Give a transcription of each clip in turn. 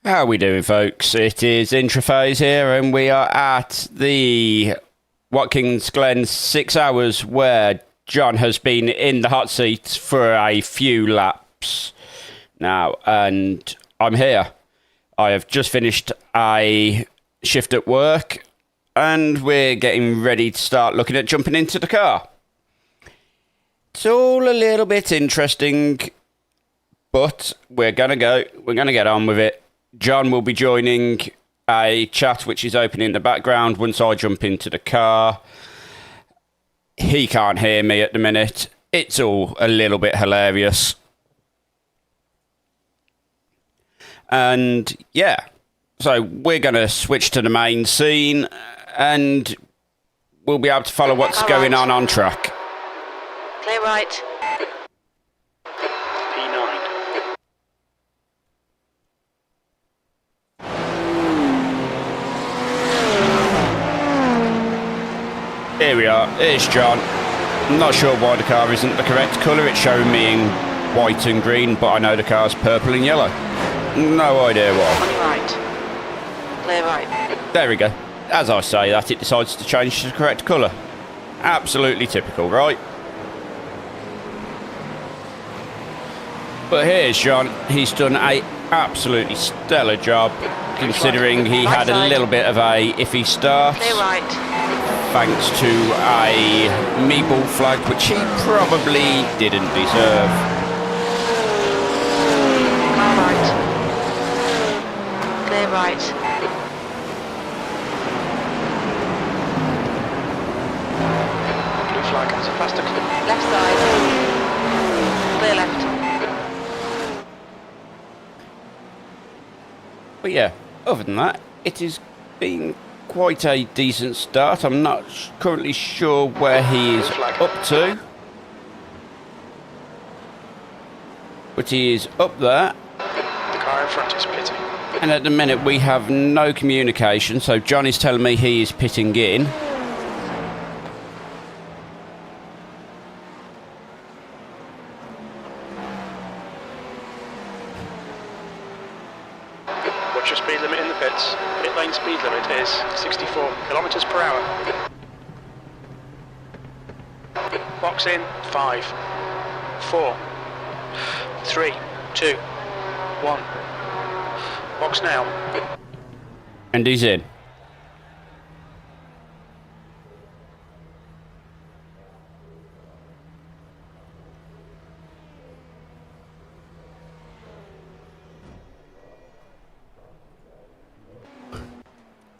How we doing, folks? It is Intraphase here, and we are at the Watkins Glen 6 hours, where John has been in the hot seat for a few laps now, and I'm here. I have just finished a shift at work, and we're getting ready to start looking at jumping into the car. It's all a little bit interesting, but we're gonna get on with it. John will be joining a chat which is open in the background once I jump into the car. He can't hear me at the minute. It's all a little bit hilarious. And yeah, so we're going to switch to the main scene and we'll be able to follow what's going on track. Clear right. Here we are, here's John. I'm not sure why the car isn't the correct colour. It's showing me in white and green, but I know the car's purple and yellow. No idea why. On your right. Clear right. There we go. As I say that, it decides to change to the correct colour. Absolutely typical, right? But here's John. He's done a absolutely stellar job, considering he had a little bit of a iffy start. Clear right. Thanks to a meatball flag, which he probably didn't deserve. Car right. Clear right. Blue flag, it's a faster clip. Left side. Clear left. But yeah, other than that, it has been quite a decent start. I'm not currently sure where he is up to, but he is up there. The car in front is pitting. And at the minute we have no communication, so John is telling me he is pitting in. What's your speed limit in the pits? Pit lane speed limit is 64 kilometers per hour. Box in 5, 4, 3, 2, 1. Box now. And he's in.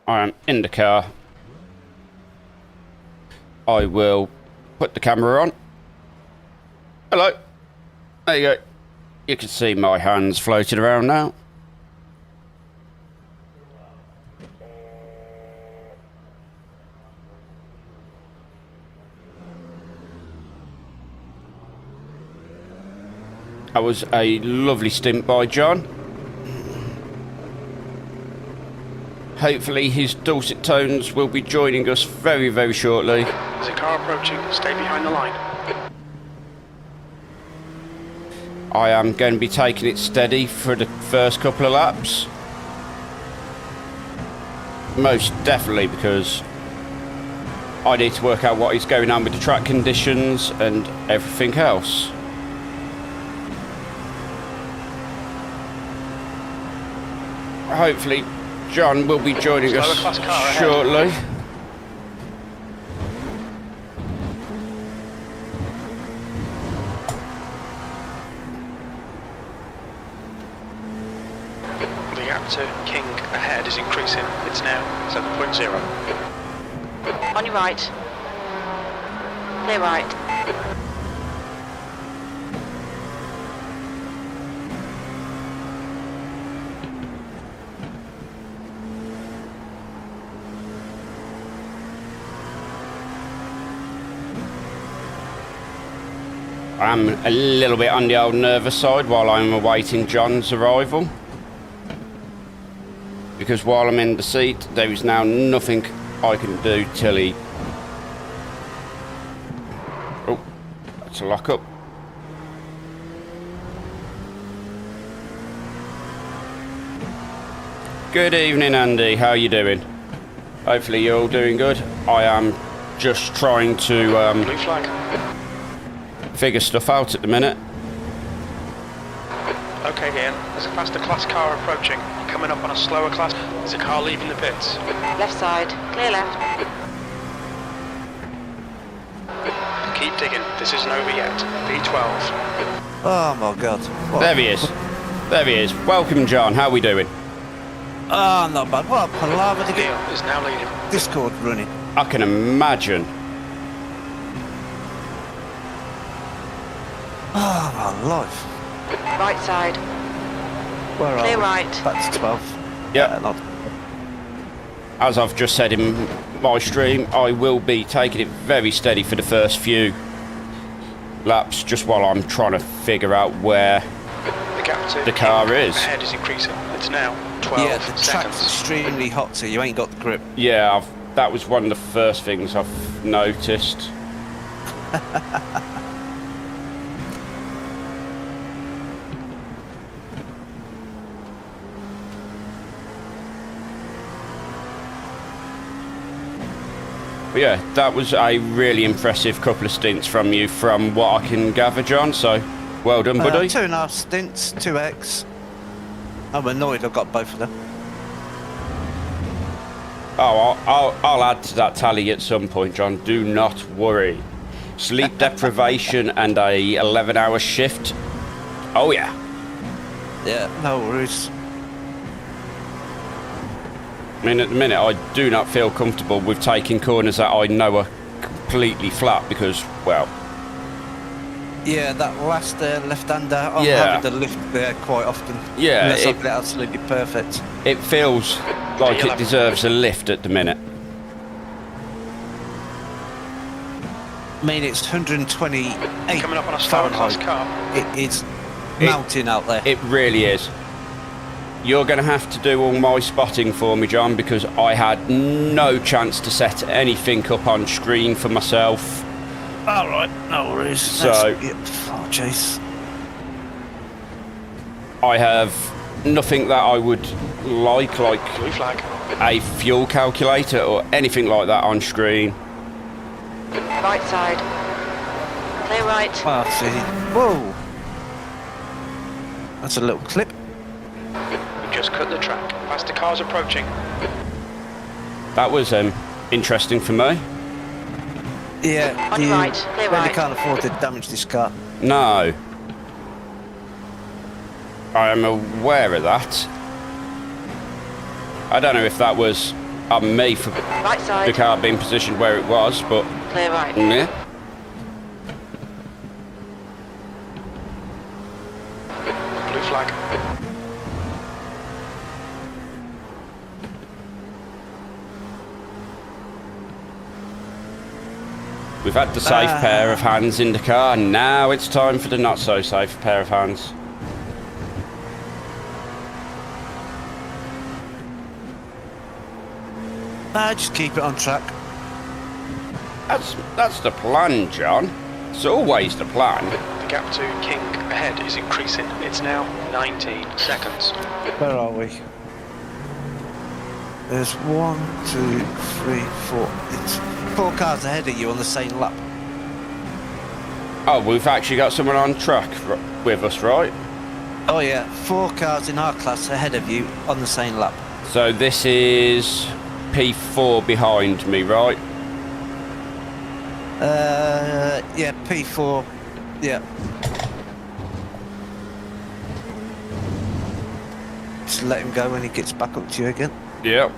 I am in the car. I will put the camera on. Hello. There you go. You can see my hands floating around now. That was a lovely stint by John. Hopefully his dulcet tones will be joining us very, very shortly. There's a car approaching. Stay behind the line. I am going to be taking it steady for the first couple of laps. Most definitely, because I need to work out what is going on with the track conditions and everything else. Hopefully John will be joining us shortly. The gap to King ahead is increasing. It's now 7.0. On your right. Clear right. I'm a little bit on the old nervous side while I'm awaiting John's arrival, because while I'm in the seat there is now nothing I can do till he... Oh, that's a lock up. Good evening, Andy. How are you doing? Hopefully you're all doing good. I am just trying to Blue flag. figure stuff out at the minute. Okay, Ian. There's a faster class car approaching. Coming up on a slower class. There's a car leaving the pits. Left side. Clear left. Keep digging. This isn't over yet. V12. Oh my god. What? There he is. There he is. Welcome, John. How are we doing? Oh, not bad. What a palaver to Neil get is now leading. Discord running. I can imagine. Oh, my life. Right side. Where Clear are we? right. Back to 12. Yep. Not. As I've just said in my stream, I will be taking it very steady for the first few laps, just while I'm trying to figure out where The gap to the car is. ahead is increasing. It's now 12 Yeah, the track's seconds. extremely hot, so you ain't got the grip. Yeah, that was one of the first things I've noticed. But yeah, that was a really impressive couple of stints from you, from what I can gather, John. So, well done, buddy. 2.5 stints, 2x. I'm annoyed I've got both of them. Oh, I'll add to that tally at some point, John. Do not worry. Sleep deprivation and a 11-hour shift. Oh yeah. Yeah, no worries. I mean, at the minute, I do not feel comfortable with taking corners that I know are completely flat because, well, Yeah, that last left-hander, I'm Yeah. having to lift there quite often. Yeah, Unless I it- get it absolutely perfect. it feels like it deserves a lift at the minute. I mean, it's 128 Coming up on a slower class Fahrenheit. car. It is It- mountain out there. It really is. You're going to have to do all my spotting for me, John, because I had no chance to set anything up on screen for myself. All right, no worries. So- Oh, jeez. I have nothing that I would like Blue flag. a fuel calculator or anything like that on screen. Right side. Clear right. Well, see. Whoa. That's a little clip. We've just cut the track. Faster cars approaching. That was interesting for me. Yeah, On your you right, clear really right. can't afford to damage this car. No. I am aware of that. I don't know if that was on me for Right the side. car being positioned where it was, but Clear right. yeah. Blue flag. We've had the safe pair of hands in the car, now it's time for the not so safe pair of hands. Just keep it on track. That's the plan, John. It's always the plan. The gap to King ahead is increasing. It's now 19 seconds. Where are we? There's 1, 2, 3, 4. It's 4 cars ahead of you on the same lap. Oh, we've actually got someone on track with us, right? Oh yeah, 4 cars in our class ahead of you on the same lap. So this is P4 behind me, right? Yeah, P4. Yeah. Just let him go when he gets back up to you again. Yep.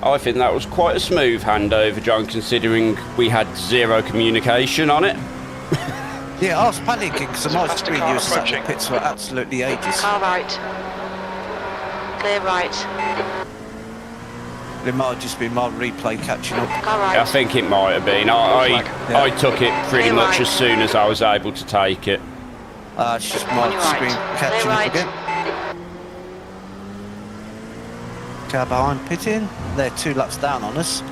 I think that was quite a smooth handover, John, considering we had zero communication on it. Yeah, I was panicking because on my Faster screen car you were sat in approaching. the pits for absolutely ages. Car right. Clear right. It might have just been my replay catching up. Car I right. think it might have been. I took it pretty Clear much right. as soon as I was able to take it. It's just On my your right. screen catching Clear up right. again. Car behind pitting. They're 2 laps down on us.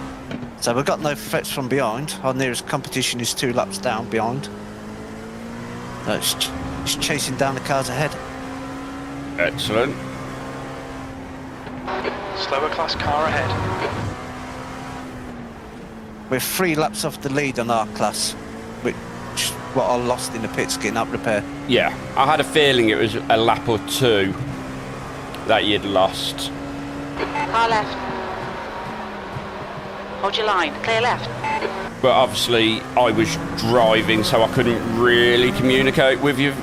So we've got no threats from behind. Our nearest competition is 2 laps down behind. It's chasing down the cars ahead. Excellent. Slower class car ahead. We're 3 laps off the lead on our class, which what I lost in the pits getting up repair. Yeah, I had a feeling it was a lap or 2 that you'd lost. Car left. Hold your line. Clear left. But obviously I was driving, so I couldn't really communicate with you.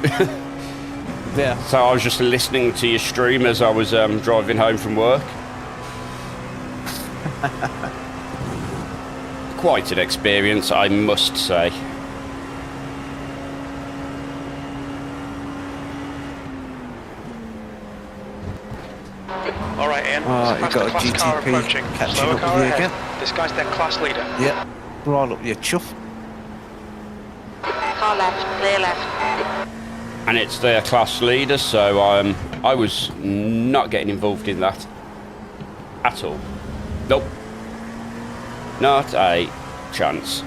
Yeah. So I was just listening to your stream as I was driving home from work. Quite an experience, I must say. All right, Ian. Oh, It's you got a class car GTP approaching. catching Slower up car with you ahead. again. This guy's their class leader. Yep. Right up your chuff. Car left. Clear left. And it's their class leader, so I was not getting involved in that at all. Nope. Not a chance.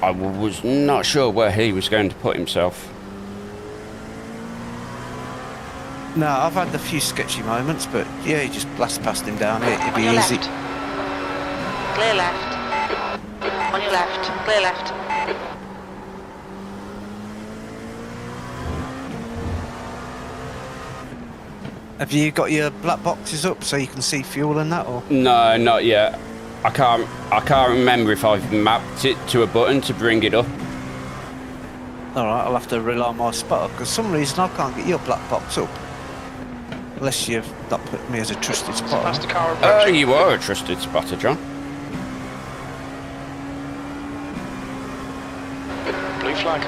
I was not sure where he was going to put himself. No, I've had a few sketchy moments, but yeah, you just blast past him down here. It'd On be your easy. left. Clear left. On your left. Clear left. Have you got your black boxes up so you can see fuel and that, or? No, not yet. I can't remember if I've mapped it to a button to bring it up. All right, I'll have to rely on my spotter because for some reason I can't get your black box up. Unless you've not put me as a trusted spotter. Faster car approaching. You are a trusted spotter, John. Blue flag.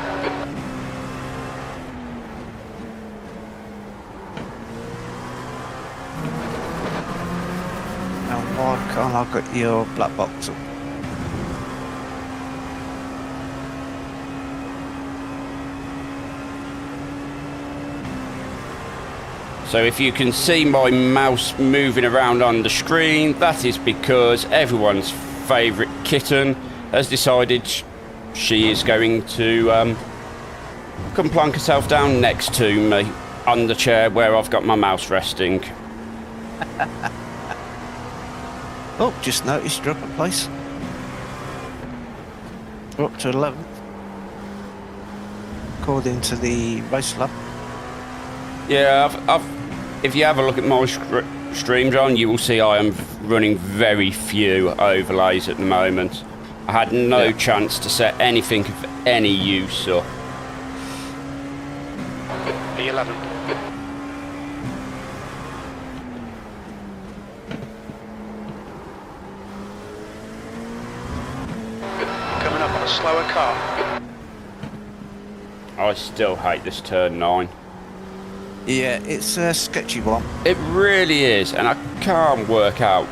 And why can't I get your black box up? So if you can see my mouse moving around on the screen, that is because everyone's favourite kitten has decided she is going to come plonk herself down next to me on the chair where I've got my mouse resting. Oh, just noticed you're up a place. We're up to 11th. According to the race lab. Yeah, if you have a look at my stream, John, you will see I am running very few overlays at the moment. I had no chance to set anything of any use up. B11. Coming up on a slower car. I still hate this turn 9. Yeah, it's a sketchy one. It really is, and I can't work out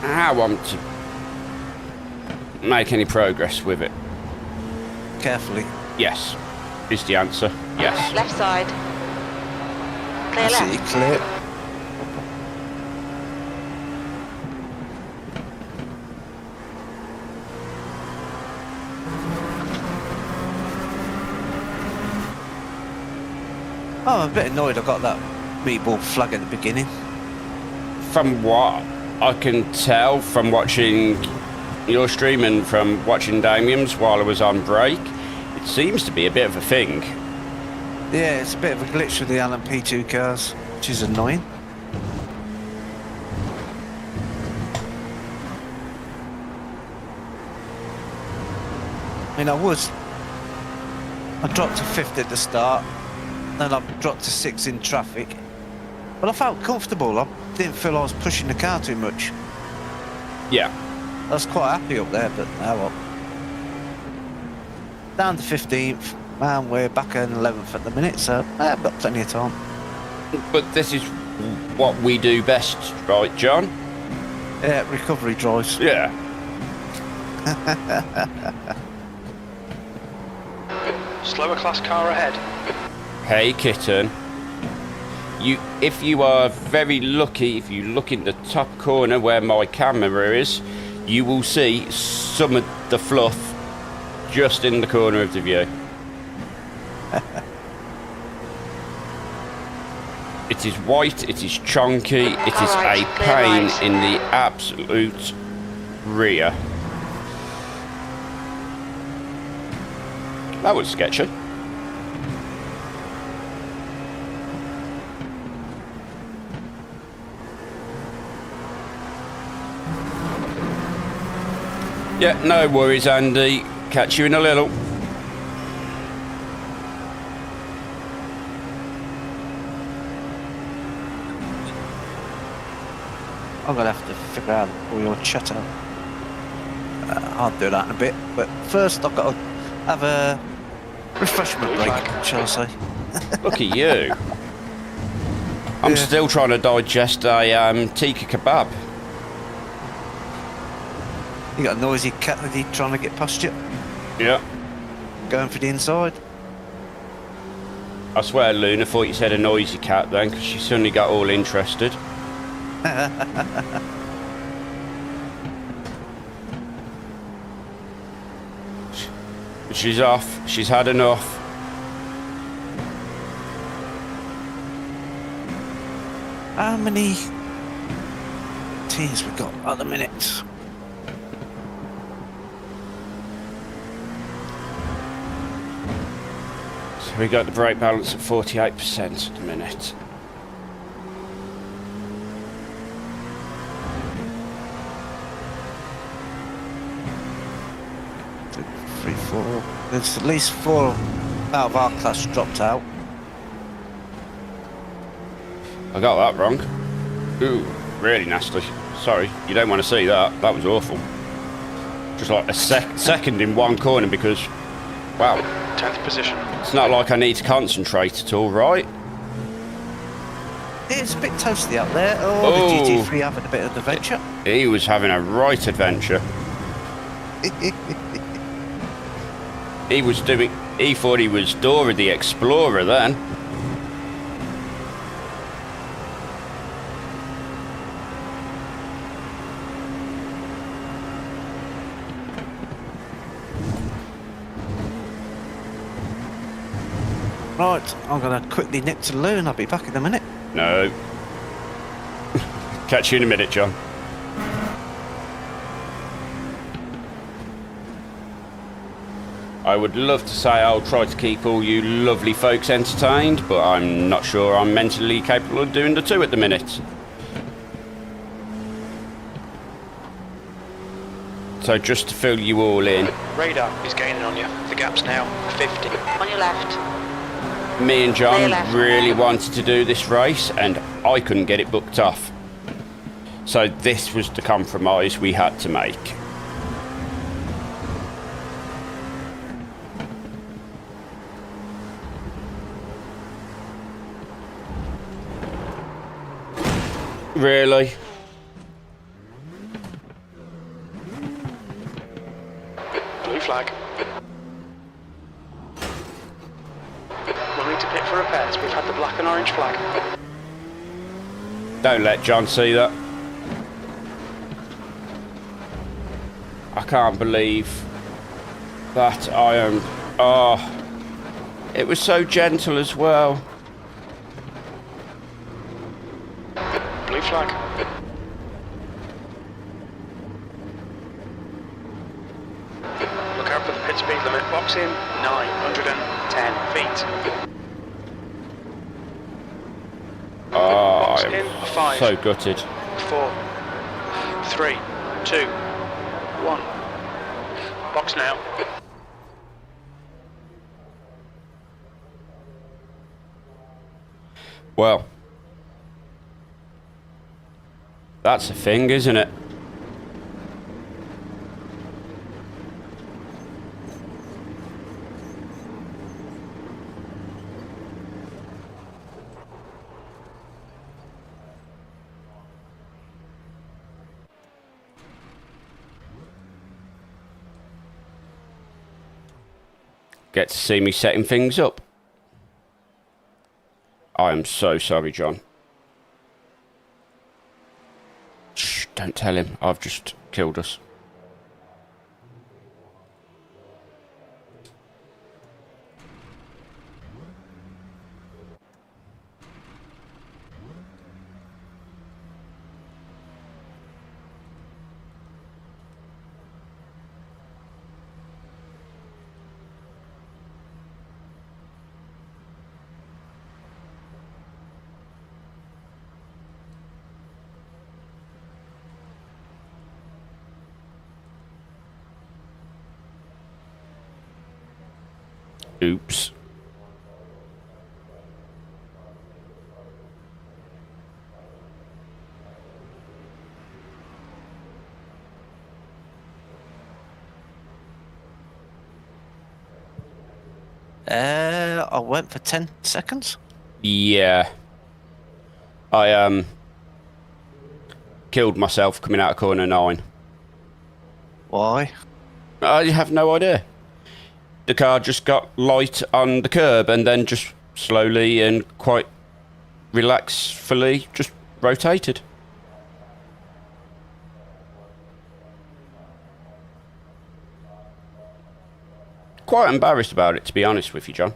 how I'm to make any progress with it. Carefully. Yes, is the answer. Yes. Left side. Clear I see you left. clear. Oh, I'm a bit annoyed I got that meatball flag at the beginning. From what I can tell from watching your stream and from watching Damien's while I was on break, it seems to be a bit of a thing. Yeah, it's a bit of a glitch with the LMP2 cars, which is annoying. I mean, I dropped to 5th at the start, then I dropped to 6th in traffic. But I felt comfortable, I didn't feel I was pushing the car too much. Yeah. I was quite happy up there, but now what? Down to 15th, and we're back in 11th at the minute, so I've got plenty of time. But this is what we do best, right, John? Yeah, recovery drives. Yeah. Slower class car ahead. Hey, kitten. if you are very lucky, if you look in the top corner where my camera is, you will see some of the fluff just in the corner of the view. It is white, it is chunky, it is a pain in the absolute rear. That was sketchy. Yeah, no worries, Andy. Catch you in a little. I'm gonna have to figure out all your chatter. I'll do that in a bit, but first I've got to have a refreshment break, shall I say? Look at you. I'm still trying to digest a tikka kebab. You got a noisy cat that he trying to get past you? Yeah. Going for the inside? I swear, Luna thought you said a noisy cat then, because she suddenly got all interested. She's off. She's had enough. How many teams we got at the minute? So we got the brake balance at 48% at the minute. Two, three, four. There's at least 4 out of our class dropped out. I got that wrong. Ooh, really nasty. Sorry, you don't want to see that. That was awful. Just like a second in one corner because, wow. 10th position. It's not like I need to concentrate at all, right? It's a bit toasty up there. Oh, the GT3 having a bit of adventure. He was having a right adventure. He thought he was Dora the Explorer then. Right, I'm going to quickly nip to the loo and I'll be back in a minute. No. Catch you in a minute, John. I would love to say I'll try to keep all you lovely folks entertained, but I'm not sure I'm mentally capable of doing the two at the minute. So just to fill you all in, Radar is gaining on you. The gap's now 50. On your left. me and John Clear left. really wanted to do this race and I couldn't get it booked off. So this was the compromise we had to make. Really? Blue flag. We'll need to pit for repairs. We've had the black and orange flag. Don't let John see that. I can't believe that I am... Oh, it was so gentle as well. Blue flag. Look out for the pit speed limit. Box in 910 feet. Oh, Box I'm in 5, so gutted. 4, 3, 2, 1. Box now. Well, that's a thing, isn't it? Get to see me setting things up. I am so sorry, John. Shh, don't tell him. I've just killed us. Oops. I went for 10 seconds. Yeah. I killed myself coming out of corner 9. Why? I have no idea. The car just got light on the curb and then just slowly and quite relaxedly just rotated. Quite embarrassed about it, to be honest with you, John.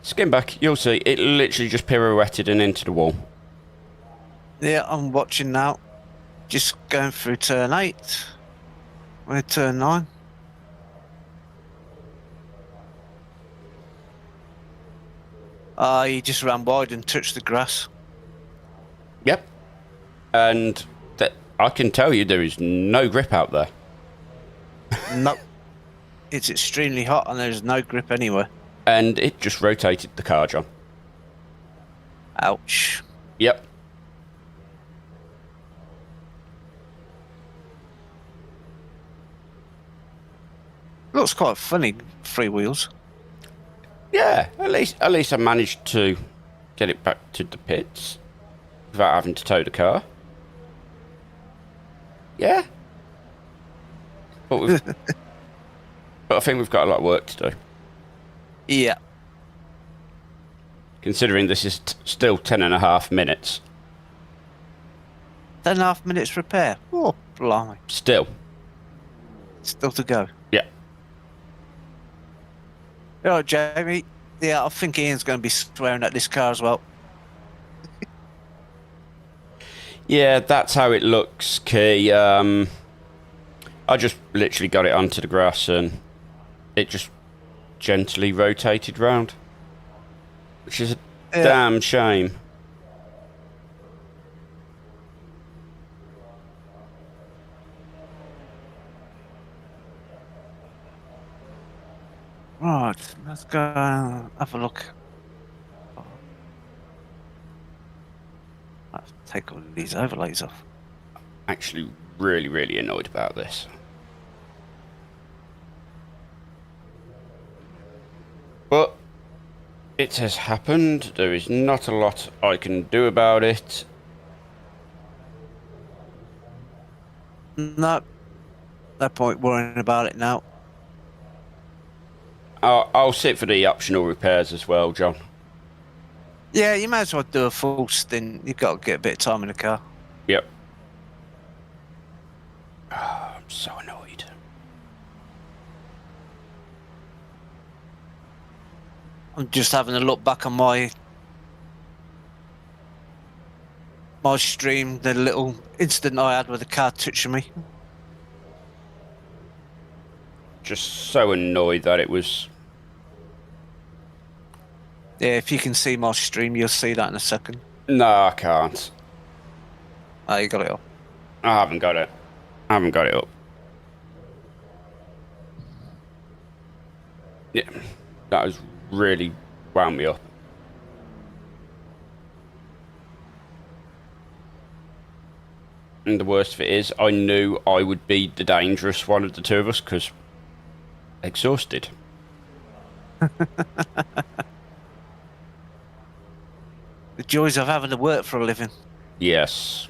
Skim back, you'll see. It literally just pirouetted and into the wall. Yeah, I'm watching now. Just going through turn 8. We're turn 9. He just ran wide and touched the grass. Yep. And I can tell you there is no grip out there. Nope. It's extremely hot and there's no grip anywhere. And it just rotated the car, John. Ouch. Yep. Looks quite funny, 3 wheels. Yeah, at least I managed to get it back to the pits without having to tow the car. Yeah. But I think we've got a lot of work to do. Yeah. Considering this is still 10.5 minutes. 10.5 minutes repair. Oh, blimey. Still. Still to go. Yeah. All right, Jamie. Yeah, I think Ian's going to be swearing at this car as well. Yeah, that's how it looks, Key. I just literally got it onto the grass and it just gently rotated round. Which is a damn shame. Right, let's go have a look. Let's take all these overlays off. Actually, really annoyed about this. But it has happened. There is not a lot I can do about it. No point worrying about it now. I'll sit for the optional repairs as well, John. Yeah, you might as well do a full stint. You've got to get a bit of time in the car. Yep. Oh, I'm so annoyed. I'm just having a look back on my stream, the little incident I had with the car touching me. Just so annoyed that it was... Yeah, if you can see my stream, you'll see that in a second. No, I can't. Oh, you got it up. I haven't got it. I haven't got it up. Yeah, that has really wound me up. And the worst of it is, I knew I would be the dangerous one of the two of us because exhausted. The joys of having to work for a living. Yes.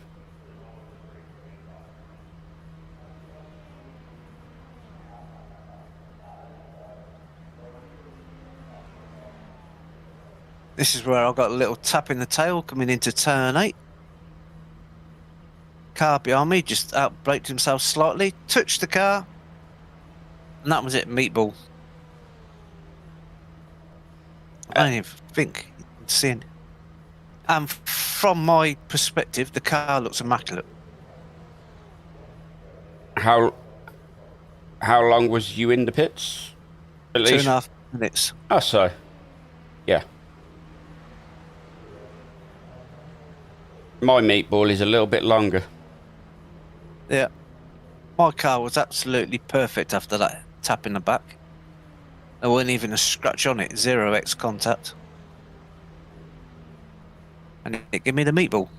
This is where I got a little tap in the tail coming into turn 8. Car behind me just outbraked himself slightly, touched the car, and that was it, meatball. I don't even think you can see it. And from my perspective, the car looks immaculate. How long was you in the pits? At least 2.5 minutes. Oh, so yeah. My meatball is a little bit longer. Yeah. My car was absolutely perfect after that tap in the back. There wasn't even a scratch on it, 0x contact. And it gave me the meatball.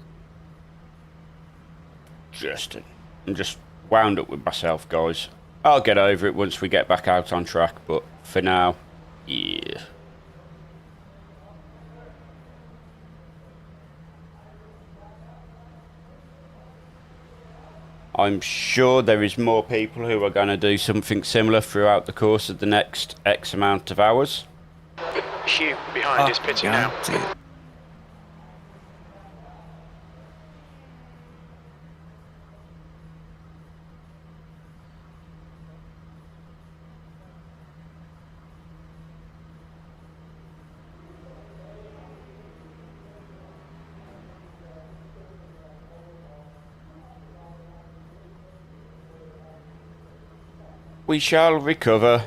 I'm just wound up with myself, guys. I'll get over it once we get back out on track, but for now, yeah. I'm sure there is more people who are going to do something similar throughout the course of the next X amount of hours. Hugh behind is pitting now. We shall recover.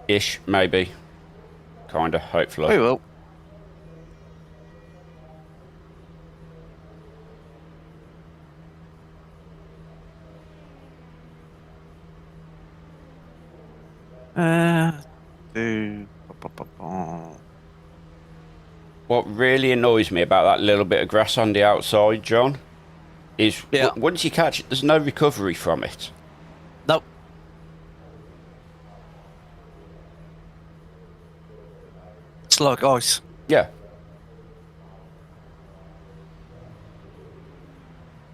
Ish, maybe. Kinda, hopefully. We will. What really annoys me about that little bit of grass on the outside, John, is once you catch it, there's no recovery from it. Nope. It's like ice. Yeah.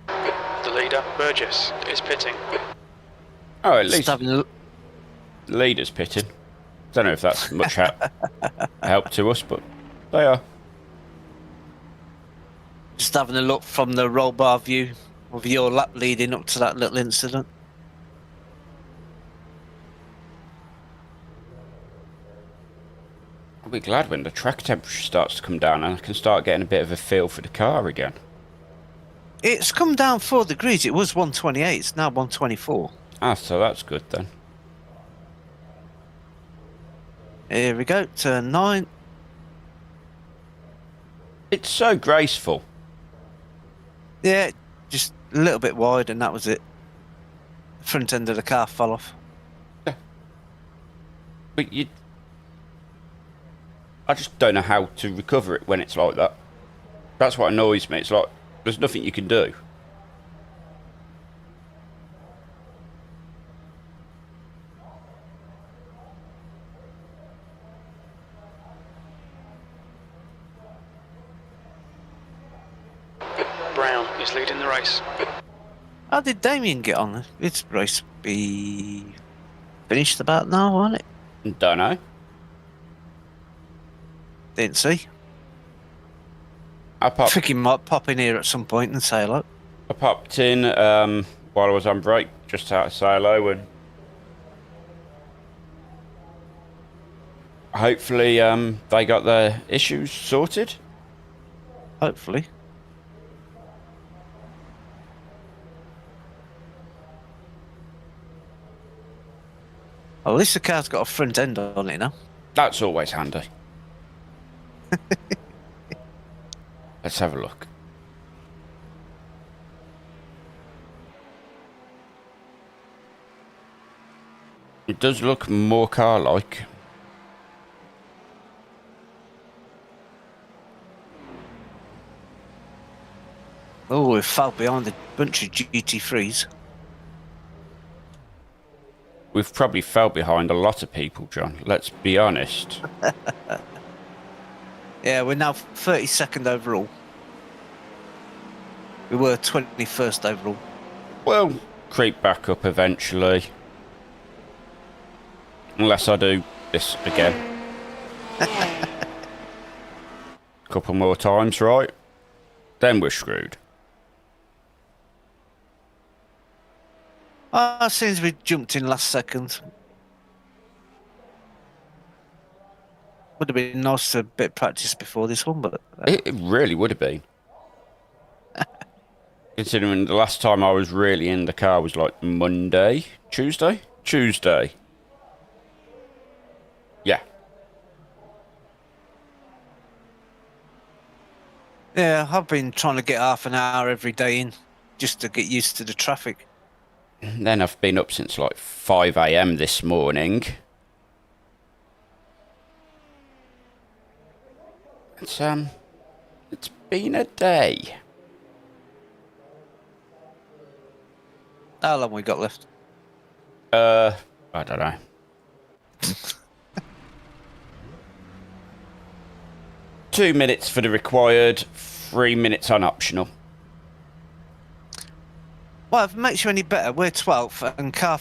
The leader, Burgess, is pitting. Oh, at Just least having a, the leader's pitting. Don't know if that's much help to us, but they are. just having a look from the roll bar view of your lap leading up to that little incident. I'll be glad when the track temperature starts to come down and I can start getting a bit of a feel for the car again. It's come down 4 degrees. It was 128. It's now 124. Ah, so that's good then. Here we go. Turn 9. It's so graceful. Yeah, just a little bit wide, and that was it. The front end of the car fell off. But I just don't know how to recover it when it's like that. That's what annoys me. It's like there's nothing you can do. Brown is leading the race. How did Damien get on? Its race be finished about now, wasn't it? Don't know. Didn't see. I I popped think he might pop in here at some point and say hello. in while I was on break, just to say hello, and hopefully they got their issues sorted. Hopefully. At least the car's got a front end on it now. That's always handy. Let's have a look. It does look more car-like. Oh, we fell behind a bunch of GT3s. We've probably fell behind a lot of people, John. Let's be honest. Yeah, we're now 32nd overall. We were 21st overall. We'll creep back up eventually. Unless I do this again. Couple more times, right? Then we're screwed. Since we jumped in last second. Would have been nice to a bit of practice before this one, but... It really would have been. Considering the last time I was really in the car was like Monday? Tuesday? Tuesday. Yeah. Yeah, I've been trying to get half an hour every day in, just to get used to the traffic. Then I've been up since like 5 a.m. this morning. It's been a day. How long we got left? I don't know. Two minutes for the required, 3 minutes on optional. Well, if it makes you any better, we're 12th, and car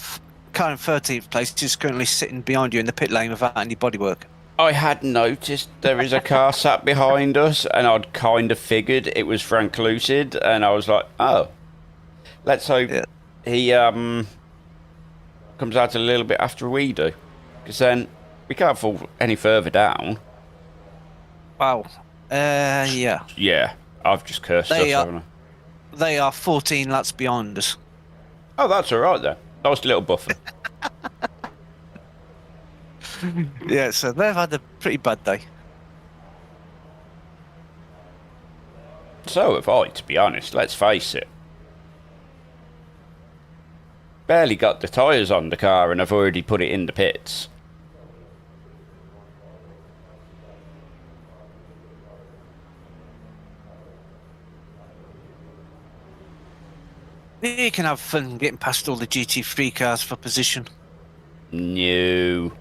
in 13th place is currently sitting behind you in the pit lane without any bodywork. I had noticed there is a car sat behind us, and I'd kind of figured it was Frank Lucid, and I was like, oh, let's hope he comes out a little bit after we do, because then we can't fall any further down. Wow. Yeah. Yeah, I've just cursed us, haven't I? They are 14 laps behind us. Oh, that's all right then. Nice little buffer. Yeah, so they've had a pretty bad day. So have I, to be honest, let's face it. Barely got the tyres on the car and I've already put it in the pits. You can have fun getting past all the GT3 cars for position. No.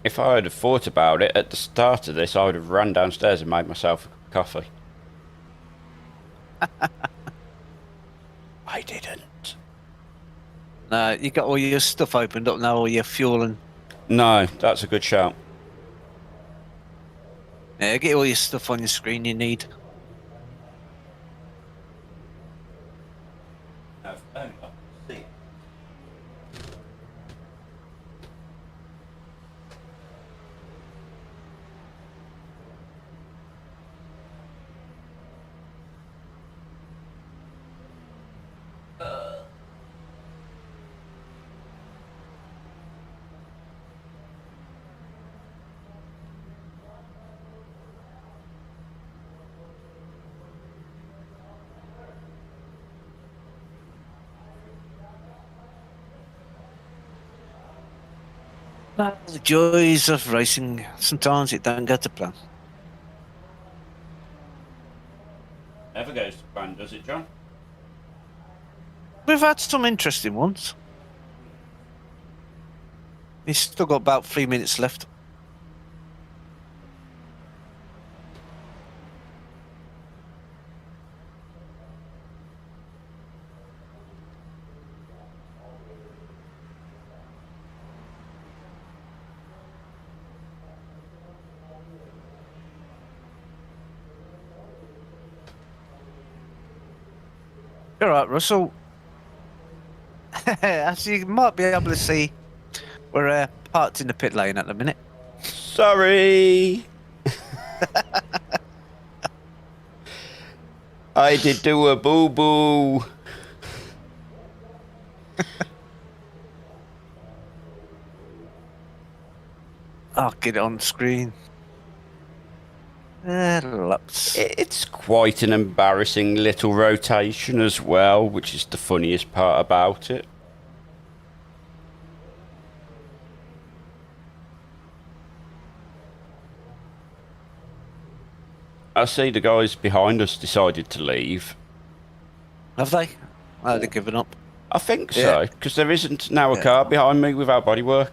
If I had thought about it at the start of this, I would have run downstairs and made myself a coffee. I didn't. No, you got all your stuff opened up now, all your fuel and... No, that's a good shout. Yeah, get all your stuff on your screen you need. The joys of racing. Sometimes it don't go to plan. Never goes to plan, does it, John? We've had some interesting ones. He's still got about 3 minutes left. All right, Russell. As you might be able to see, we're parked in the pit lane at the minute. Sorry. I did do a boo-boo. I'll get it on screen. Laps. It's quite an embarrassing little rotation as well, which is the funniest part about it. I see the guys behind us decided to leave. Have they? Oh, they've given up. I think so, because there isn't now a car behind me without bodywork.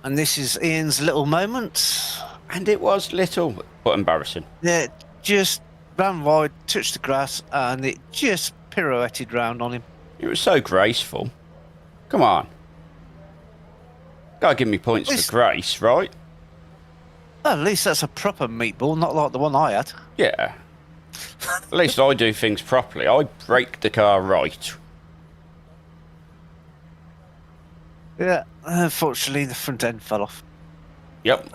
And this is Ian's little moment. And it was little, but embarrassing. Yeah, just ran wide, touched the grass, and it just pirouetted round on him. It was so graceful. Come on. Gotta give me points It's- for grace, right? Well, at least that's a proper meatball, not like the one I had. Yeah. At least I do things properly. I break the car right. Yeah, unfortunately the front end fell off. Yep.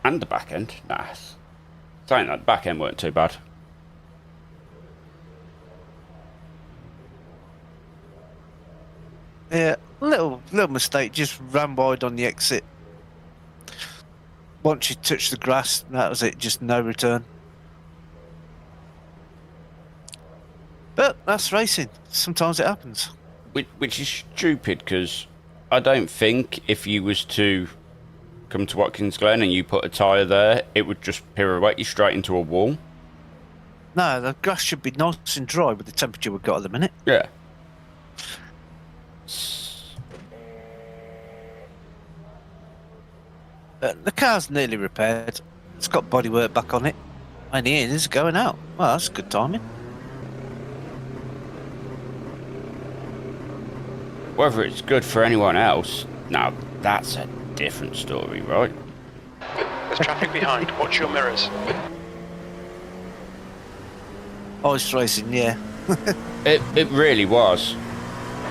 And the back end. Nah. Saying that, the back end weren't too bad. Yeah, little mistake, just ran wide on the exit. Once you touch the grass, that was it, just no return. But that's racing. Sometimes it happens. Which is stupid, because I don't think if you was to come to Watkins Glen and you put a tyre there, it would just pirouette you straight into a wall. No, the grass should be nice and dry with the temperature we've got at the minute. Yeah. The car's nearly repaired. It's got bodywork back on it. And the in is going out. Well, that's good timing. Whether it's good for anyone else, now that's a different story, right? There's traffic behind. Watch your mirrors. Ice racing, yeah. It really was.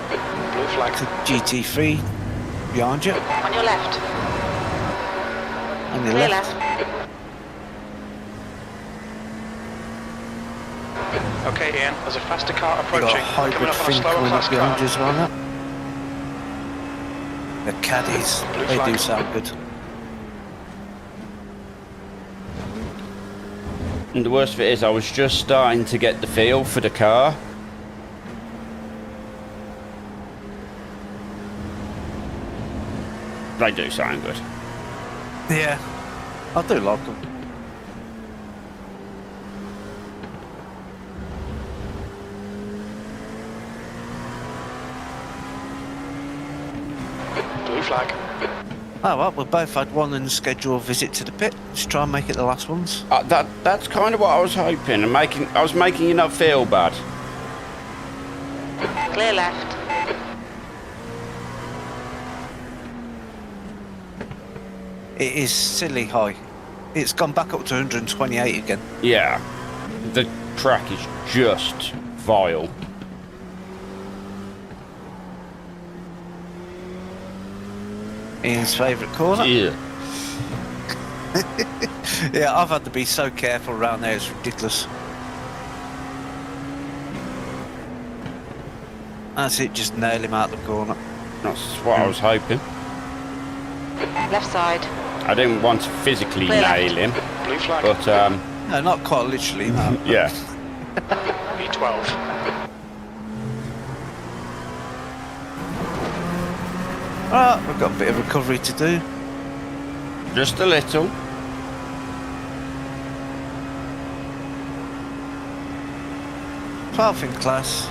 Blue flag. The GT3 behind you. On your left. On your Clear left. left. Okay, Ian. There's a faster car You got approaching. a Coming hybrid up on a thing slower coming class up behind car. you as well now. The caddies, Blue they flag. do sound good. And the worst of it is, I was just starting to get the feel for the car. They do sound good. Yeah, I do like them. Blue flag. Oh well, we both had one in the scheduled visit to the pit. Let's try and make it the last ones. That's kind of what I was hoping. I was making you not feel bad. Clear left. It is silly high. It's gone back up to 128 again. Yeah. The track is just vile. Ian's favourite corner. Yeah. Yeah, I've had to be so careful around there, it's ridiculous. That's it, just nail him out the corner. That's what I was hoping. Left side. I didn't want to physically Clear left. nail him, Blue flag. but No, not quite literally, no. yeah. E12. Alright, we've got a bit of recovery to do. Just a little. 12th in class.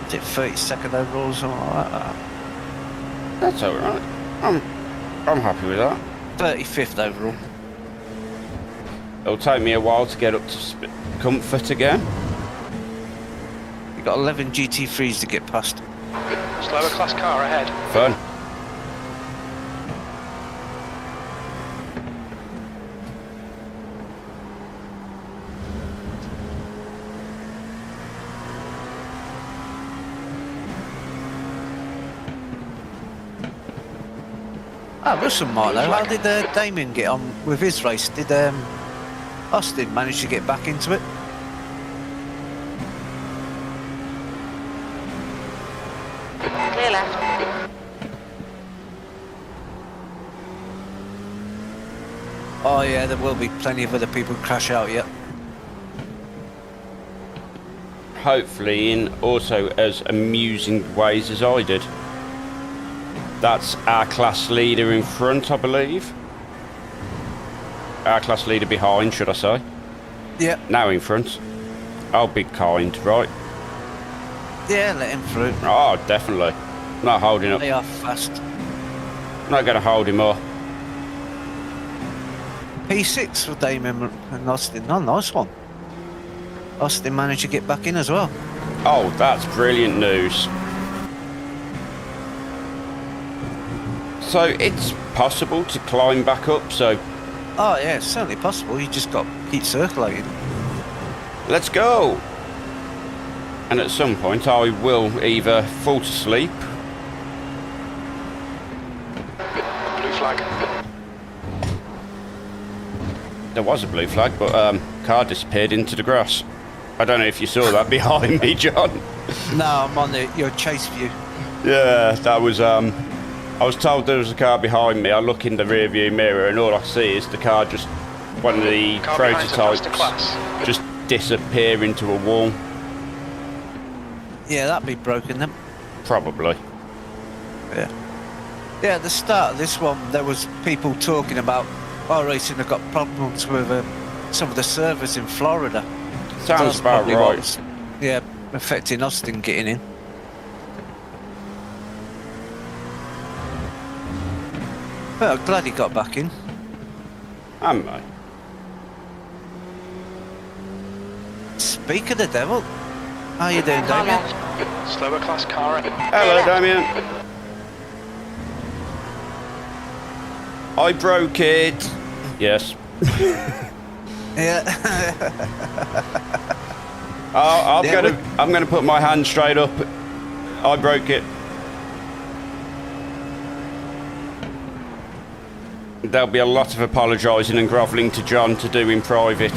Is it 32nd overall or something like that? That's alright. I'm happy with that. 35th overall. It'll take me a while to get up to comfort again. You've got 11 GT3s to get past. Slower class car ahead. Fun. Ah, Russell Marlowe, how did Damien get on with his race? Did Austin manage to get back into it? Clear left. Oh yeah, there will be plenty of other people who crash out yet. Hopefully in also as amusing ways as I did. That's our class leader in front, I believe. Our class leader behind, should I say. Yeah, Now in front. I'll be kind, right? yeah, let him through. Oh, definitely. Not holding up. They are fast. Not going to hold him up. P6 for Damien and Austin. Oh, nice one. Austin managed to get back in as well. Oh, that's brilliant news. So it's possible to climb back up, so Oh yeah, it's certainly possible. You just got to keep circulating. let's go. And at some point I will either fall to sleep. Blue flag. There was a blue flag, but car disappeared into the grass. I don't know if you saw that behind me, John. No, I'm on your chase view. Yeah, that was I was told there was a car behind me. I look in the rear view mirror and all I see is the car, just one of the Car behind's a faster prototypes, class. just disappear into a wall. Yeah, that'd be broken then. Probably. Yeah. Yeah, at the start of this one, there was people talking about iRacing have got problems with some of the servers in Florida. Sounds That's about probably what right. was, yeah, affecting Austin getting in. Well, I'm glad he got back in. Am I? Speak of the devil. How you doing, Car Damien? left. Slower class car. Hello, Damien. I broke it. Yes. Yeah. I'm gonna put my hand straight up. I broke it. There'll be a lot of apologising and grovelling to John to do in private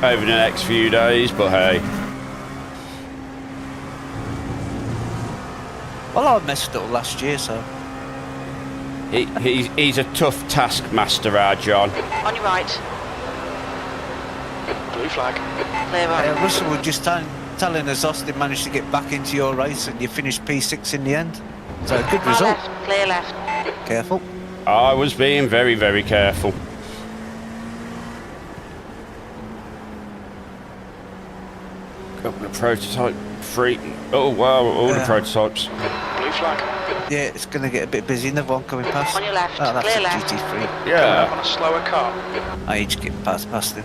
over the next few days, but hey. Well, I messed up last year, so. He's a tough taskmaster, our John. On your right. Blue flag. Clear right. Russell was just telling us Austin managed to get back into your race and you finished P6 in the end. So, good Car result. left. Clear left. Careful. I was being very, very careful. Couple of prototype free. Oh wow, all the Yeah. prototypes. Blue flag. Yeah, it's going to get a bit busy. Another one coming past. On your left. Oh, that's Clear a left. GT3. Coming up Yeah. on a slower car. I need to get past him.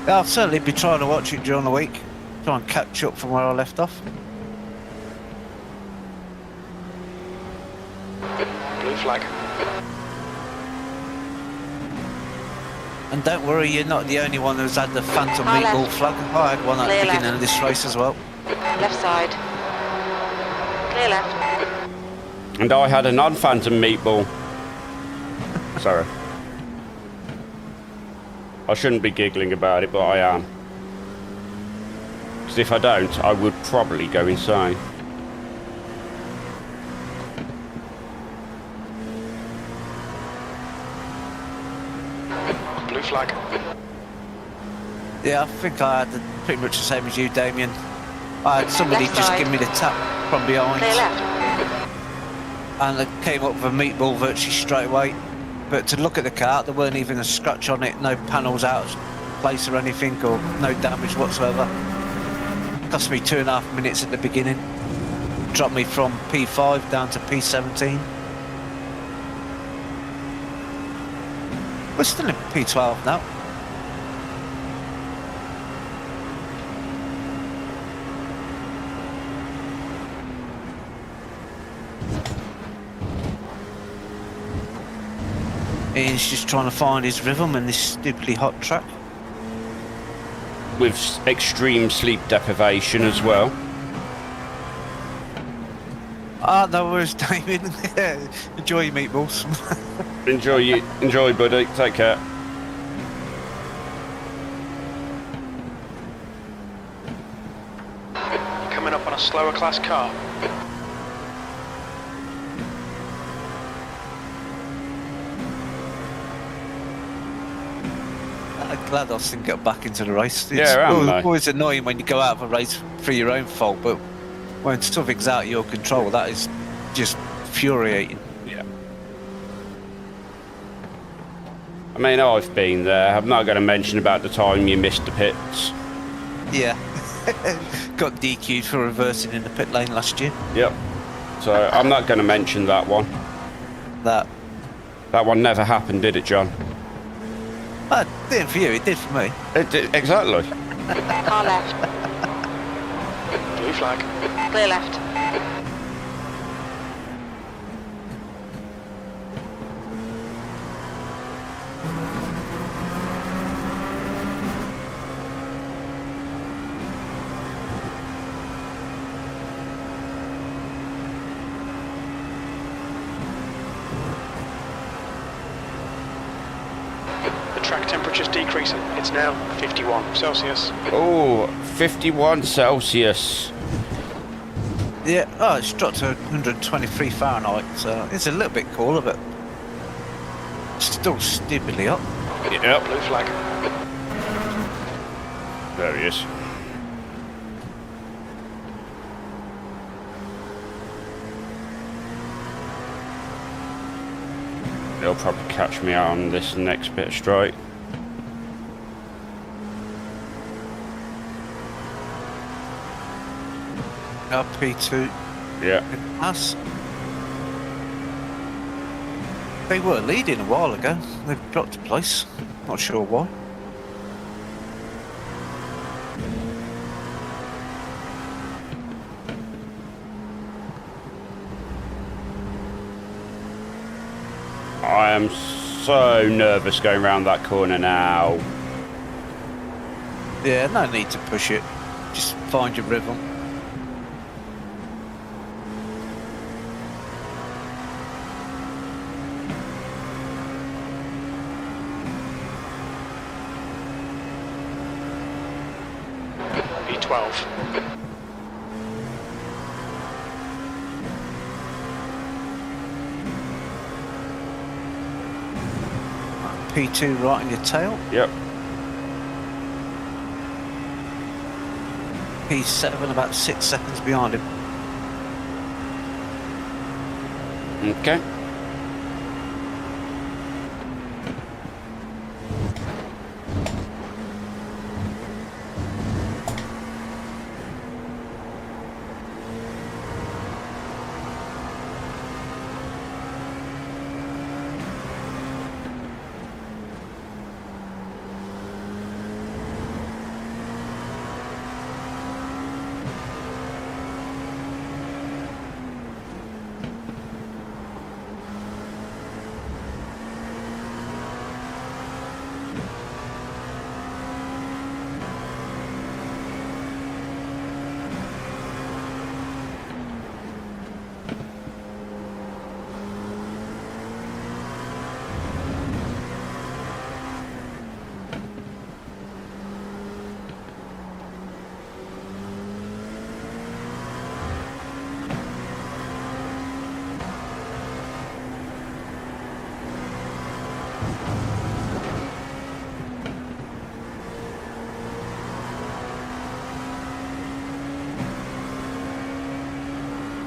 Yeah, I'll certainly be trying to watch it during the week. Try and catch up from where I left off. Blue flag. And don't worry, you're not the only one who's had the Phantom Car Meatball left. flag. I had one at the Clear beginning left. of this race as well. Left side. Clear left. And I had a non-phantom meatball. Sorry. I shouldn't be giggling about it, but I am. Because if I don't, I would probably go insane. Blue flag. Yeah, I think I had pretty much the same as you, Damien. I had somebody Left just side. give me the tap from behind. Clear left. And it came up with a meatball virtually straight away. But to look at the car, there weren't even a scratch on it, no panels out of place or anything, or no damage whatsoever. Cost me 2.5 minutes at the beginning. Dropped me from P5 down to P17. We're still in P12 now. He's just trying to find his rhythm in this stupidly hot track. With extreme sleep deprivation as well. Ah, no worries, Damien. Enjoy your meatballs. Enjoy, buddy. Take care. Coming up on a slower class car. I'm glad Austin got back into the race. It's Yeah, am I? always annoying when you go out of a race for your own fault, but when something's out of your control, that is just infuriating. Yeah. I mean, I've been there. I'm not going to mention about the time you missed the pits. Yeah. Got DQ'd for reversing in the pit lane last year. Yep. So I'm not going to mention that one. That That one never happened, did it, John? well, it didn't for you, it did for me. It did, exactly. Car left. Blue flag. Clear left. track temperature's decreasing. It's now 51 Celsius. Oh, 51 Celsius. Yeah, oh, it's dropped to 123 Fahrenheit, so it's a little bit cooler, but still stupidly hot. Yep. Blue flag. There he is. They'll probably catch me out on this next bit of straight. P2 Yeah. pass. They were leading a while ago. They've dropped a place. Not sure why. I am so nervous going around that corner now. Yeah, no need to push it. Just find your rhythm. B12. P2 right on your tail. Yep. P7 about 6 seconds behind him. Okay.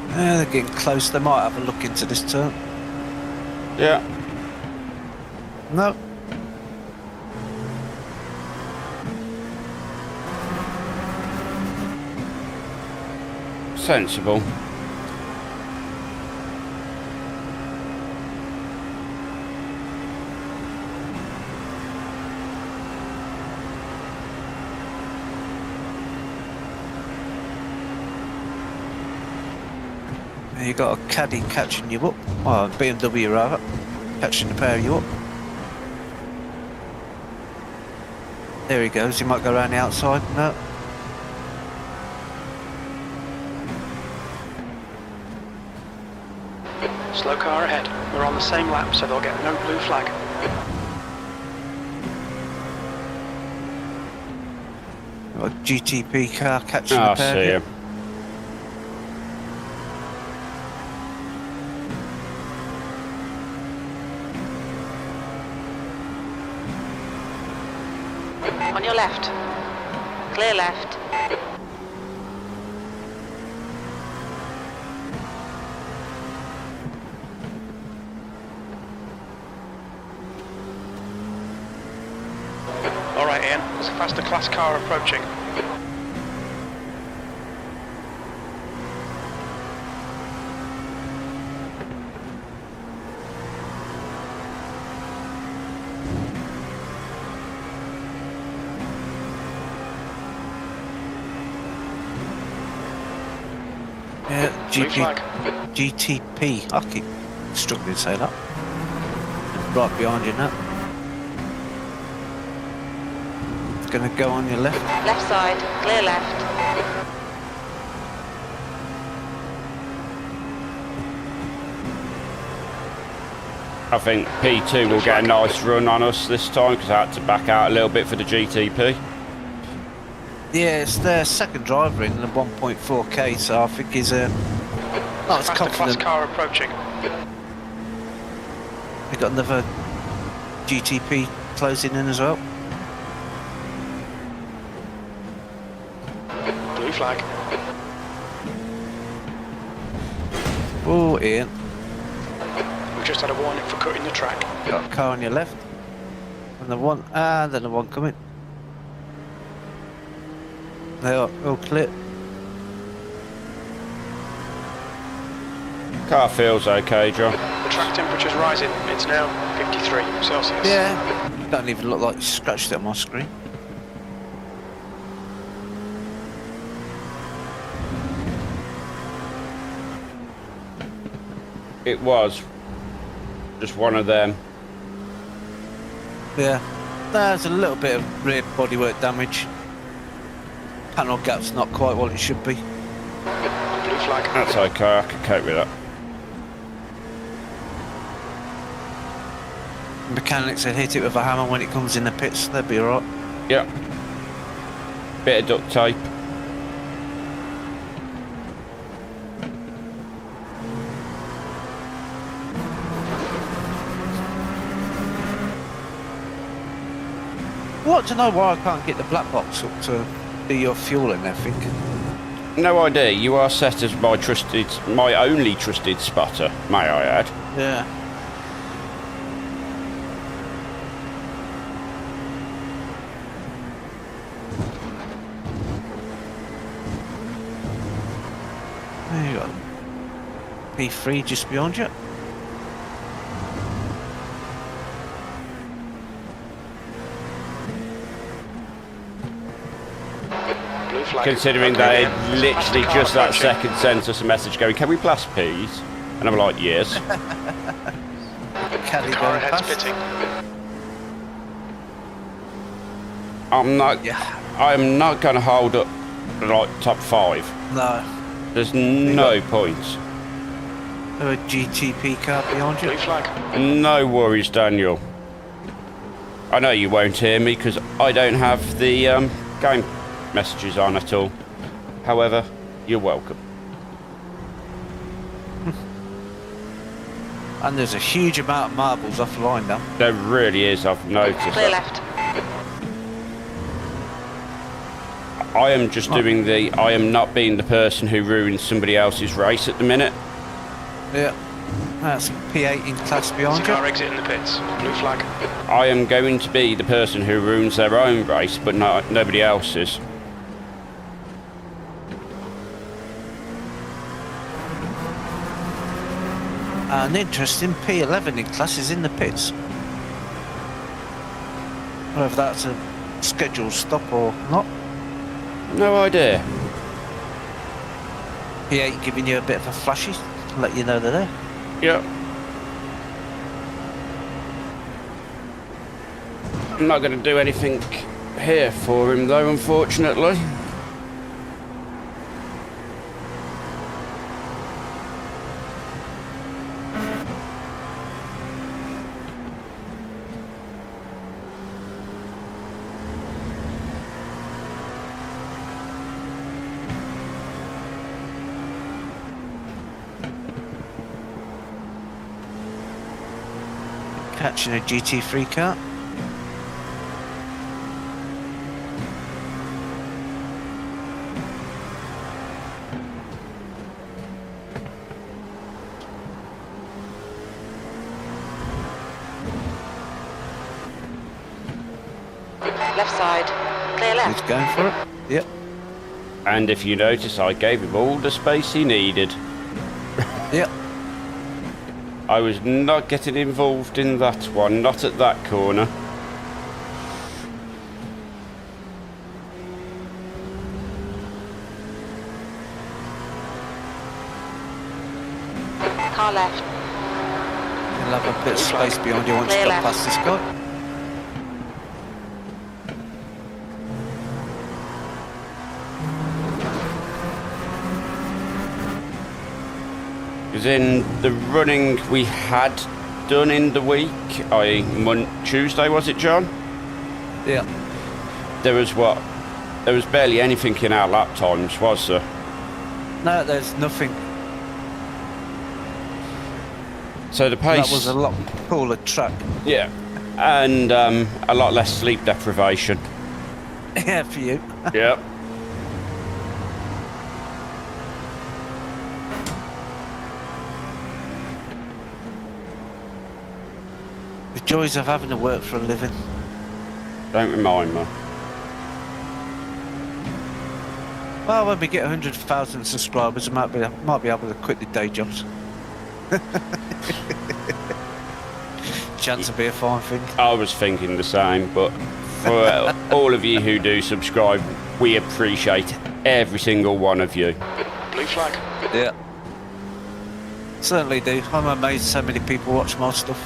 Yeah, they're getting close. They might have a look into this turn. Yeah. No. Sensible. You got a caddy catching you up. Well, BMW rather. Catching the pair of you up. There he goes. He might go around the outside. No. Slow car ahead. We're on the same lap, so they'll get no blue flag. Got a GTP car catching I the pair see of you. him. On your left. Clear left. All right, Ian. There's a faster class car approaching. Yeah, Blue flag. GTP. I keep struggling to say that. Right behind you now. Gonna go on your left. Left side. Clear left. I think P2 will get a nice run on us this time because I had to back out a little bit for the GTP. Yeah, it's their second driver in the 1.4k, so I think he's not as Faster class confident. car approaching. We've got another GTP closing in as well. Blue flag. Oh, Ian, We've just had a warning for cutting the track. got a car on your left. And the one, and then the one coming. They are all clear. Car feels okay, John. The track temperature's rising. It's now 53 Celsius. Yeah, don't even look like you scratched it on my screen. It was just one of them. Yeah, there's a little bit of rear bodywork damage. Panel gap's not quite what it should be. Blue flag. That's okay, I can cope with that. Mechanics will hit it with a hammer when it comes in the pits, they'll be alright. Yep. Bit of duct tape. What to know why I can't get the black box up to do your fuel and everything? No idea. You are set as my only trusted spotter, may I add. Yeah. There you go. P3 just beyond you. Blue flag. Considering Okay, they yeah. literally Faster car just that approaching. second sent us a message going, can we blast peas? And I'm like, yes. Caddy Car going ahead's past. pitting. I'm not going to hold up like top 5. No. There's no point. A GTP car behind you. Blue flag. No worries, Daniel. I know you won't hear me because I don't have the game messages on at all. However, you're welcome. And there's a huge amount of marbles off the line now. There really is, I've noticed Clear that. left. I am just doing I am not being the person who ruins somebody else's race at the minute. Yeah. That's P8 in class behind Car you. exiting the pits. Blue flag. I am going to be the person who ruins their own race, but nobody else's. And interesting, P11 in class is in the pits. Whether that's a scheduled stop or not. No idea. P8 giving you a bit of a flashy, let you know they're there. Yep. I'm not going to do anything here for him though, unfortunately. Catching a GT3 car. Left side. Clear He's left. going for it. Yep. And if you notice, I gave him all the space he needed. Yep. I was not getting involved in that one, not at that corner. Car left. You'll have a bit of space behind you once you Clear got left. past this guy. Because in the running we had done in the week, Tuesday, was it, John? Yeah. There was barely anything in our lap times, was there? No, there's nothing. So the pace... That was a lot cooler track. Yeah. And a lot less sleep deprivation. Yeah, for you. Yep. The joys of having to work for a living. Don't remind me. Well, when we get 100,000 subscribers, I might be able to quit the day jobs. Chance will be a fine thing. I was thinking the same, but for all of you who do subscribe, we appreciate every single one of you. Blue flag. Yeah. Certainly do. I'm amazed so many people watch my stuff.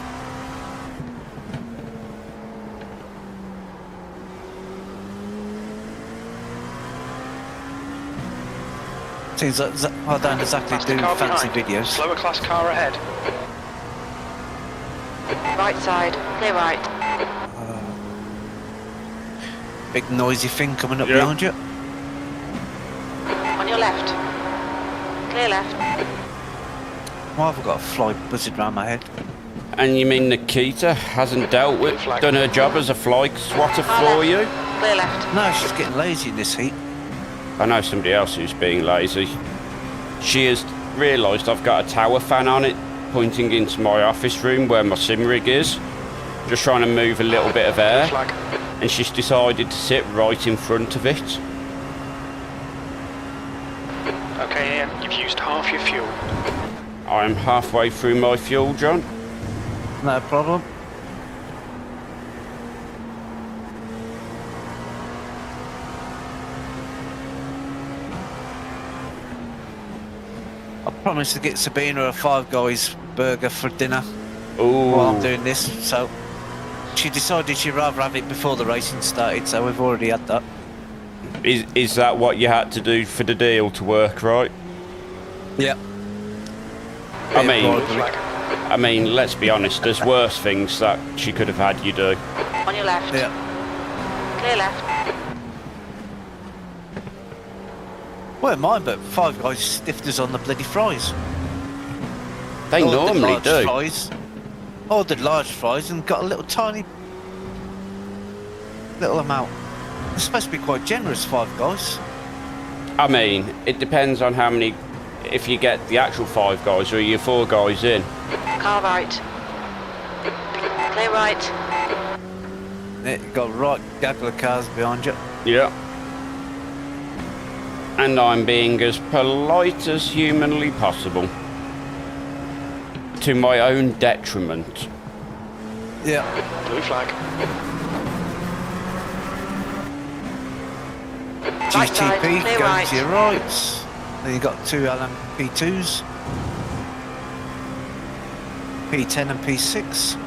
Seems like I don't exactly Faster do car fancy behind. videos. Slower class car ahead. Right side, clear right. Big noisy thing coming up Yeah. behind you. On your left. Clear left. Why have I got a fly buzzing round my head? And you mean Nikita hasn't done her job as a fly swatter Car for left. you? Clear left. No, she's getting lazy in this heat. I know somebody else who's being lazy. She has realised I've got a tower fan on it, pointing into my office room where my sim rig is, just trying to move a little bit of Blue air, flag. and she's decided to sit right in front of it. Okay, Ian, you've used half your fuel. I am halfway through my fuel, John. No problem. I promised to get Sabina a Five Guys burger for dinner Ooh. while I'm doing this, so she decided she'd rather have it before the racing started, so we've already had that. Is that what you had to do for the deal to work, right? Yeah. I mean, let's be honest, there's worse things that she could have had you do. On your left. Yeah. Clear left. Well, mine, but Five Guys stiffed us on the bloody fries. They Ordered normally large do. Fries, ordered large fries and got a little tiny little amount. It's supposed to be quite generous, Five Guys. I mean, it depends on how many. If you get the actual 5 guys or you're 4 guys in. Car right. Clear right. Yeah, you got right gaggle of cars behind you. Yeah. And I'm being as polite as humanly possible. To my own detriment. Yeah. Blue flag. Right side, GTP clear going right. to your right. Then you got 2 LMP2s. P10 and P6.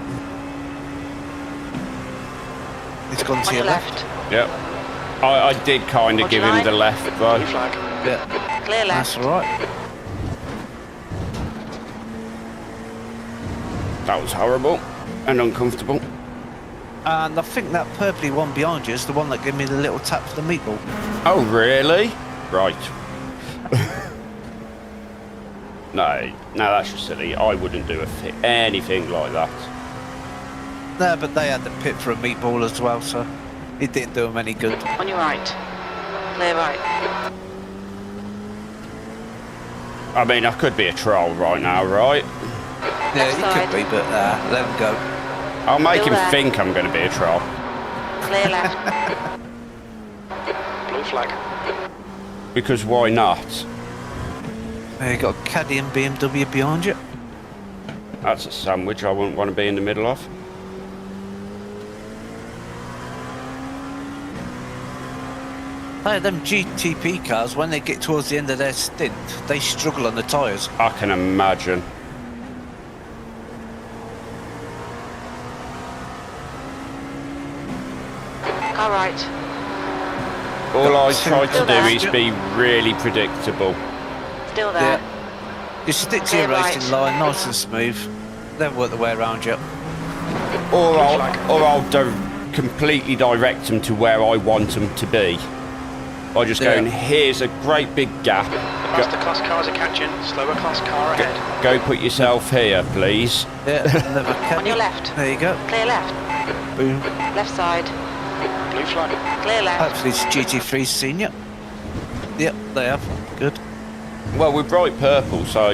It's gone to On your your left. left. Yep. I did kind of Roger give him line. the left though. Blue flag. Yeah, Clear that's left. alright. That was horrible and uncomfortable. And I think that purpley one behind you is the one that gave me the little tap for the meatball. Oh, really? Right. No, that's just silly. I wouldn't do anything like that. No, but they had the pit for a meatball as well, so it didn't do them any good. On your right. Clear right. I mean, I could be a troll right now, right? Yeah, Left you side. could be, but let them go. I'll make Still him there. think I'm going to be a troll. Clear left. Blue flag. Because why not? There you got Caddy and BMW behind you. That's a sandwich I wouldn't want to be in the middle of. Hey, them GTP cars, when they get towards the end of their stint, they struggle on the tyres. I can imagine. Car right. All I Got try to Still do there. is be really predictable. Still there. You stick to your Clear racing right. line, nice and smooth. they'll work their way around you. Or Blue flag. I'll completely direct them to where I want them to be. By just going, here's a great big gap. The faster class cars are catching, slower class car ahead. Go put yourself here, please. Yeah, never can. On your left. There you go. Clear left. Boom. Left side. Blue flag. Clear left. Hopefully it's GT3's seen you. Yep, they have. Good. Well, we're bright purple, so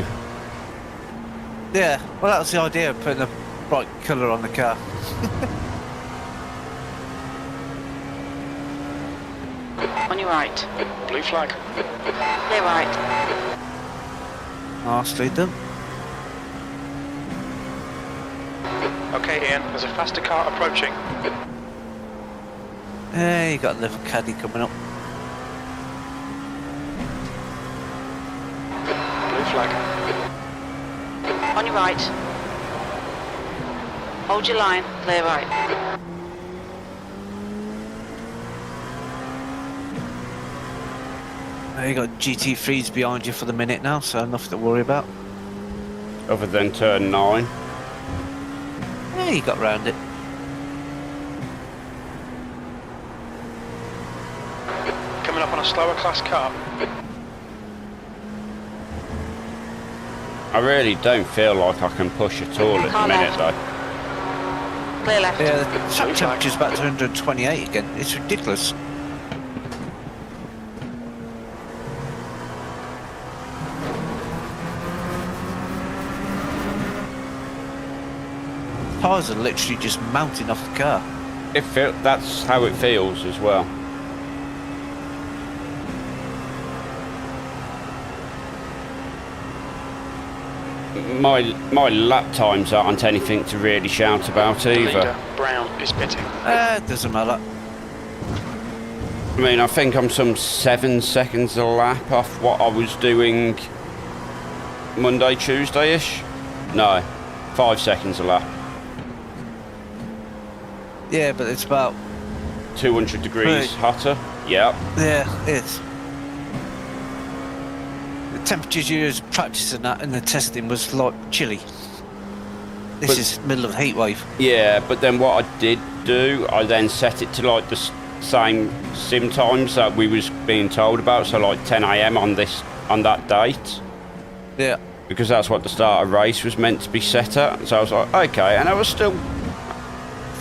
Yeah, well that was the idea of putting a bright colour on the car. On your right. Blue flag. Clear right. Nicely done. Okay, Ian, there's a faster car approaching. Yeah, you got a little caddy coming up. Blue flag. On your right. Hold your line. Clear right. You got GT3s behind you for the minute now, so nothing to worry about. other than turn 9. Yeah, you got round it. Coming up on a slower class car. I really don't feel like I can push at all at the Car minute left. though. Clear left. Yeah, the track temperature's back to 128 again. It's ridiculous. Tyres are literally just mounting off the car. That's how it feels as well. My lap times aren't anything to really shout about The either. leader, Brown, is pitting. It doesn't matter. I mean, I think I'm some 7 seconds a lap off what I was doing Monday, Tuesday-ish. No, 5 seconds a lap. Yeah, but it's about 200 degrees Right. hotter. Yep. yeah, it's the temperatures you was practicing that in the testing was like chilly. This But- is middle of heat wave. Yeah, but then what I did do, I then set it to like the same sim times that we was being told about, so like 10 a.m. on that date, Yeah. because that's what the start of race was meant to be set at. So I was like, okay, and I was still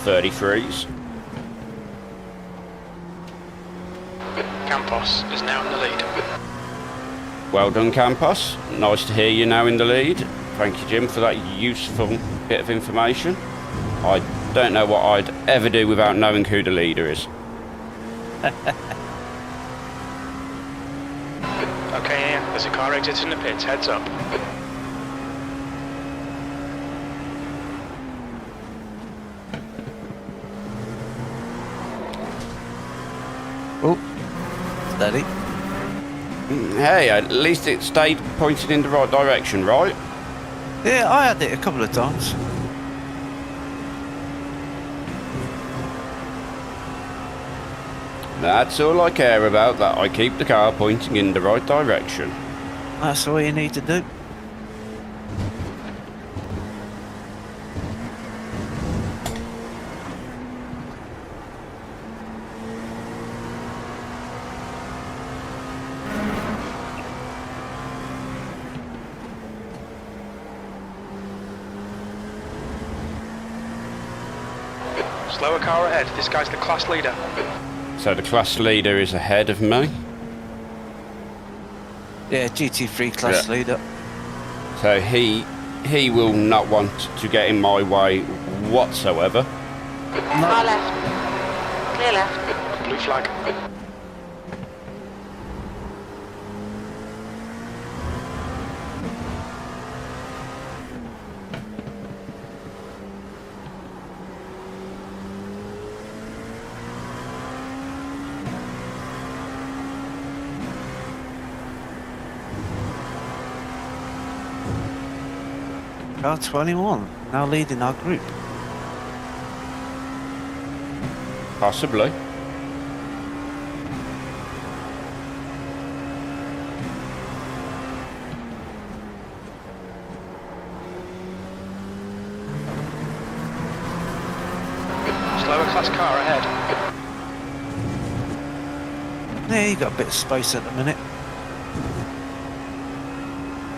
33s. Campos is now in the lead. Well done, Campos. Nice to hear you now in the lead. Thank you, Jim, for that useful bit of information. I don't know what I'd ever do without knowing who the leader is. Okay, Ian, there's a car exiting the pits. Heads up. Oh, steady. Hey, at least it stayed pointed in the right direction, right? Yeah, I had it a couple of times. That's all I care about, that I keep the car pointing in the right direction. That's all you need to do. Slower car ahead. This guy's the class leader. So the class leader is ahead of me. Yeah, GT3 class Yeah. leader. So he will not want to get in my way whatsoever. Car left. Clear left. Blue flag. Car 21, now leading our group. Possibly. Slower class car ahead. Yeah, you got a bit of space at the minute.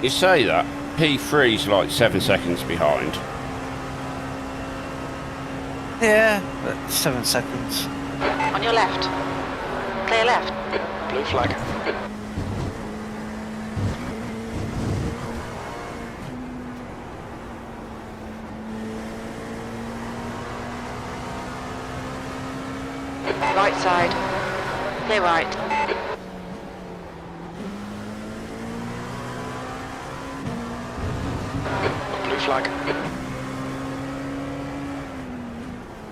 You say that. P3's like 7 seconds behind. Yeah, but 7 seconds. On your left. Clear left. Blue flag. Right side. Clear right. Blue flag.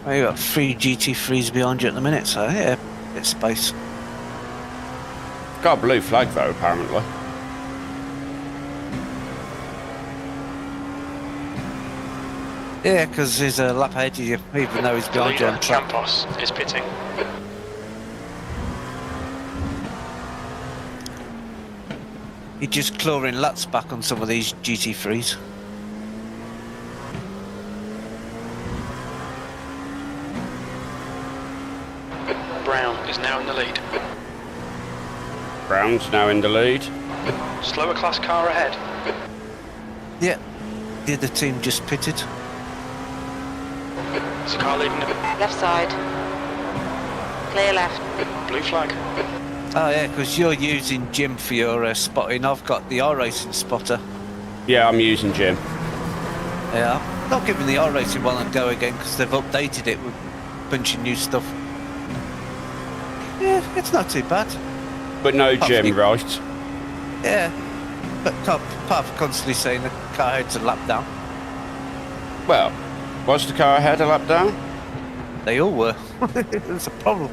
Well, you got 3 GT3s behind you at the minute, so yeah, bit of space. Got a blue flag though, apparently. Yeah, because he's a lap ahead of you, even though he's The behind you leader, on track. Campos, is pitting. You're just clawing laps back on some of these GT3s. Brown is now in the lead. Brown's now in the lead. Slower class car ahead. Yeah, the other team just pitted. Is the car leaving the Left side. Clear left. blue flag? Oh yeah, because you're using Jim for your spotting. I've got the iRacing spotter. Yeah, I'm using Jim. Yeah, I'm not giving the iRacing one a go again because they've updated it with a bunch of new stuff. Yeah, it's not too bad. But no Jim, you- right? Yeah, but apart from constantly saying the car head's a lap down. Well, was the car ahead a lap down? They all were. It's a problem.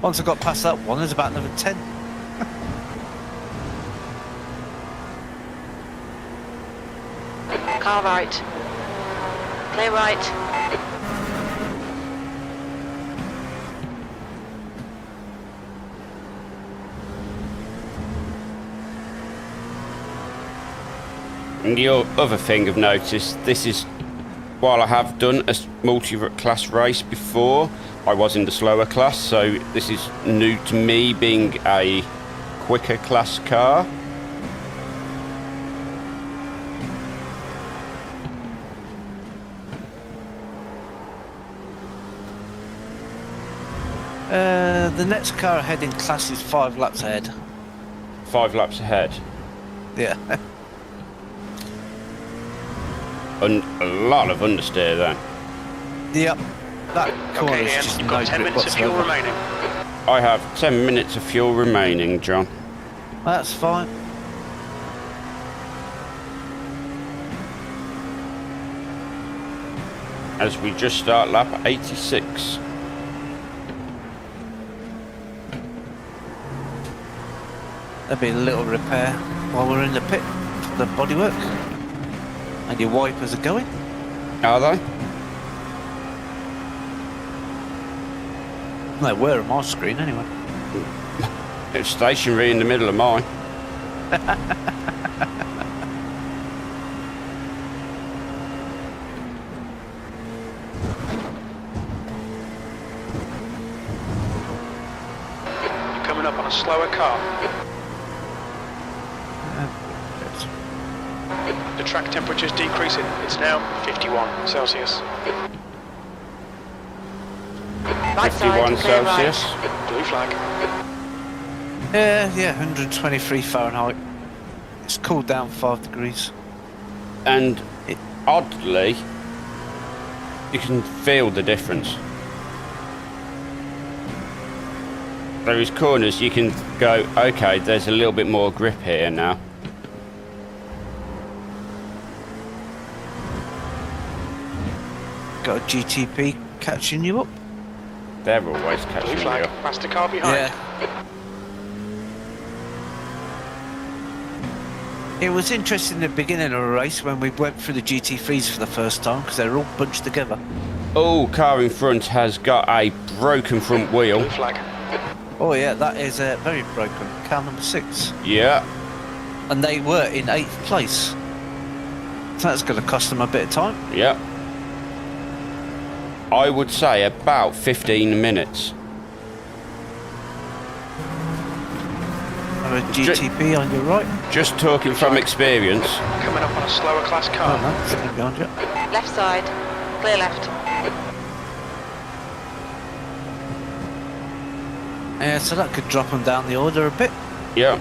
Once I got past that one, there's about another 10. Car right. Clear right. And the other thing I've noticed, this is, while I have done a multi-class race before, I was in the slower class, so this is new to me being a quicker class car. The next car ahead in class is 5 laps ahead. 5 laps ahead. Yeah. And a lot of understeer then. Yep. That corner Okay, is Ian, just you've no got 10 grip minutes of fuel whatsoever. remaining. I have 10 minutes of fuel remaining, John. That's fine. As we just start lap 86. There'll be a little repair while we're in the pit for the bodywork. And your wipers are going. Are they? They were on my screen anyway. It's stationary in the middle of mine. You're coming up on a slower car. The track temperature's decreasing. It's now 51 Celsius. Right 51 side. Clear Celsius. right. Blue flag. Yeah, 123 Fahrenheit. It's cooled down 5 degrees. And oddly, you can feel the difference. Those corners, you can go, okay, there's a little bit more grip here now. Got a GTP catching you up. They're always catching Blue me flag. up. Faster car behind. Yeah. It was interesting at the beginning of the race when we went through the GT3s for the first time because they're all bunched together. Oh, car in front has got a broken front wheel. Blue flag. Oh yeah, that is very broken. Car number 6. Yeah. And they were in 8th place. So that's going to cost them a bit of time. Yeah. I would say about 15 minutes. A GTP on your right. Just talking from experience. Coming up on a slower class car. Oh, no, it's behind you. Left side. Clear left. Yeah, so that could drop them down the order a bit. Yeah.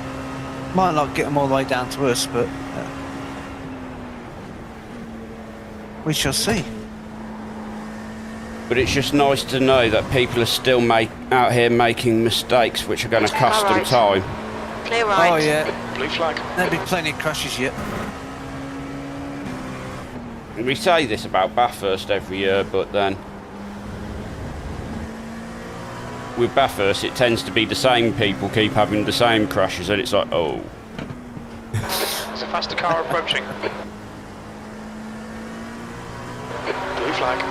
Might not get them all the way down to us, but we shall see. But it's just nice to know that people are still out here making mistakes which are going to cost them Alright. time. Clear right. Oh yeah, Blue flag. there'll be plenty of crashes yet. We say this about Bathurst every year, but then with Bathurst it tends to be the same people keep having the same crashes, and it's like, oh. There's a faster car approaching. Blue flag.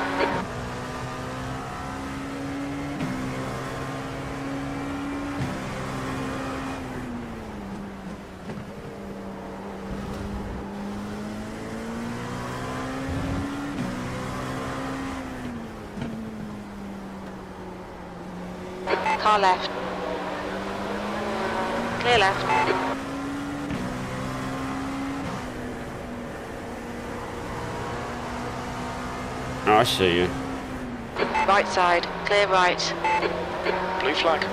Car left. Clear left. I see you. Right side. Clear right. Blue flag.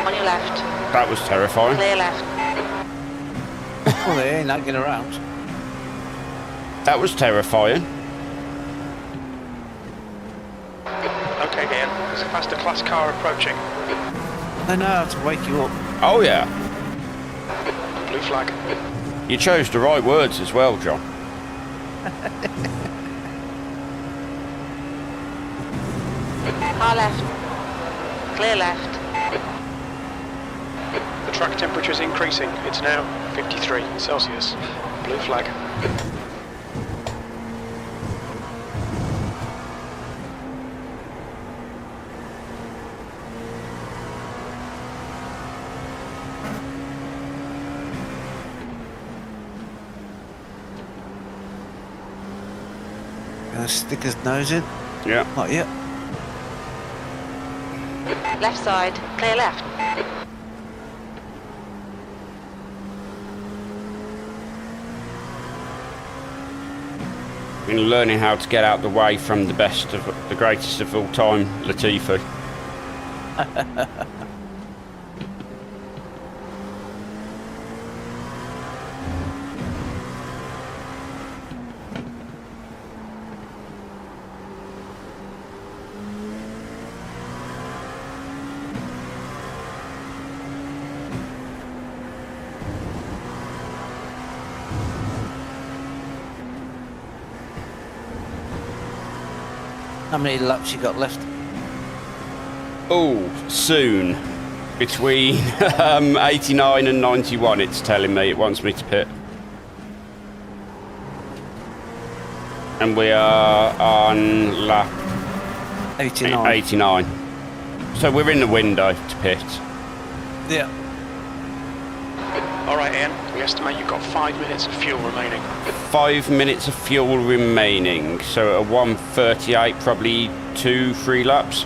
On your left. That was terrifying. Clear left. Well, they ain't hanging around. That was terrifying. Okay, Ian. There's a faster class car approaching. They know how to wake you up. Oh yeah. Blue flag. You chose the right words as well, John. Car left. Clear left. The track temperature is increasing. It's now 53 Celsius. Blue flag. Gonna stick his nose in. Yeah. Not yet. Left side. Clear left. Been learning how to get out the way from the greatest of all time, Latifi. How many laps you got left? Oh, soon. Between 89 and 91, it's telling me. It wants me to pit. And we are on lap 89. 89. So we're in the window to pit. Yeah. Alright, Ian. We estimate you've got 5 minutes of fuel remaining. 5 minutes of fuel remaining. So at 1:38, probably 2-3 laps.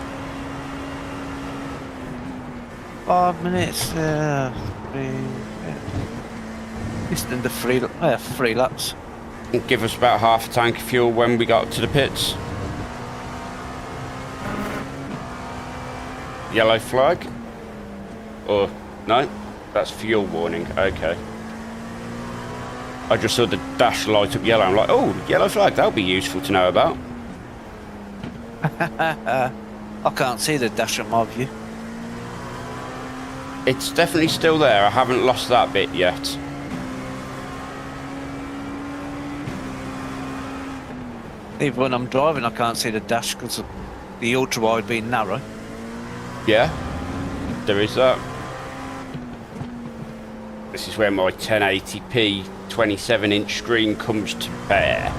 5 minutes. Just under three laps. And give us about half a tank of fuel when we got to the pits. Yellow flag? Or, no? That's fuel warning, okay. I just saw the dash light up yellow. I'm like, oh, yellow flag, that'll be useful to know about. I can't see the dash on my view. It's definitely still there. I haven't lost that bit yet. Even when I'm driving, I can't see the dash because of the ultra wide being narrow. Yeah, there is that. This is where my 1080p 27-inch screen comes to bear.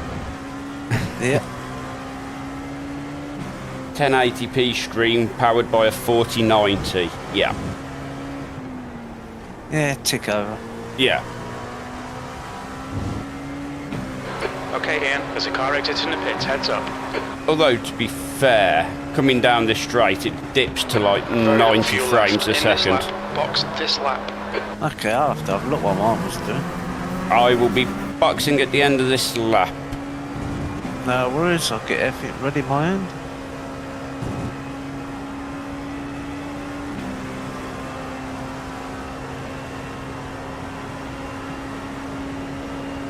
Yeah. 1080p screen powered by a 4090. Yeah. Yeah, tick over. Yeah. Okay, Ian. There's a car exiting the pits. Heads up. Although, to be fair, coming down this straight, it dips to like 90 Fuel frames a in this second. lap. Box this lap. Okay, I'll have to have a look what mine was doing. I will be boxing at the end of this lap. No worries, I'll get everything ready my end.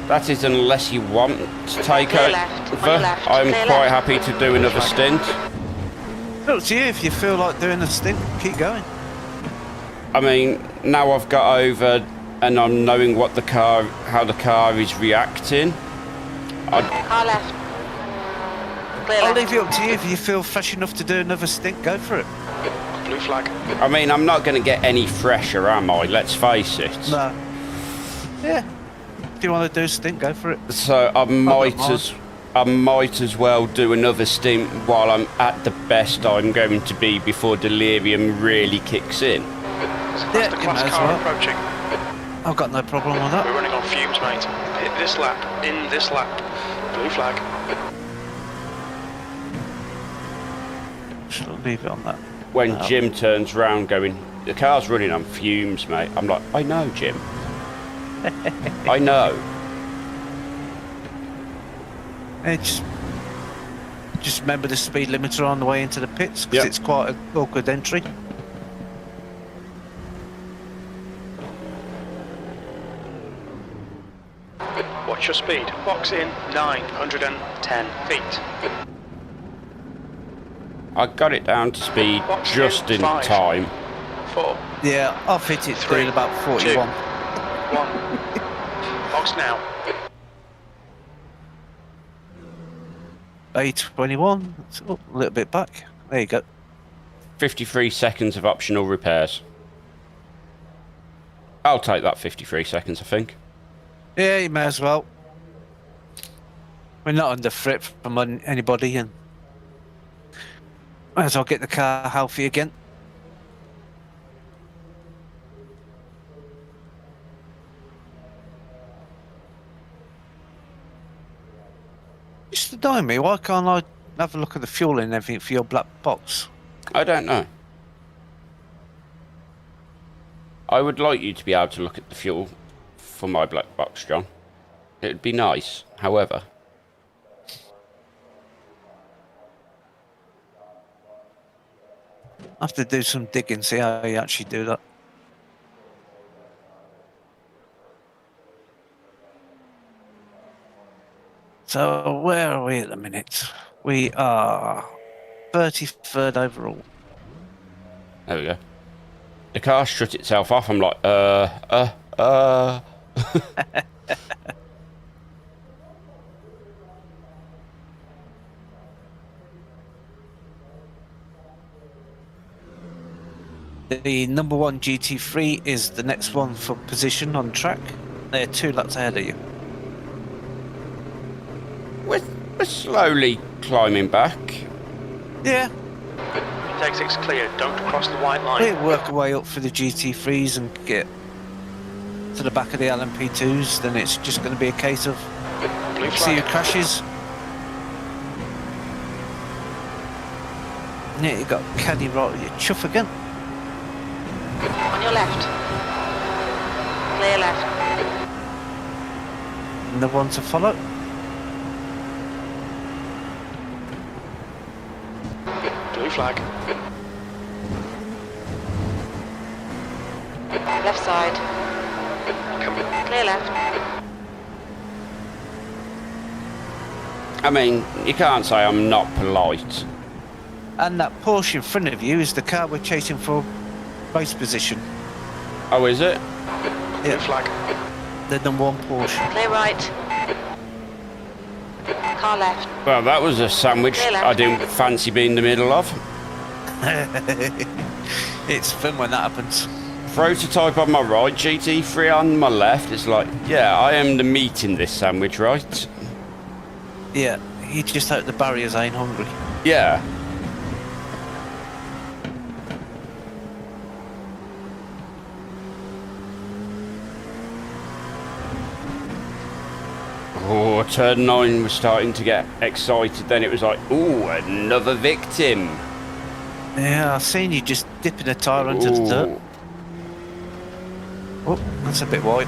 That is unless you want to take Clear over. left, on your left, I'm clear quite left. happy to do another stint. Look to you, if you feel like doing a stint, keep going. I mean, now I've got over and I'm knowing what how the car is reacting. Car left. Clear I'll left. leave it up to you. If you feel fresh enough to do another stint, go for it. Blue flag. I mean, I'm not going to get any fresher, am I? Let's face it. No. Yeah. If you want to do a stint, go for it. So I might mind. as well do another stint while I'm at the best I'm going to be before delirium really kicks in. There's a Yeah, faster you class may as car well. approaching. I've got no problem with We're that. running on fumes, mate. Hit this lap. In this lap. Blue flag. Shall I leave it on that? When No. Jim turns round going, the car's running on fumes, mate. I'm like, I know, Jim. I know. Yeah, just remember the speed limiter on the way into the pits, because Yep. it's quite an awkward entry. Watch your speed. Box in 910 feet. I got it down to speed Box just in 5, time. 4, Yeah, I've hit it 3, doing about 41. 1. Box now. A21. It's up a little bit back. There you go. 53 seconds of optional repairs. I'll take that 53 seconds, I think. Yeah, you may as well. We're not under threat from anybody, and might as well get the car healthy again. Just annoying me. Why can't I have a look at the fuel and everything for your black box? I don't know. I would like you to be able to look at the fuel for my black box, John. It would be nice, however. I have to do some digging, see how you actually do that. So where are we at the minute? We are 33rd overall. There we go. The car shut itself off. I'm like, The number one GT3 is the next one for position on track. They're 2 laps ahead of you. we're slowly climbing back. Yeah, Take 6 clear. Don't cross the white line. we'll work our way up for the GT3s and get to the back of the LMP2s. Then it's just going to be a case of Blue see who flag. crashes. Yeah, you got Caddy right with your chuff again. On your left. Clear left. Another one to follow. Blue flag. Left side. Clear left. I mean, you can't say I'm not polite. And that Porsche in front of you is the car we're chasing for race position. Oh, is it? Blue flag. The number one Porsche. Clear right. Car left. Well, that was a sandwich Clear left. I didn't fancy being in the middle of. It's fun when that happens. Prototype on my right, GT3 on my left. It's like, yeah, I am the meat in this sandwich, right? Yeah, you just hope the barriers ain't hungry. Yeah. Oh, turn 9 was starting to get excited. Then it was like, ooh, another victim. Yeah, I seen you just dipping a tyre under the dirt. Ooh. Oh, that's a bit wide.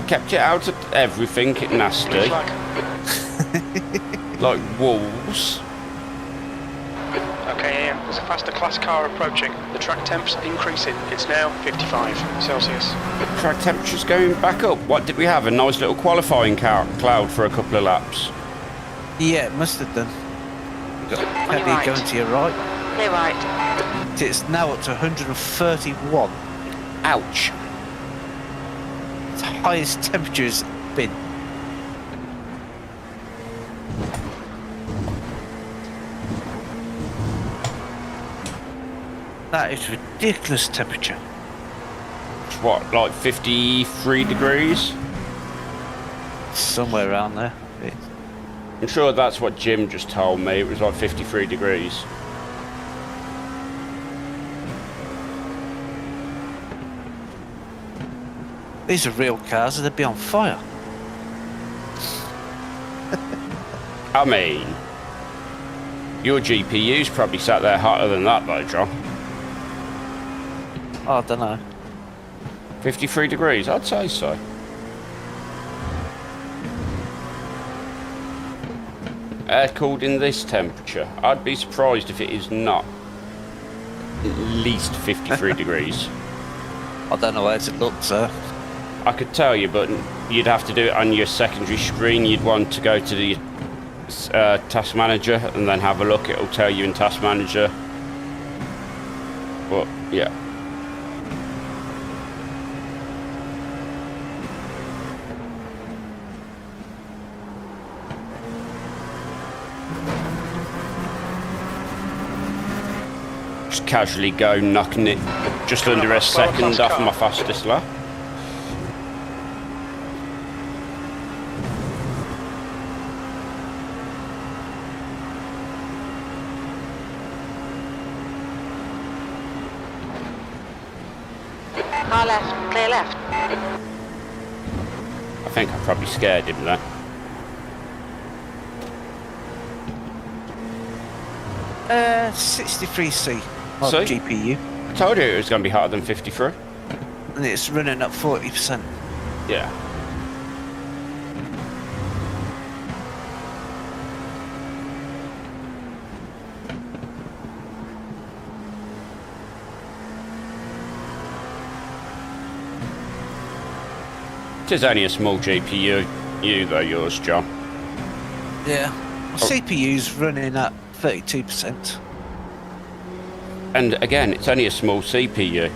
Kept it out of everything, it nasty. Green flag. Like wolves. Okay, Ian, there's a faster class car approaching. The track temp's increasing. It's now 55 Celsius. Track temperature's going back up. What did we have? A nice little qualifying cloud for a couple of laps. Yeah, it must have done. You got heavy right. going to your right. Clear right. It's now up to 131. Ouch. It's the highest temperature it's been. That is ridiculous temperature. It's what, like 53 degrees? Somewhere around there. I'm sure that's what Jim just told me. It was like 53 degrees. These are real cars, they'd be on fire. I mean, your GPU's probably sat there hotter than that though, John. Oh, I don't know. 53 degrees, I'd say so. Air cooled in this temperature. I'd be surprised if it is not at least 53 degrees. I don't know how to look, sir. I could tell you, but you'd have to do it on your secondary screen. You'd want to go to the task manager and then have a look. It'll tell you in task manager. But yeah. Just casually go knocking it just under a second off my fastest lap. Car left. Clear left. I think I probably scared him there. Uh, 63C on See? GPU, I told you it was going to be hotter than 53. and it's running at 40%. Yeah. It is only a small GPU, though, yours, John. Yeah. CPU's running at 32%. And again, it's only a small CPU.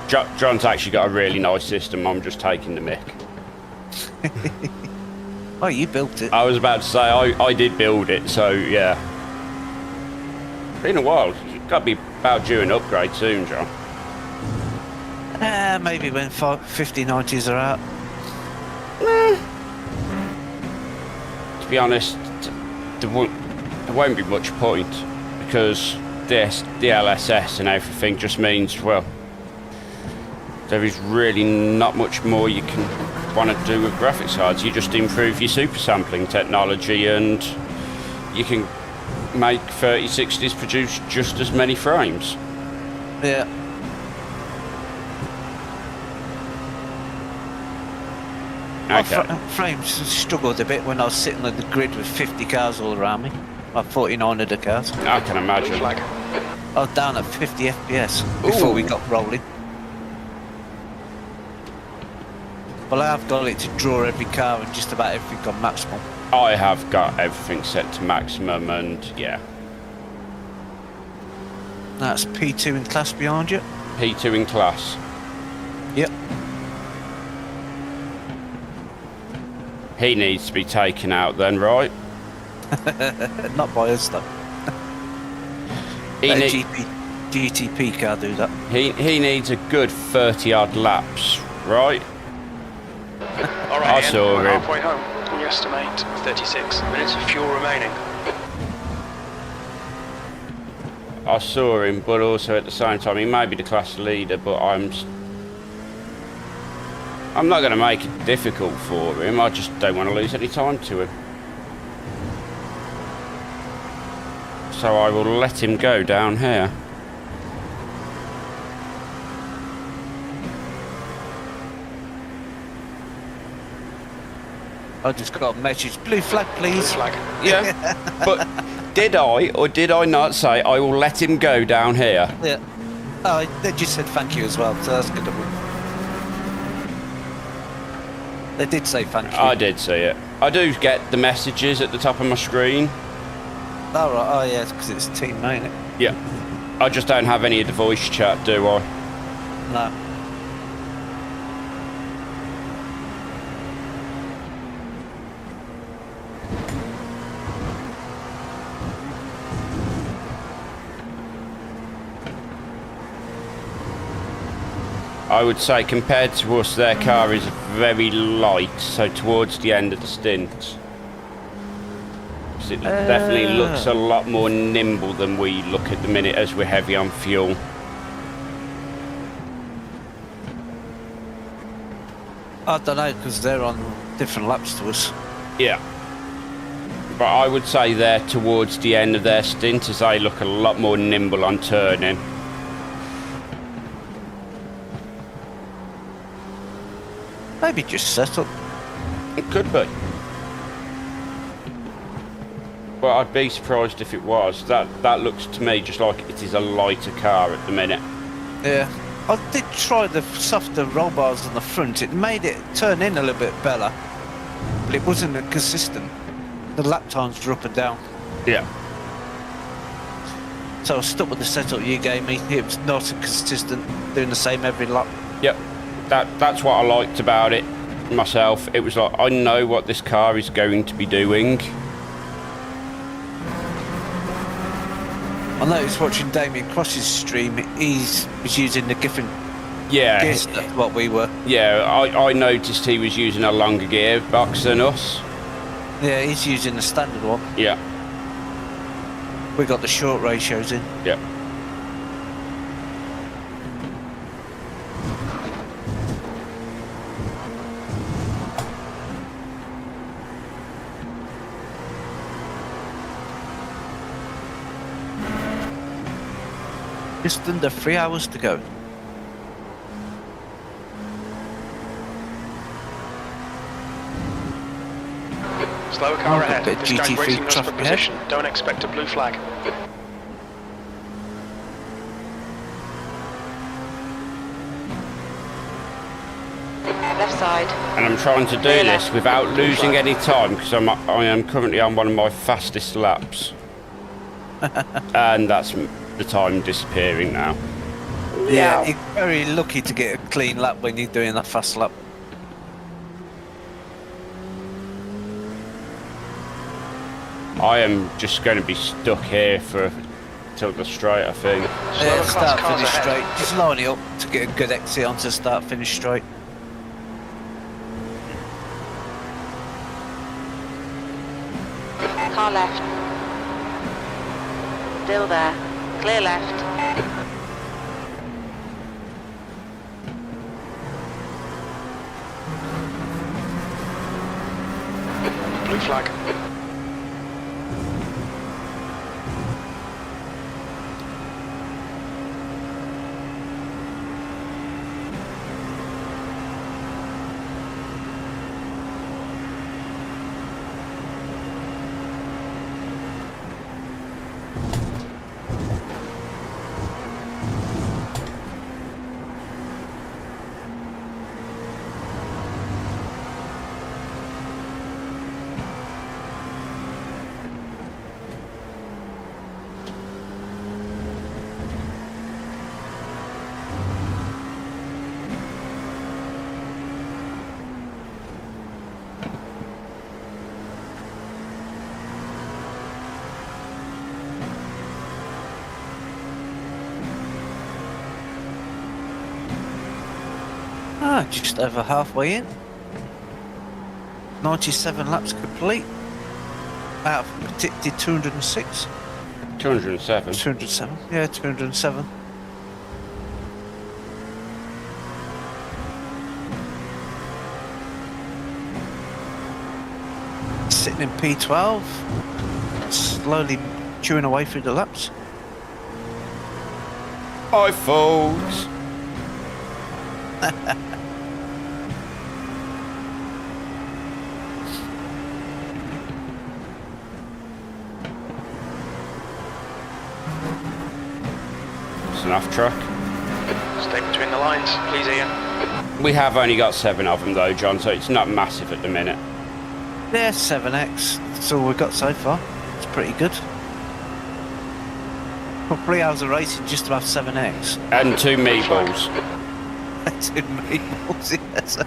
John's actually got a really nice system. I'm just taking the mick. Oh, you built it. I was about to say, I did build it, so yeah. Been a while. You've got to be about due an upgrade soon, John. Maybe when 5090s are out. To be honest, there won't be much point, because this, the LSS and everything just means, well, there is really not much more you can want to do with graphics cards. You just improve your super sampling technology and you can make 3060s produce just as many frames. Yeah. Okay. Frames struggled a bit when I was sitting on the grid with 50 cars all around me. Like 49 cars. I can imagine. Flag. I was down at 50 FPS before we Ooh. got rolling. Well, I have got it to draw every car and just about everything on maximum. I have got everything set to maximum, and yeah. That's P2 in class behind you. P2 in class. Yep. He needs to be taken out then, right? Not by us though. He, Let a need, GTP car do that. he needs a good 30 odd laps, right? All I right, Ian, saw we're him. halfway home. We estimate 36 minutes of fuel remaining. I saw him, but also at the same time, he may be the class leader, but I'm not going to make it difficult for him. I just don't want to lose any time to him. So I will let him go down here. I just got a message. Blue flag, please. Blue flag. Yeah, but did I or did I not say I will let him go down here? Yeah. Oh, they just said thank you as well, so that's good of them. They did say thank you. I did see it. I do get the messages at the top of my screen. Oh, right. Oh, yeah, because it's team, ain't it? Yeah. I just don't have any of the voice chat, do I? No. I would say compared to us, their car is very light, so towards the end of the stint. It definitely looks a lot more nimble than we look at the minute as we're heavy on fuel. I don't know, because they're on different laps to us. Yeah. But I would say they're towards the end of their stint as they look a lot more nimble on turning. Maybe just settle. It could be. But I'd be surprised if it was. That looks to me just like it is a lighter car at the minute. Yeah. I did try the softer roll bars on the front. It made it turn in a little bit better. But it wasn't consistent. The lap times were up and down. Yeah. So I was stuck with the setup you gave me. It was not consistent, doing the same every lap. Yep. That's what I liked about it myself. It was like, I know what this car is going to be doing. I noticed watching Damien Cross's stream, he's was using the different Yeah. gears than what we were. Yeah, I noticed he was using a longer gearbox than us. Yeah, he's using the standard one. Yeah. We got the short ratios in. Yeah. Just under 3 hours to go. Slower car Oh, ahead. got a bit of This guy's GT3 racing us for traffic ahead. position. Don't expect a blue flag. Left side. And I'm trying to do this without losing any time because I am currently on one of my fastest laps. And that's the time disappearing now. Yeah, you're very lucky to get a clean lap when you're doing that fast lap. I am just going to be stuck here till the straight, I think. Yeah, Slower class start cars finish ahead. straight. Just line it up to get a good exit onto start finish straight. Car left. Still there. Clear left. Blue flag. Ah, just over halfway in. 97 laps complete. Out of predicted 206. 207. 207. Yeah, 207. sitting in P12, slowly chewing away through the laps. My fault. It's an off track. Stay between the lines, please, Ian. We have only got 7 of them though, John, so it's not massive at the minute. Yeah, 7X. That's all we've got so far. It's pretty good. For 3 hours of racing, just about 7X. And 2 meatballs. 2 meatballs, yes.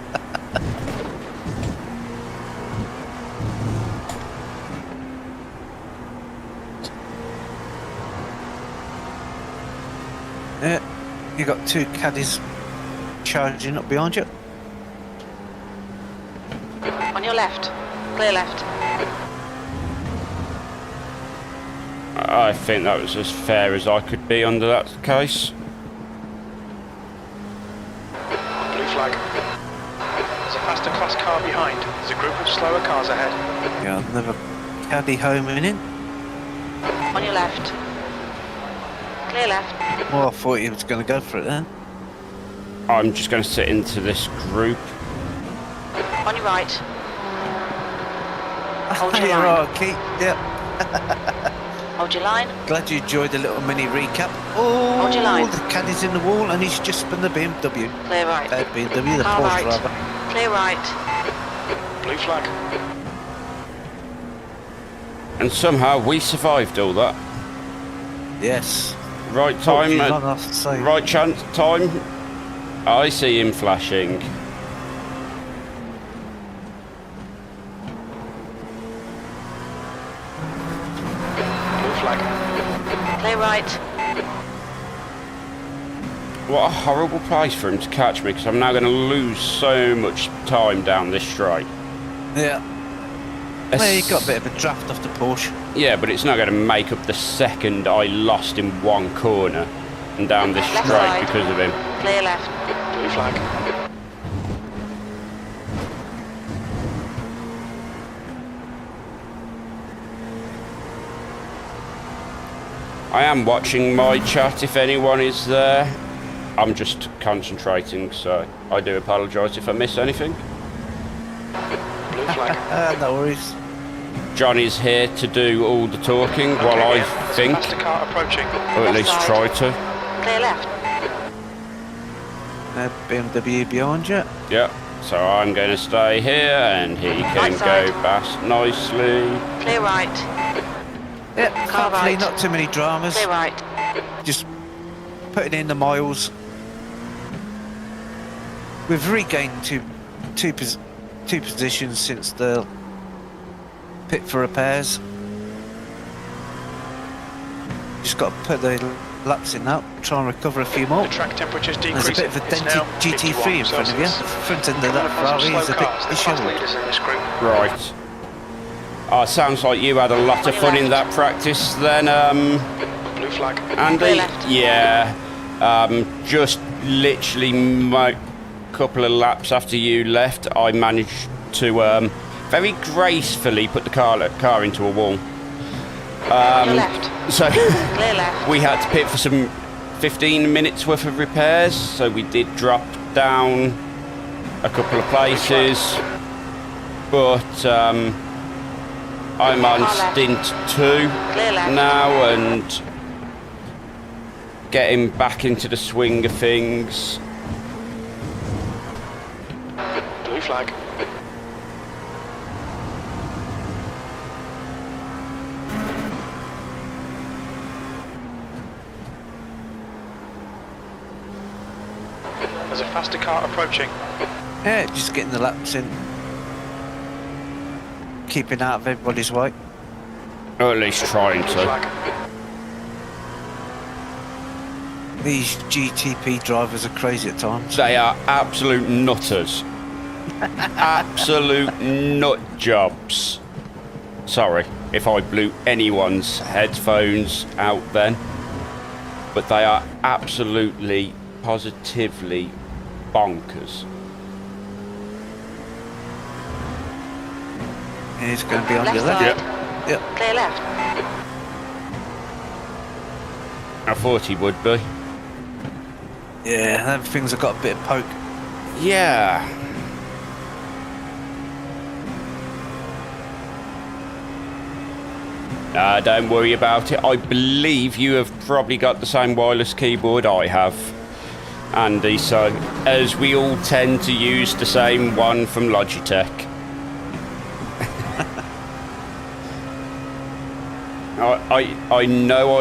Yeah, you got 2 caddies charging up behind you. On your left. Clear left. I think that was as fair as I could be under that case. Blue flag. There's a faster class car behind. There's a group of slower cars ahead. Yeah, another caddy homing in. On your left. Clear left. Well, I thought he was going to go for it then. I'm just going to sit into this group. On your right. Hold your You're line. right, Keith. Yep. Hold your line. Glad you enjoyed the little mini recap. Oh, Hold your line. the caddy's in the wall and he's just spun the BMW. Clear right. BMW, the Car Porsche right. rather. Clear right. Blue flag. And somehow we survived all that. Yes. Right time, Not enough to say. right chance time. I see him flashing. Blue flag. Clear right. What a horrible place for him to catch me, because I'm now going to lose so much time down this straight. Yeah. Well, you got a bit of a draft off the Porsche. Yeah, but it's not going to make up the second I lost in one corner and down this Left straight side. because of him. Clear left. Blue flag. I am watching my chat if anyone is there. I'm just concentrating, so I do apologise if I miss anything. Blue flag. No worries. Johnny's here to do all the talking while I Ian, there's a think, faster car approaching. or at least Left try side. to. Clear left. BMW behind you. Yeah, so I'm going to stay here and he can Right go side. past nicely. Clear right. Yeah, Car thankfully right. not too many dramas. Clear right. Just putting in the miles. We've regained two positions since the pit for repairs. Just got to put the laps in now, try and recover a few more. The track temperature's There's decreasing. a bit of a It's dented now GT3 in 51 front of you. Celsius. The front end of One that of some Ferrari slow is a cars, bit the fast dishevelled. leaders in this group. Right. Oh, sounds like you had a lot of fun in that practice then, Blue flag. Andy. Clear left. Yeah. Just literally a couple of laps after you left, I managed to very gracefully put the car into a wall. On your left. So Clear left. we had to pit for some 15 minutes worth of repairs, so we did drop down a couple of places, but I'm on stint 2 Clear left. now and getting back into the swing of things. Blue flag. There's a faster car approaching. Yeah, just getting the laps in. Keeping out of everybody's way. Or at least trying Blue to. flag. These GTP drivers are crazy at times. They are absolute nutters. Absolute nut jobs. Sorry if I blew anyone's headphones out then. But they are absolutely, positively bonkers. He's going to be on Left your left. side. Yep. Clear left. I thought he would be. Yeah, them things have got a bit of poke. Yeah. Don't worry about it. I believe you have probably got the same wireless keyboard I have, Andy, so as we all tend to use the same one from Logitech. I know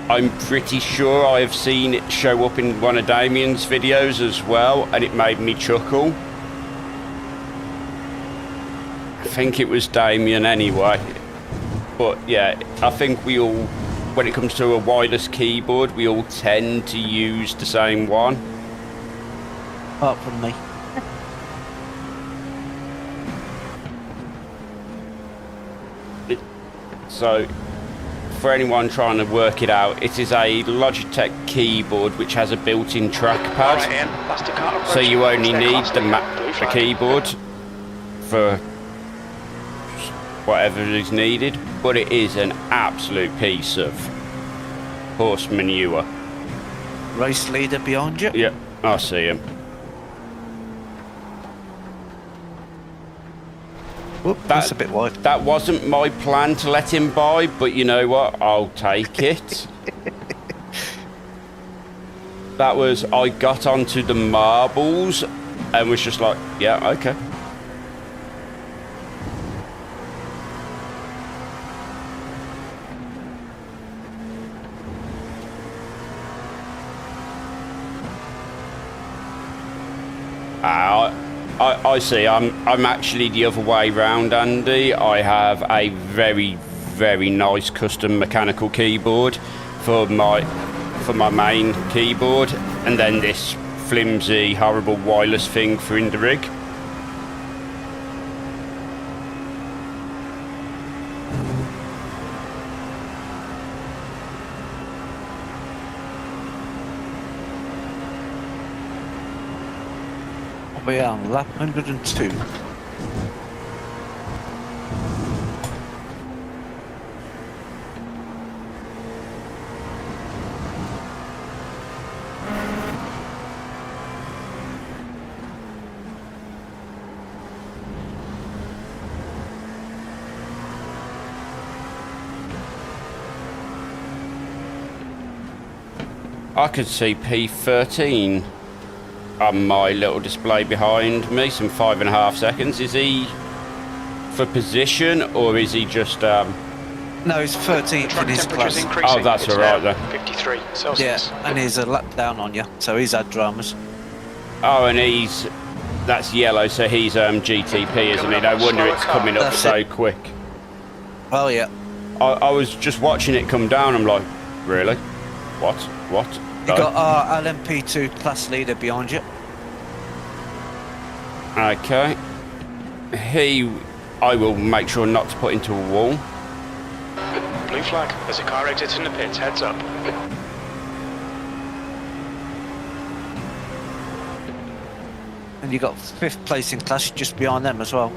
I'm pretty sure I've seen it show up in one of Damien's videos as well, and it made me chuckle. I think it was Damien anyway. But yeah, I think we all, when it comes to a wireless keyboard, we all tend to use the same one. Apart from me. So, for anyone trying to work it out, it is a Logitech keyboard which has a built-in trackpad. Right, Ian. Plastic car So you only approaching. need Stay the close. Blue flag. keyboard for whatever is needed, but it is an absolute piece of horse manure. Race leader behind you. Yep, I see him. Whoop, that's a bit wide. That wasn't my plan to let him by, but you know what? I'll take it. That was, I got onto the marbles and was just like, yeah, okay. I see. I'm actually the other way round, Andy. I have a very, very nice custom mechanical keyboard for my main keyboard, and then this flimsy, horrible wireless thing for in the rig. We are on lap 102. I could see P13 on my little display behind me, some 5.5 seconds. Is he for position, or is he just No, he's 13th Truck in his temperature's class. increasing. Oh, that's It's all right now then. 53 Yeah, Celsius. and he's a lap down on you, so he's had dramas. Oh, and that's yellow, so he's GTP, isn't he? No wonder it's coming up That's so it. quick. Oh yeah, I was just watching it come down, I'm like, really? What? you got our LMP2 class leader behind you. Okay. I will make sure not to put into a wall. Blue flag. There's a car exiting the pits. Heads up. And you got 5th place in class just behind them as well.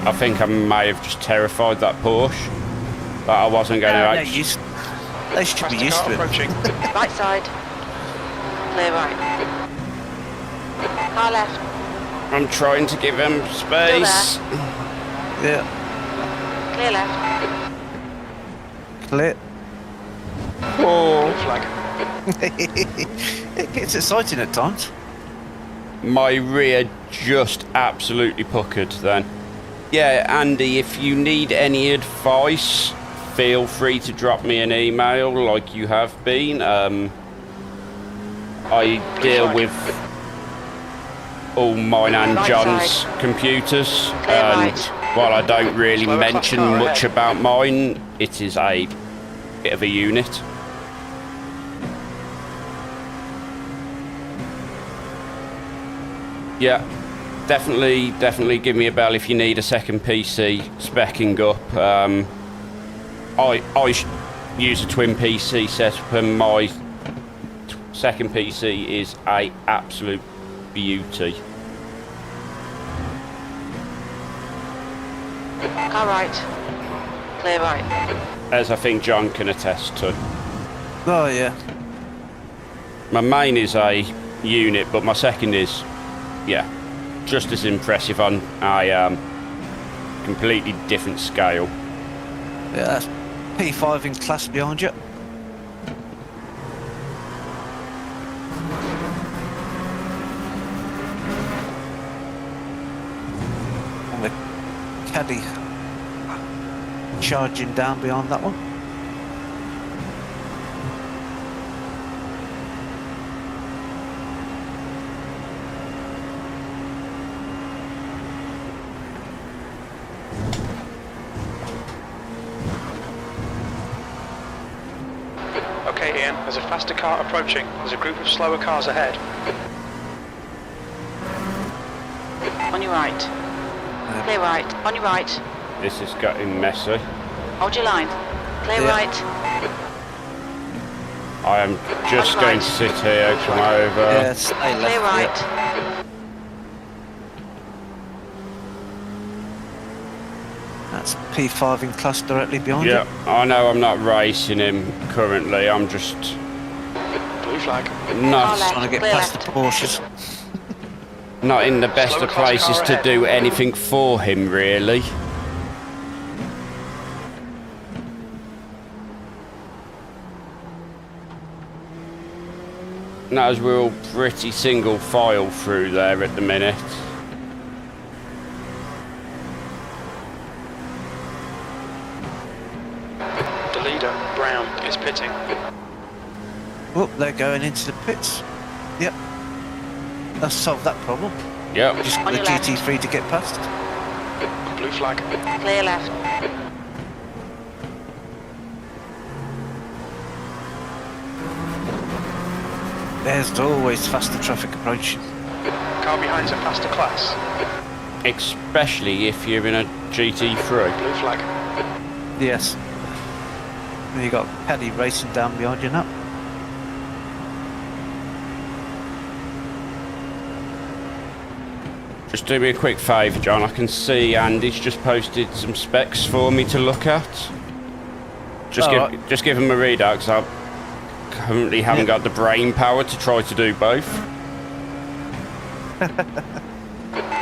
I think I may have just terrified that Porsche. That I wasn't going to No, actually... they should be Plastic used car to it. approaching. Right side. Clear right. Car left. I'm trying to give him space. Yeah, Clear left. clear. Oh, Blue flag. It gets exciting at times. my rear just absolutely puckered then. Yeah, Andy, if you need any advice, feel free to drop me an email like you have been. I deal with all mine and Right John's side. computers, Clear and right. while I don't really Slower mention car much ahead. about mine, it is a bit of a unit. Yeah, definitely give me a bell if you need a second PC specking up. I use a twin PC setup, and my second PC is a absolute beauty. Car right. Clear right. as I think John can attest to. Oh, yeah. My main is a unit, but my second is, yeah, just as impressive on a completely different scale. Yeah, that's P5 in class behind you. And the caddy charging down behind that one. Okay, Ian, there's a faster car approaching. There's a group of slower cars ahead. On your right. Clear right. On your right. This is getting messy. Hold your line. Clear Yeah. right. I am just On going right. to sit here, come over. Yeah, stay left. Clear right. yeah. That's P5 in class directly behind Yeah, you. I know I'm not racing him currently. I'm just Blue flag. not left. Trying to get Clear past left. the Porsches. not in the best Slower of class places car to ahead. do anything for him, really. No, as we're all pretty single file through there at the minute. The leader, Brown, is pitting. Oh, they're going into the pits. Yep. That's solved that problem. Yep. Just On the your left. GT3 to get past. Blue flag. Clear left. There's always faster traffic approach. Car behind's a faster class. Especially if you're in a GT3. Blue flag. Yes. And you got Paddy racing down behind you now. Just do me a quick favour, John. I can see Andy's just posted some specs for me to look at. Just Alright. just give him a read out, because I currently haven't got the brain power to try to do both.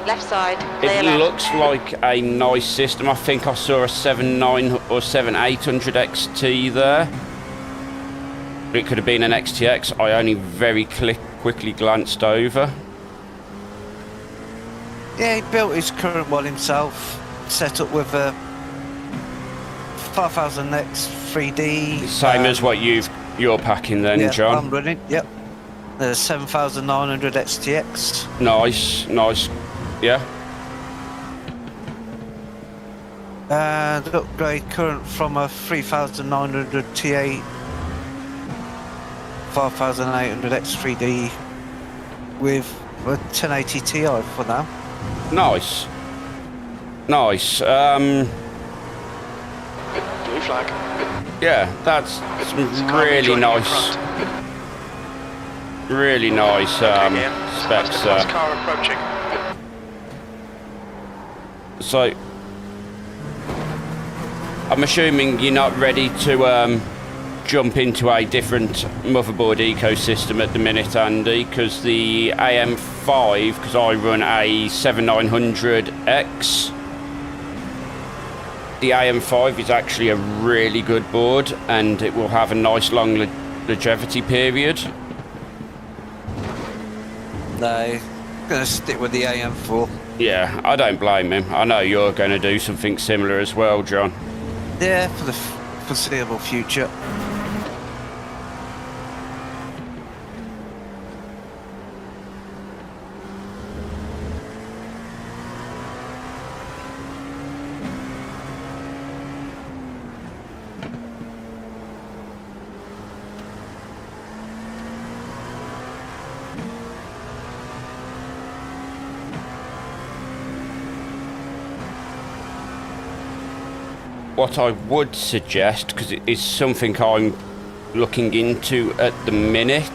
Left side. Clear It left. looks like a nice system. I think I saw a 79 or 7800 XT there. But it could have been an XTX. I only very quickly glanced over. Yeah, he built his current one himself. Set up with a 5000X 3D. Same as what you're packing then, yeah, John. I'm running. Yep. The 7900 XTX. Nice, nice. Yeah. And upgrade current from a 3900 T8 5800 X3D with a 1080 Ti for now. Nice. Nice. Blue flag. Yeah, that's some Car really joining in nice, front. really nice Okay, Ian. There's a specs faster class there. car approaching. So, I'm assuming you're not ready to jump into a different motherboard ecosystem at the minute, Andy, because the AM5, because I run a 7900X, the AM5 is actually a really good board, and it will have a nice long longevity period. No, gonna stick with the AM4. Yeah, I don't blame him. I know you're going to do something similar as well, John. Yeah, for the foreseeable future. What I would suggest, because it is something I'm looking into at the minute,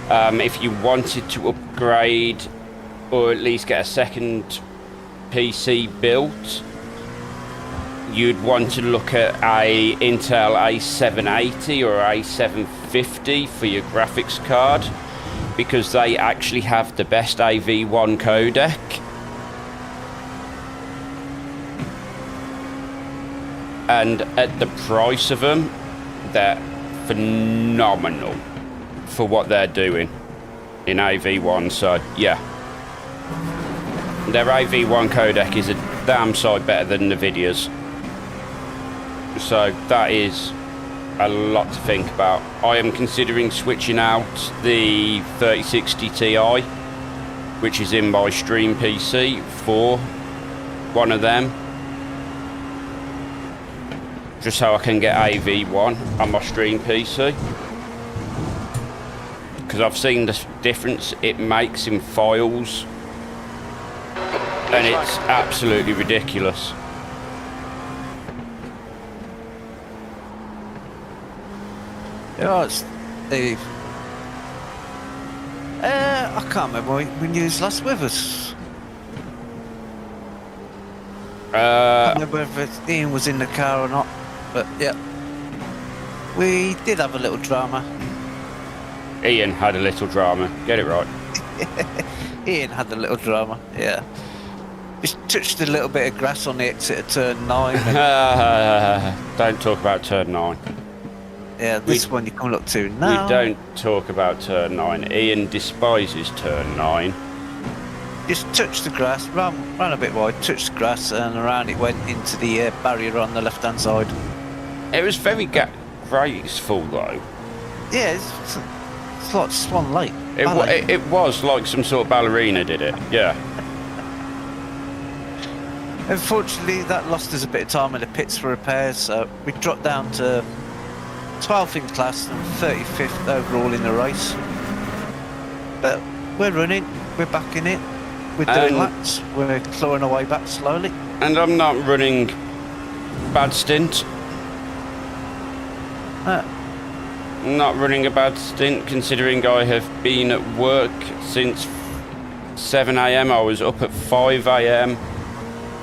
if you wanted to upgrade or at least get a second PC built, you'd want to look at a Intel A780 or A750 for your graphics card, because they actually have the best AV1 codec. And at the price of them, they're phenomenal for what they're doing in AV1. So yeah, their AV1 codec is a damn sight better than NVIDIA's. So that is a lot to think about. I am considering switching out the 3060 Ti, which is in my stream PC, for one of them, just so I can get AV1 on my stream PC, because I've seen the difference it makes in files, and it's absolutely ridiculous. Yeah, it's Steve. I can't remember when you was last with us. I don't remember if Ian was in the car or not, but yeah. We did have a little drama. Ian had a little drama. Get it right. Ian had a little drama, yeah. Just touched a little bit of grass on the exit of turn 9. And, Don't talk about turn 9. yeah, this one you can look to now. We don't talk about turn 9. Ian despises turn 9. Just touched the grass, ran a bit wide, touched the grass, and around it went into the barrier on the left-hand side. It was very graceful though. Yeah, it's like Swan Lake. It was like some sort of ballerina did it, yeah. Unfortunately, that lost us a bit of time in the pits for repairs, so we dropped down to 12th in class and 35th overall in the race. But we're running, we're back in it, we're doing laps, we're clawing our way back slowly. And I'm not running bad stint. Not running a bad stint, considering I have been at work since 7 AM. I was up at 5 AM.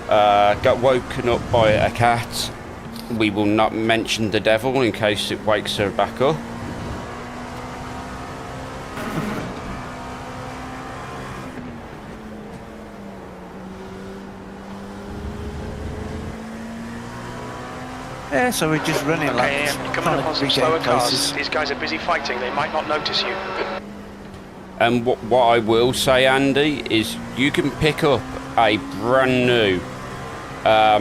Got woken up by a cat. We will not mention the devil in case it wakes her back up. Yeah, so we're just running laps. You're coming up on some slower cars. These guys are busy fighting. They might not notice you. And what I will say, Andy, is you can pick up a brand new Car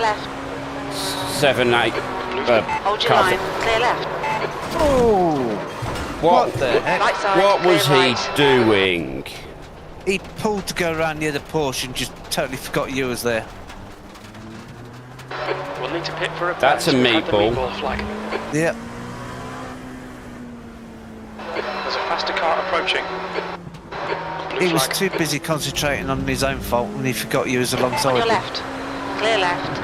left. 7.8 Hold your car. line. Clear left. Oh! What the heck? Right side. What was clear he right. doing? He pulled to go around the other Porsche and just totally forgot you was there. We'll need to pit for a That's a meatball. meatball flag. Yep. There's a faster car approaching. Blue He was flag. too busy concentrating on his own fault and he forgot you was On alongside your him. left. Clear left.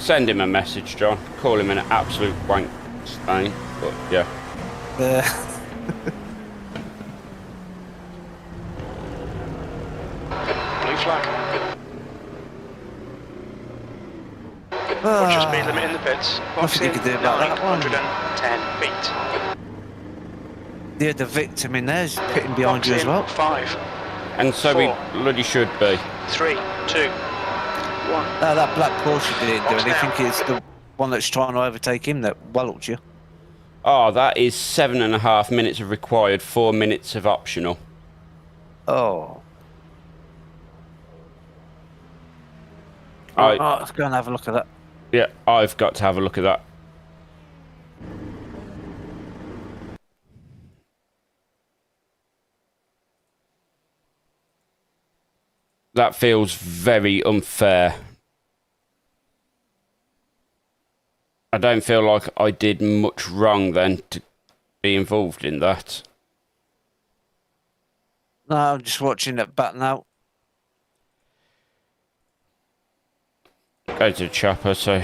Send him a message, John. Call him an absolute wank stain. But yeah. Blue flag. Watch your speed limit in the pits. Nothing you can do about that one. 110 feet. Yeah, the victim in there's pitting behind Box you as in. well. 5, And so 4. we bloody should be. 3, 2, 1. No, that black Porsche didn't do Box anything. down. It's the one that's trying to overtake him that walloped you. Oh, that is 7.5 minutes of required, 4 minutes of optional. Oh. I- Oh, let's go and have a look at that. Yeah, I've got to have a look at that. That feels very unfair. I don't feel like I did much wrong then to be involved in that. No, I'm just watching it back now. Go to the chopper, so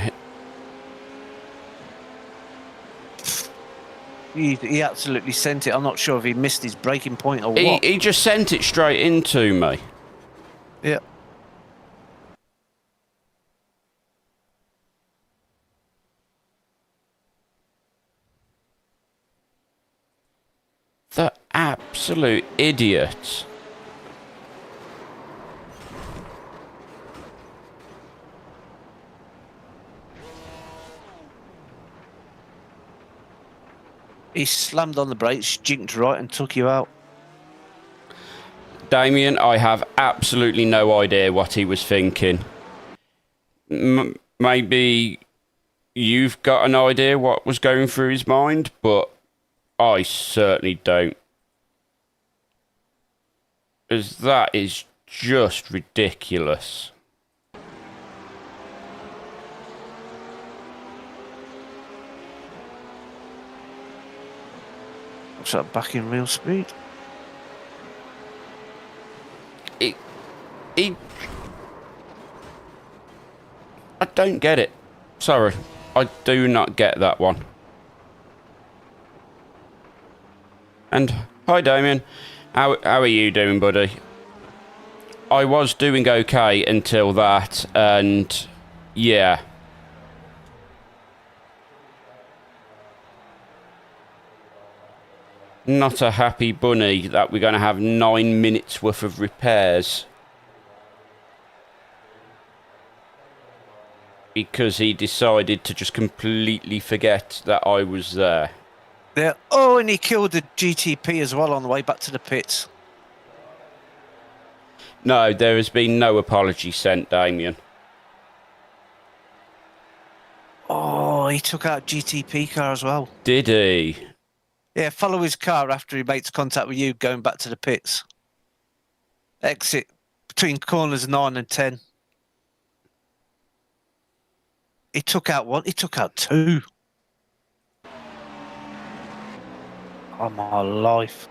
He absolutely sent it. I'm not sure if he missed his breaking point or what. he just sent it straight into me. Yeah. absolute idiot. He slammed on the brakes, jinked right and took you out. Damien, I have absolutely no idea what he was thinking. Maybe you've got an idea what was going through his mind, but I certainly don't. As that is just ridiculous. What's that back in real speed? I don't get it. Sorry, I do not get that one. And hi, Damien. How are you doing, buddy? I was doing okay until that, and yeah. Not a happy bunny that we're going to have 9 minutes worth of repairs. Because he decided to just completely forget that I was there. Yeah. Oh, and he killed the GTP as well on the way back to the pits. No, there has been no apology sent, Damien. Oh, he took out GTP car as well. Did he? Yeah, follow his car after he makes contact with you going back to the pits. Exit between corners 9 and 10. He took out one, he took out 2. Oh, my life.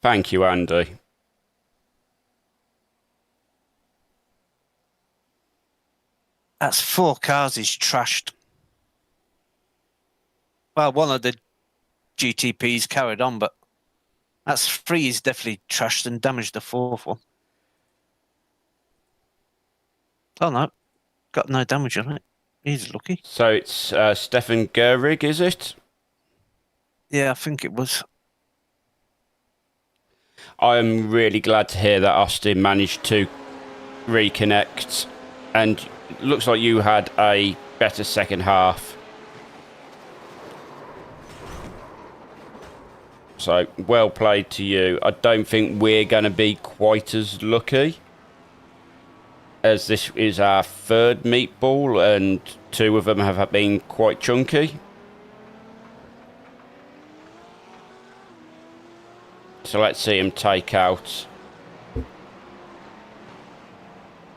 Thank you, Andy. That's 4 cars he's trashed. Well, one of the GTPs carried on, but that's 3 he's definitely trashed and damaged the 4th one. Oh no, got no damage on it. He's lucky. So it's Stefan Gehrig, is it? Yeah, I think it was. I am really glad to hear that Austin managed to reconnect, and it looks like you had a better second half. So, well played to you. I don't think we're going to be quite as lucky, as this is our 3rd meatball, and 2 of them have been quite chunky. So let's see him take out.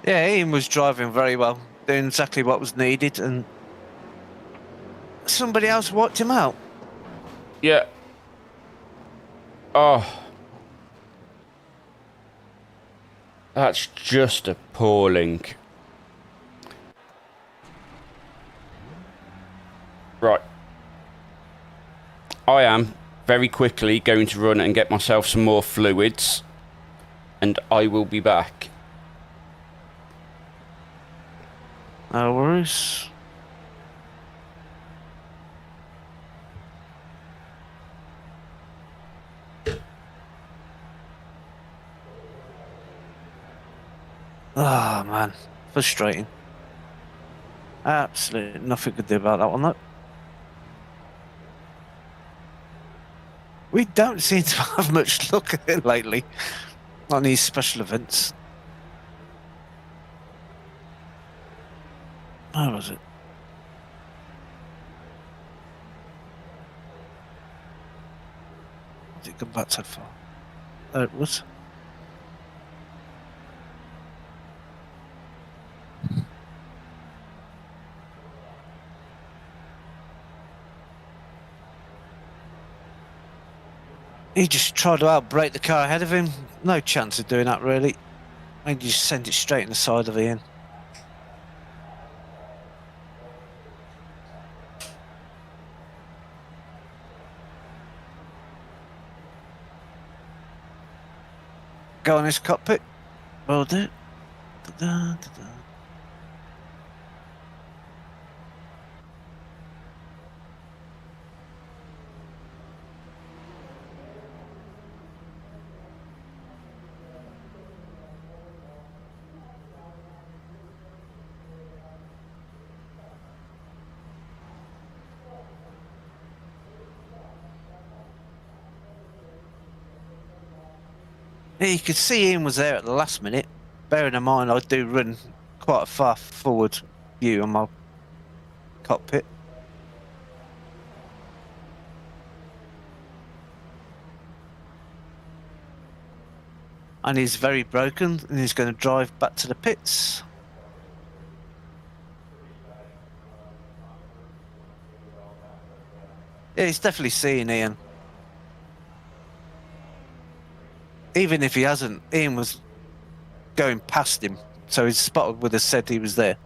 Yeah, Ian was driving very well, doing exactly what was needed, and somebody else wiped him out. Yeah. Oh. That's just appalling. Right. I am very quickly going to run and get myself some more fluids, and I will be back. No worries. Oh man, frustrating. Absolutely nothing to do about that one, though. We don't seem to have much luck lately on these special events. Where was it? Did it come back so far? There it was. He just tried to outbrake the car ahead of him. No chance of doing that, really. And just sent it straight in the side of Ian. Go on his cockpit. Will do. Da-da, da-da. Yeah, you could see Ian was there at the last minute. Bearing in mind, I do run quite a far forward view on my cockpit. And he's very broken, and he's going to drive back to the pits. Yeah, he's definitely seeing Ian. Even if he hasn't, Ian was going past him, so his spotter would have said he was there.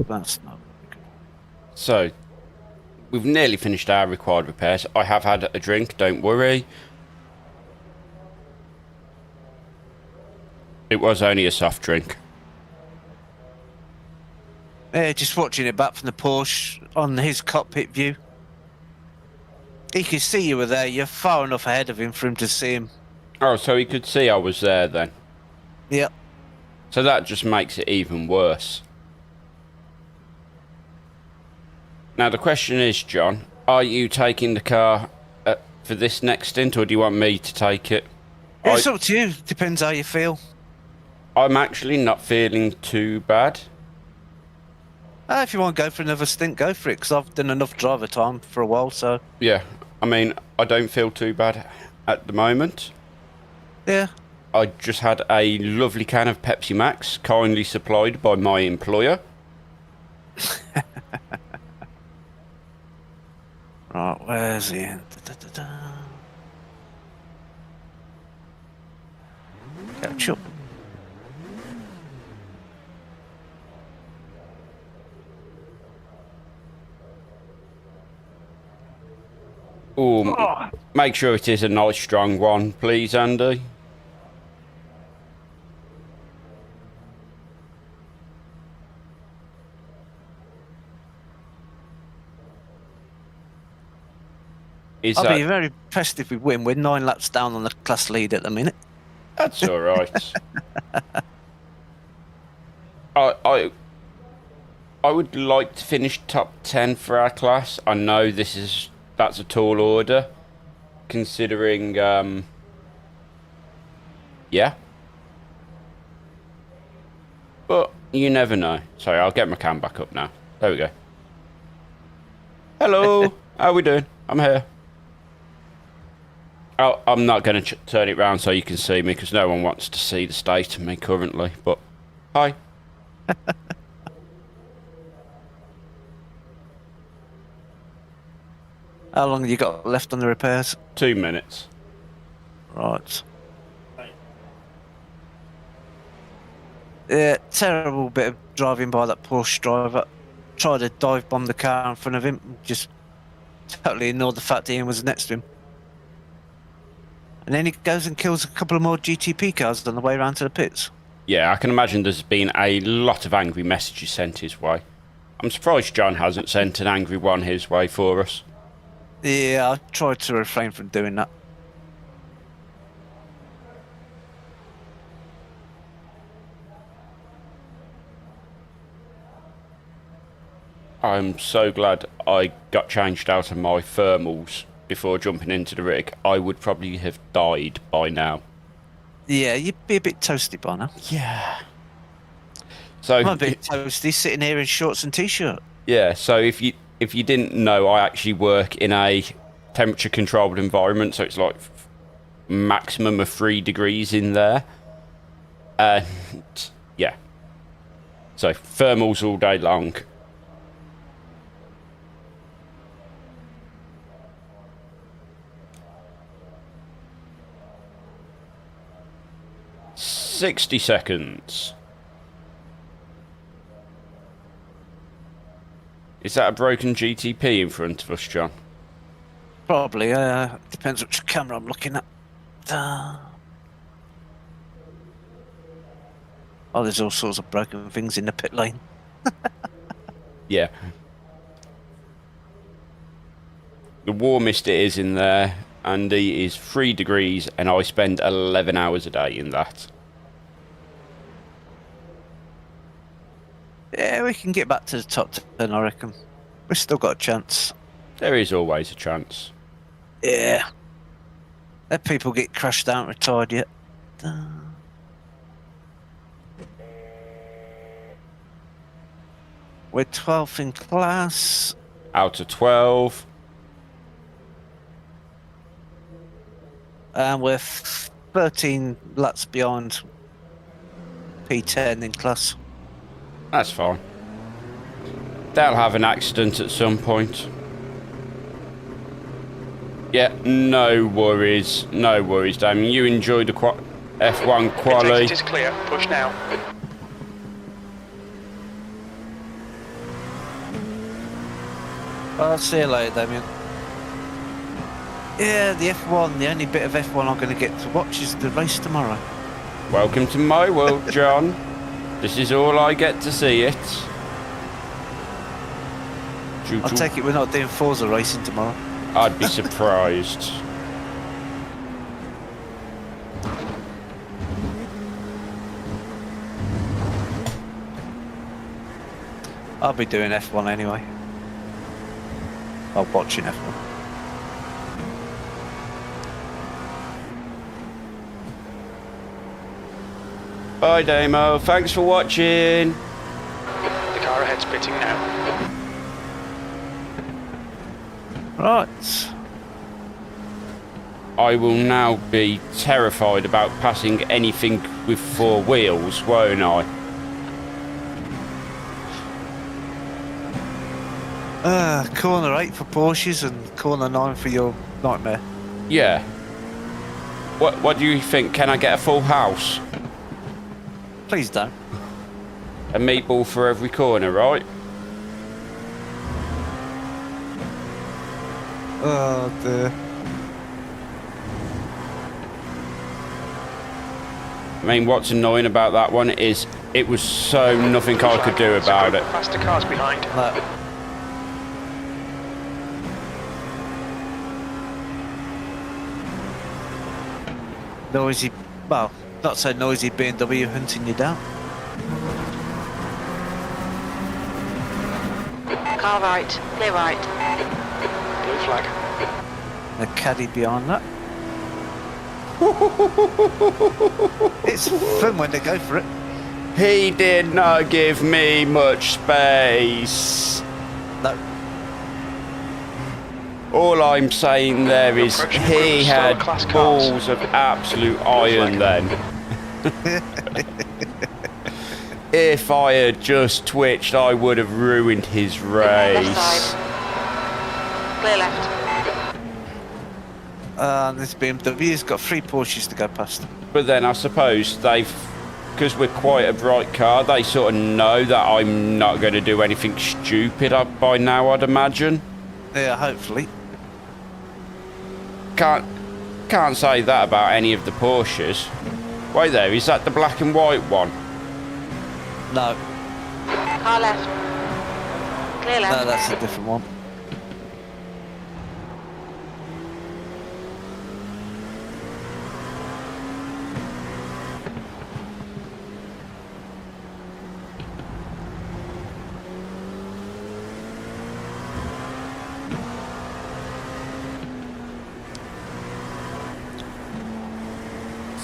That's not good. So, we've nearly finished our required repairs. I have had a drink, don't worry. It was only a soft drink. Yeah, just watching it back from the Porsche on his cockpit view. He could see you were there. You're far enough ahead of him for him to see him. Oh, so he could see I was there then. Yep. So that just makes it even worse. Now the question is, John, are you taking the car for this next stint, or do you want me to take it? It's up to you. Depends how you feel. I'm actually not feeling too bad. If you want to go for another stint, go for it, because I've done enough driver time for a while, so... Yeah, I mean, I don't feel too bad at the moment. Yeah. I just had a lovely can of Pepsi Max, kindly supplied by my employer. Right, where's he? Catch up. Ooh, make sure it is a nice strong one, please, Andy. I'll be very impressed if we win. We're 9 laps down on the class lead at the minute. That's all right. I would like to finish top 10 for our class. I know that's a tall order, considering yeah. But you never know. Sorry, I'll get my cam back up now. There we go. Hello. How we doing? I'm here. Oh, I'm not going to turn it round so you can see me, because no one wants to see the state of me currently. But hi. How long have you got left on the repairs? 2 minutes. Right. Yeah, terrible bit of driving by that Porsche driver. Tried to dive bomb the car in front of him. Just totally ignored the fact Ian was next to him. And then he goes and kills a couple of more GTP cars on the way around to the pits. Yeah, I can imagine there's been a lot of angry messages sent his way. I'm surprised John hasn't sent an angry one his way for us. Yeah, I tried to refrain from doing that. I'm so glad I got changed out of my thermals before jumping into the rig. I would probably have died by now. Yeah, you'd be a bit toasty by now. Yeah. So I'm a bit toasty sitting here in shorts and t-shirt. Yeah, so if you didn't know, I actually work in a temperature controlled environment, so it's like maximum of 3 degrees in there. And yeah. So thermals all day long. "60 seconds. Is that a broken GTP in front of us, John? Probably, depends which camera I'm looking at. Oh, there's all sorts of broken things in the pit lane. Yeah. The warmest it is in there, and it is 3 degrees, and I spend 11 hours a day in that. Yeah, we can get back to the top 10, I reckon. We've still got a chance. There is always a chance. Yeah. Let people get crashed out and retired yet. We're 12th in class. Out of 12. And we're 13 laps behind P10 in class. That's fine. They'll have an accident at some point. Yeah, no worries. No worries, Damien. You enjoy the F1 quali. It is clear. Push now. I'll see you later, Damien. Yeah, the F1, the only bit of F1 I'm going to get to watch is the race tomorrow. Welcome to my world, John. This is all I get to see it. I take it we're not doing Forza racing tomorrow. I'd be surprised. I'll be doing F1 anyway. I'm watching F1. Bye, Damo. Thanks for watching. The car ahead's pitting now. Right. I will now be terrified about passing anything with 4 wheels, won't I? Corner 8 for Porsches and corner 9 for your nightmare. Yeah. What do you think? Can I get a full house? Please don't. A meatball for every corner, right? Oh dear. I mean, what's annoying about that one is it was so nothing I could do about it. Faster cars behind. No. Noisy, well, not so noisy BMW hunting you down. Car right, clear right. Blue flag. The caddy behind that. It's fun when they go for it. He did not give me much space. No. All I'm saying there is he had balls of absolute iron then. If I had just twitched, I would have ruined his Left race. side. Clear left. This BMW's got 3 Porsches to go past. But then I suppose they've, because we're quite a bright car, they sort of know that I'm not going to do anything stupid by now, I'd imagine. Yeah, hopefully. Can't say that about any of the Porsches. Wait there, is that the black and white one? No, Car left. Clear left. no, that's a different one.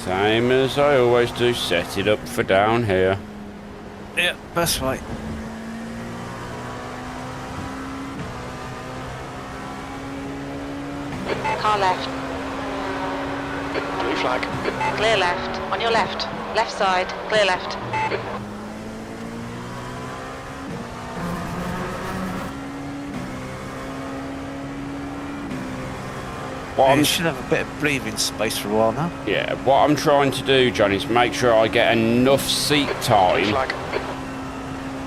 Same as I always do, set it up for down here. Yeah, that's right. Car left. Blue flag. Clear left. On your left. Left side. Clear left. You should have a bit of breathing space for a while now. Yeah, what I'm trying to do, John, is make sure I get enough seat Blue time flag.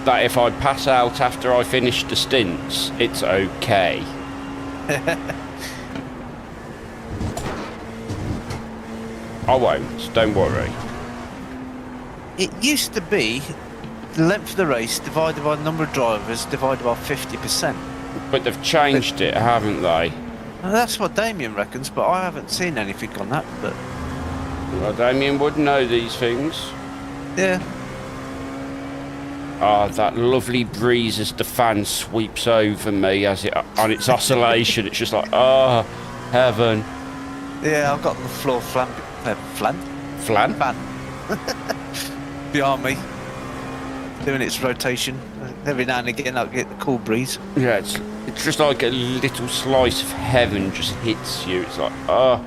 that if I pass out after I finish the stints, it's okay. I won't, don't worry. It used to be the length of the race divided by the number of drivers divided by 50%. But they've changed it, haven't they? Well, that's what Damien reckons, but I haven't seen anything on that. But Well, Damien would know these things. yeah, Ah, that lovely breeze as the fan sweeps over me as it on its oscillation. It's just like, oh, heaven. yeah, I've got the floor fan Flan? behind me, doing its rotation. Every now and again, I'll get the cool breeze. Yeah, it's just like a little slice of heaven just hits you. It's like, oh.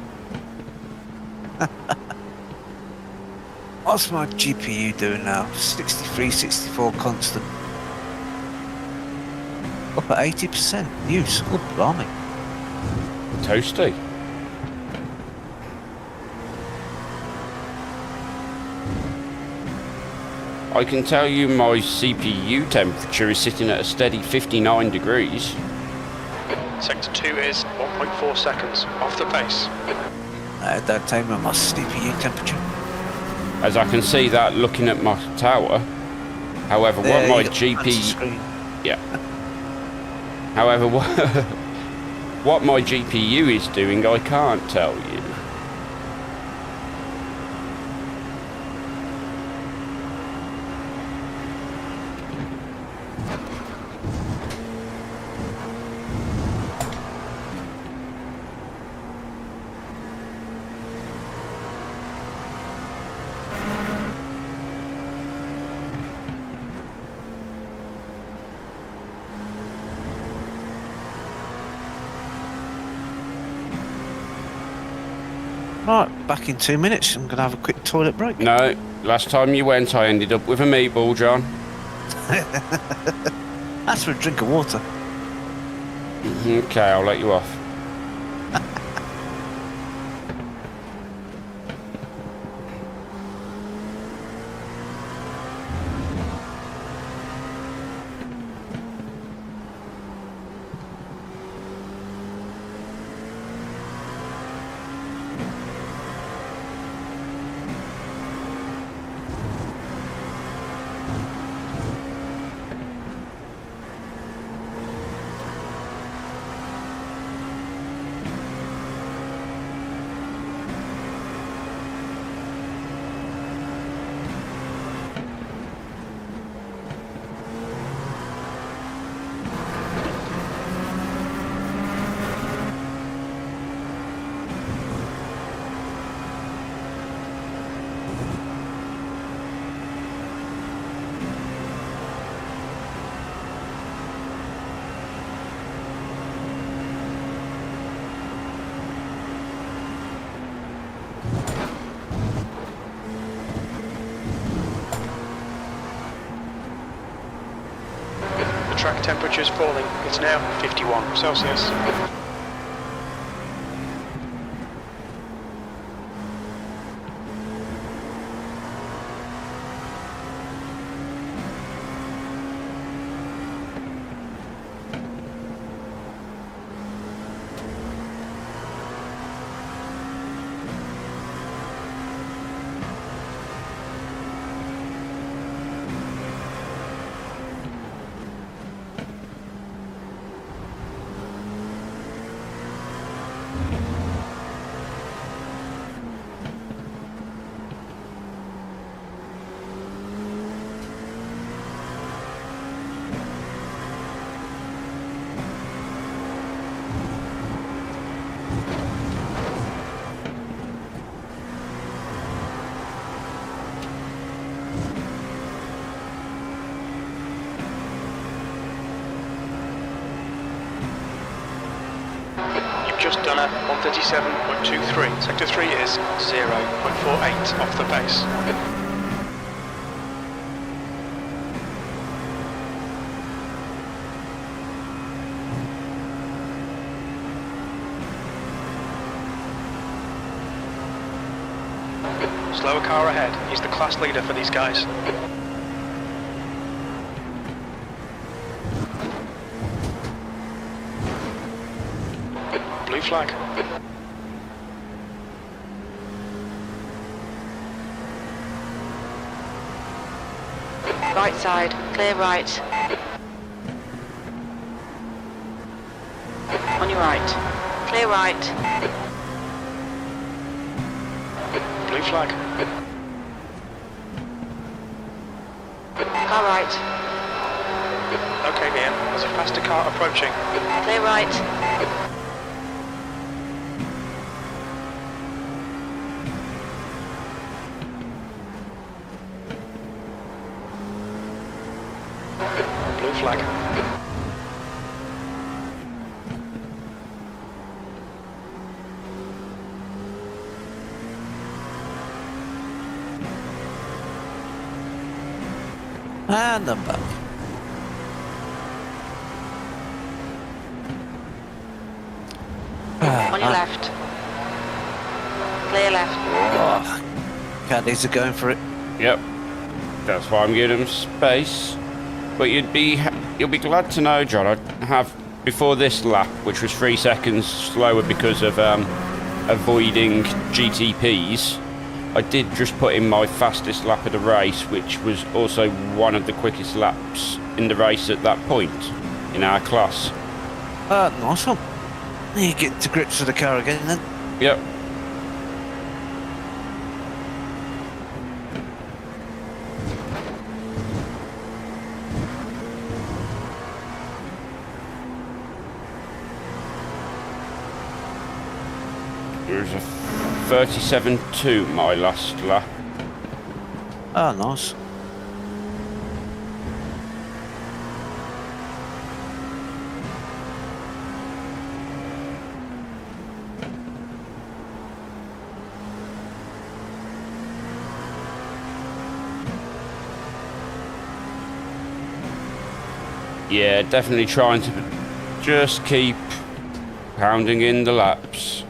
What's my GPU doing now? 63, 64 constant. Up at 80% use. Good blimey. Toasty. I can tell you my CPU temperature is sitting at a steady 59 degrees. Sector 2 is 1.4 seconds off the pace. Don't tell me my CPU temperature. As I can see that looking at my tower. However, There, what my you got the fancy GPU... screen. Yeah. However, what my GPU is doing, I can't tell you. Right, back in 2 minutes. I'm going to have a quick toilet break. No, last time you went, I ended up with a meatball, John. That's for a drink of water. Okay, I'll let you off. The track temperature is falling. It's now 51 Celsius. Just done a 137.23. Sector 3 is 0.48 off the pace. Slower car ahead. He's the class leader for these guys. Blue flag. Right side, clear right. On your right. Clear right. Blue flag. Car right. Okay, Liam, there's a faster car approaching. Clear right. Blue flag. And I'm back. On your left. Clear left. Oh, caddies are going for it. Yep. That's why I'm giving them space. But you'll be glad to know, John, I have, before this lap, which was 3 seconds slower because of avoiding GTPs, I did just put in my fastest lap of the race, which was also one of the quickest laps in the race at that point in our class. Nice one. You get to grips with the car again then. Yep. There's a 37.2 my last lap. Oh, nice. Yeah, definitely trying to just keep pounding in the laps.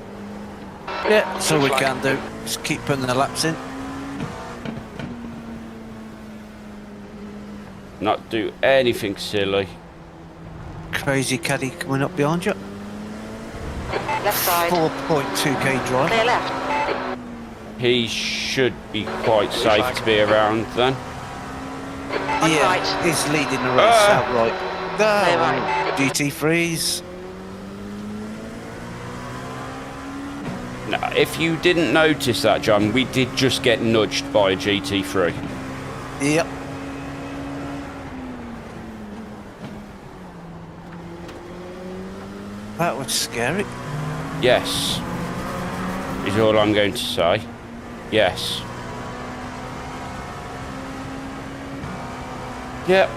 Yeah, that's all we can do. Just keep putting the laps in. Not do anything silly. Crazy caddy coming up behind you. Left side. 4.2k drive. Clear left. He should be quite safe to be around then. On your Yeah, right. he's leading the race outright. Clear right. GT3s. Now, if you didn't notice that, John, we did just get nudged by a GT3. Yep. That was scary. Yes. Is all I'm going to say. Yes. Yep.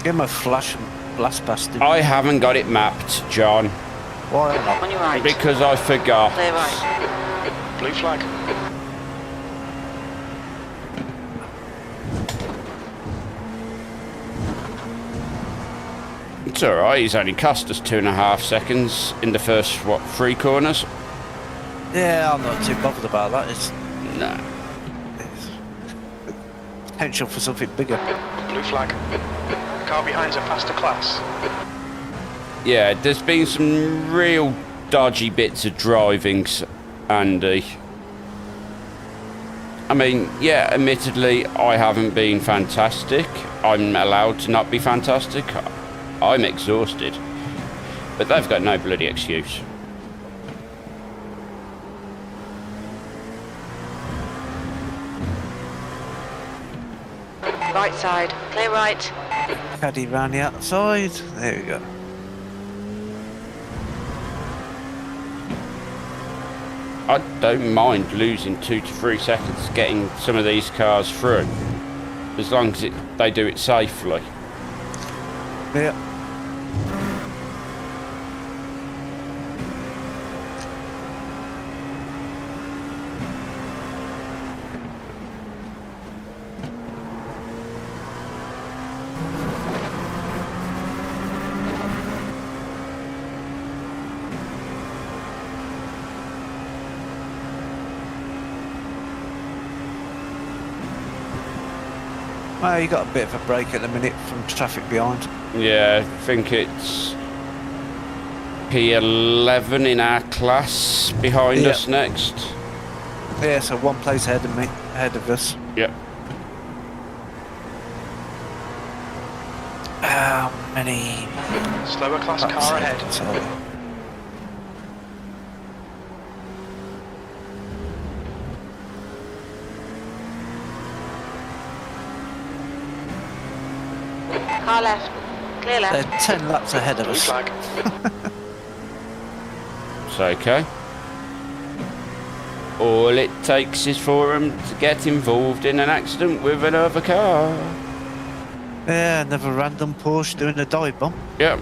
Give him a flash and blast past him. I haven't got it mapped, John, Why not? On your right. because I forgot. Clear right. Blue flag. It's alright, he's only cost us 2.5 seconds in the first, 3 corners? Yeah, I'm not too bothered about that. It's Nah. potential for something bigger. Blue flag. Car behind's a faster class. Yeah, there's been some real dodgy bits of driving, Andy. I mean, yeah, admittedly, I haven't been fantastic. I'm allowed to not be fantastic. I'm exhausted. But they've got no bloody excuse. Right side. Clear right. Caddy round the outside. There we go. I don't mind losing 2 to 3 seconds getting some of these cars through, as long as they do it safely. Yeah. Well, you got a bit of a break at the minute from traffic behind. Yeah, I think it's P11 in our class behind Yeah. us next. Yeah, so one place ahead of me, ahead of us. Yep. How many? Slower class car ahead. So, Car left. Clear They're left. 10 laps ahead of Blue us. flag. It's okay. All it takes is for them to get involved in an accident with another car. Yeah, another random Porsche doing a dive bomb. Yep.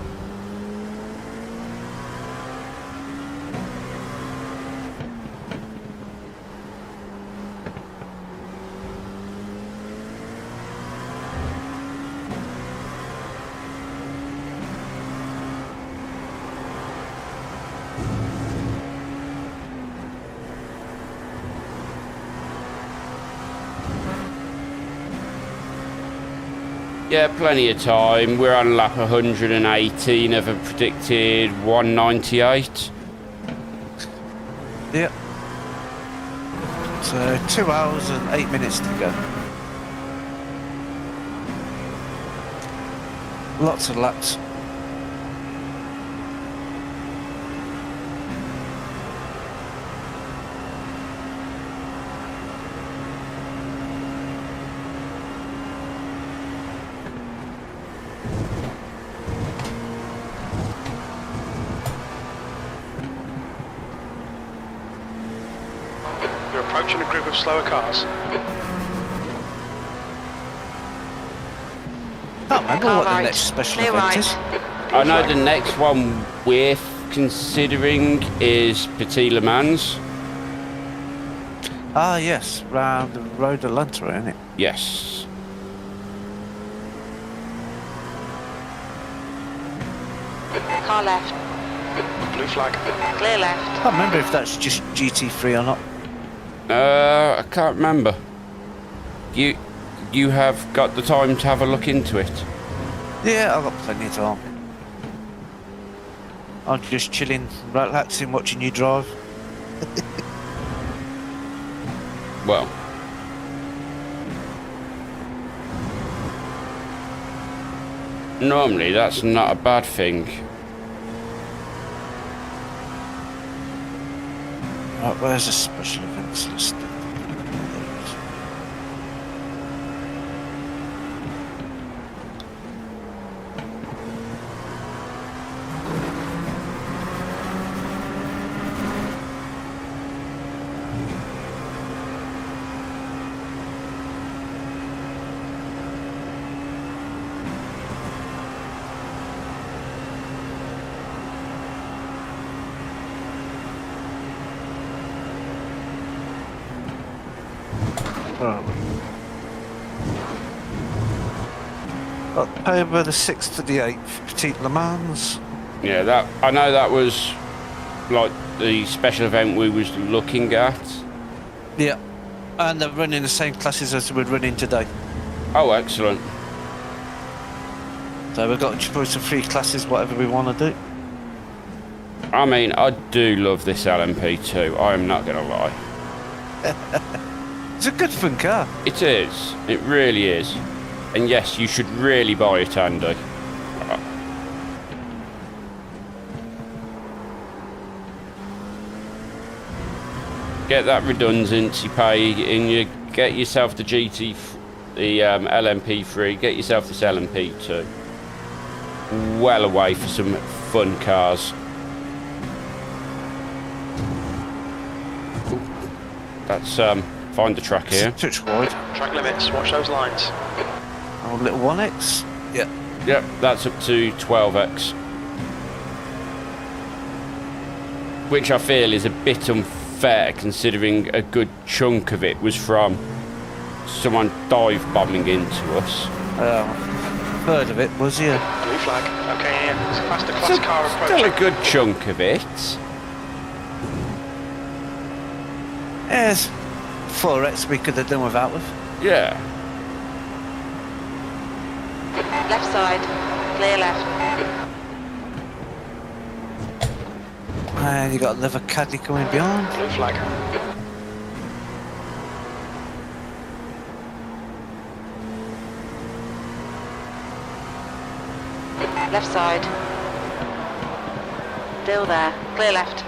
Yeah, plenty of time. We're on lap 118 of a predicted 198. Yep. So 2 hours and 8 minutes to go. Lots of laps. You're approaching a group of slower cars. Can't remember Car what the right. next special Clear event right. is. I know the next one we're considering is Petit Le Mans. Ah, yes, round the road of Lunter, isn't it? Yes. Car left. Blue flag. Clear left. I can't remember if that's just GT3 or not. I can't remember. You have got the time to have a look into it. Yeah, I've got plenty of time. I'm just chilling, relaxing, watching you drive. Well, normally that's not a bad thing. Right, where's the special events list? October the 6th to the 8th, Petit Le Mans. Yeah, that I know that was like the special event we was looking at. Yeah, and they're running the same classes as we're running today. Oh, excellent. So we've got a choice of 3 classes, whatever we want to do. I mean, I do love this LMP2. I am not going to lie. It's a good fun car. It is. It really is. And yes, you should really buy it, Andy. Get that redundancy pay and you get yourself the LMP3, get yourself this LMP2. Well away for some fun cars. That's find the track here. Touch wide. Track limits, watch those lines. Oh, little 1X. Yeah. Yep, that's up to 12x. Which I feel is a bit unfair considering a good chunk of it was from someone dive bombing into us. Third of it was, yeah. Blue flag. Okay, Ian. It's a faster class car Still approaching. a good chunk of it. Yes. 4X we could have done without with. Yeah. Left side. Clear left. And you got another caddy coming behind. Blue flag. Left side. Still there. Clear left.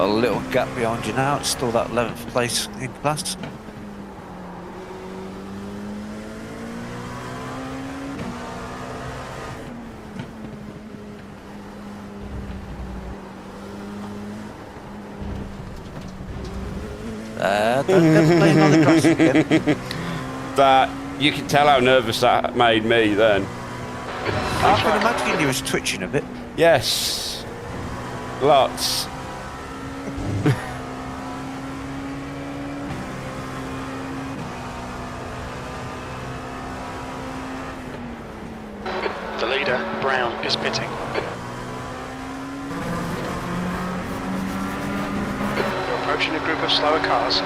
A little gap behind you now. It's still that 11th place in class. Don't get playing on the grass again. That, you can tell how nervous that made me then. I can imagine you was twitching a bit. Yes. Lots. The leader, Brown, is pitting. You're approaching a group of slower cars.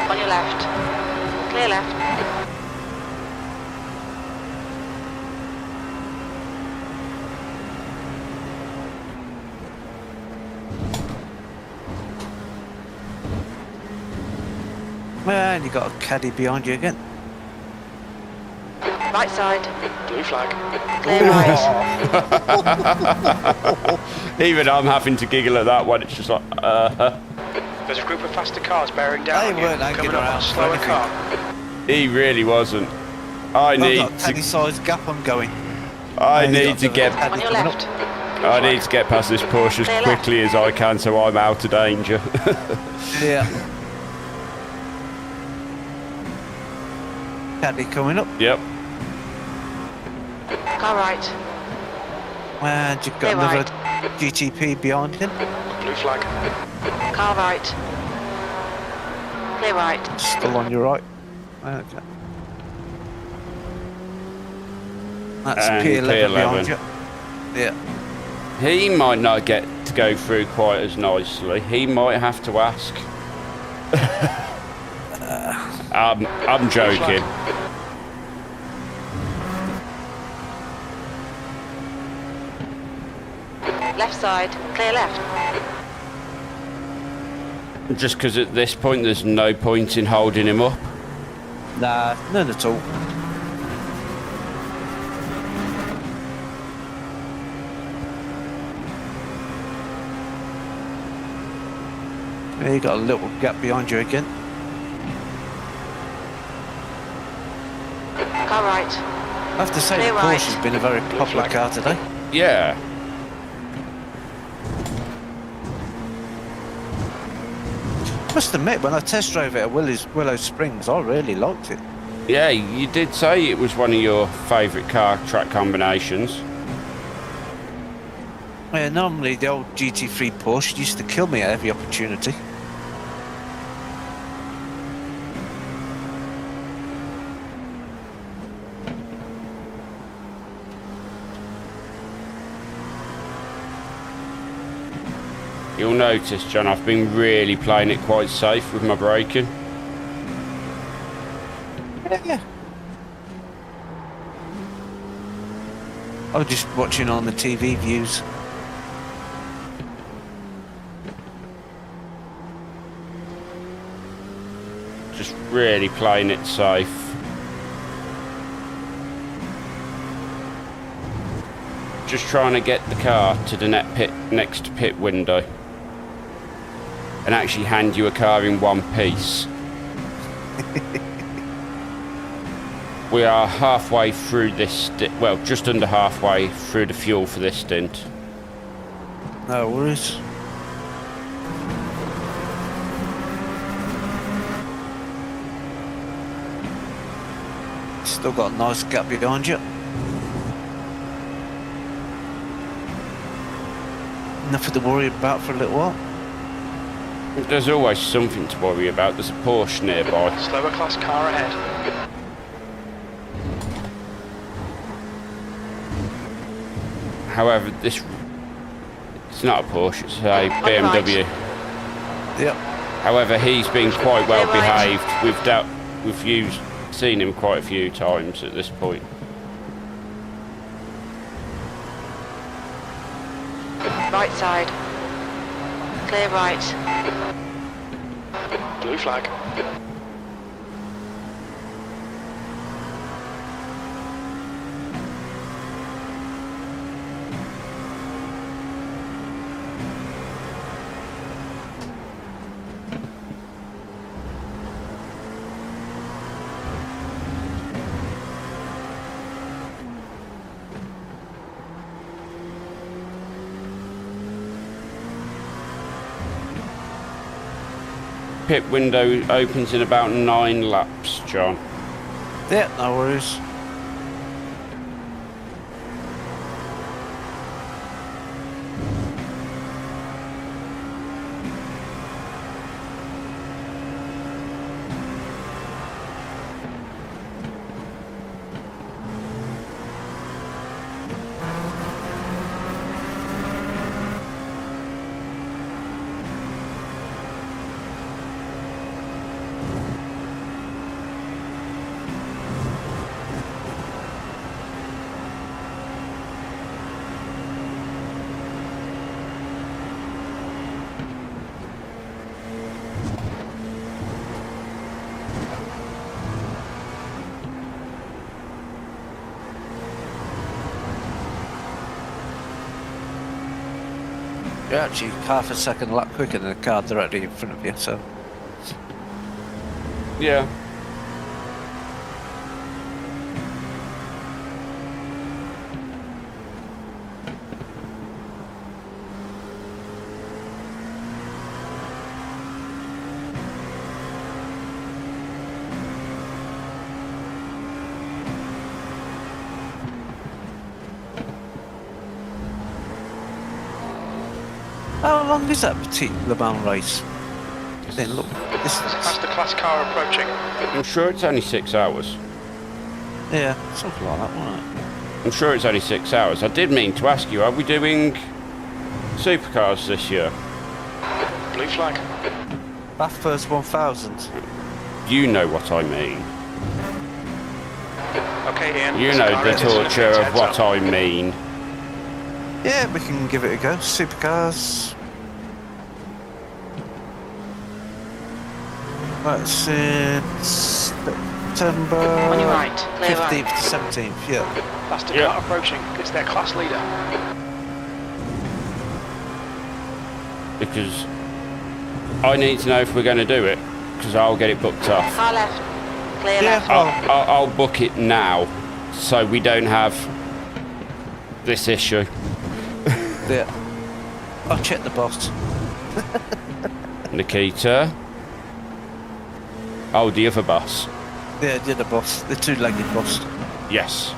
On your left. Clear left. Man, you got a caddy behind you again. Right side. Blue flag. Clear right. Even I'm having to giggle at that one. It's just like, There's a group of faster cars bearing down They on you. weren't hanging Coming up on around a for slower anything. car. he really wasn't. I I've need got a caddy to. size gap I'm going. I You need got to the get. caddy On your coming left. up. I need to get past this Porsche as Clear left. quickly as I can, so I'm out of danger. Yeah. Caddy coming up. Yep. Car right. And you've got Clear another right. GTP behind him. Blue flag. Car right. Clear right. Still on your right. Okay. That's And P11 behind P11. you. Yeah. He might not get to go through quite as nicely. He might have to ask. I'm joking. Left side. Clear left. Just because at this point there's no point in holding him up. Nah, none at all. Yeah, you got a little gap behind you again. Car right. I have to say Clear the right. Porsche has been a very popular car today. Yeah. Must admit, when I test drove it at Willow Springs, I really liked it. Yeah, you did say it was one of your favourite car track combinations. Yeah, normally the old GT3 Porsche used to kill me at every opportunity. You'll notice, John, I've been really playing it quite safe with my braking. Yeah. I was just watching on the TV views. Just really playing it safe. Just trying to get the car to the next pit window. And actually hand you a car in one piece. We are halfway through this, well, just under halfway through the fuel for this stint. No worries. Still got a nice gap behind you. Nothing to worry about for a little while. There's always something to worry about. There's a Porsche nearby. Slower class car ahead. However, it's not a Porsche, it's a BMW. Yep. However, he's been quite well Clear right. behaved. We've seen him quite a few times at this point. Right side. Clear right. Blue flag. pit window opens in about 9 laps, John. Yeah, no worries. You're actually half a second lap quicker than the car directly in front of you, so. Yeah. How long is that particular Le Mans race? Then look, this That's the class car approaching. I'm sure it's only 6 hours. yeah, something like that, wasn't it? I'm sure it's only 6 hours. I did mean to ask you, are we doing supercars this year? Blue flag. Bathurst 1000. You know what I mean. Okay, Ian. You there's a know car the in distance, torture of heads what up. I mean. Yeah, we can give it a go. Supercars. That's in September On your right, clear 15th right. to 17th, yeah. That's the Yeah. car approaching. It's their class leader. Because I need to know if we're going to do it. Because I'll get it booked off. Far left, clear Yeah, left. I'll book it now. So we don't have this issue. yeah. I'll check the boss. Nikita. Oh, the other bus. Yeah, the other boss. The two-legged boss. Yes.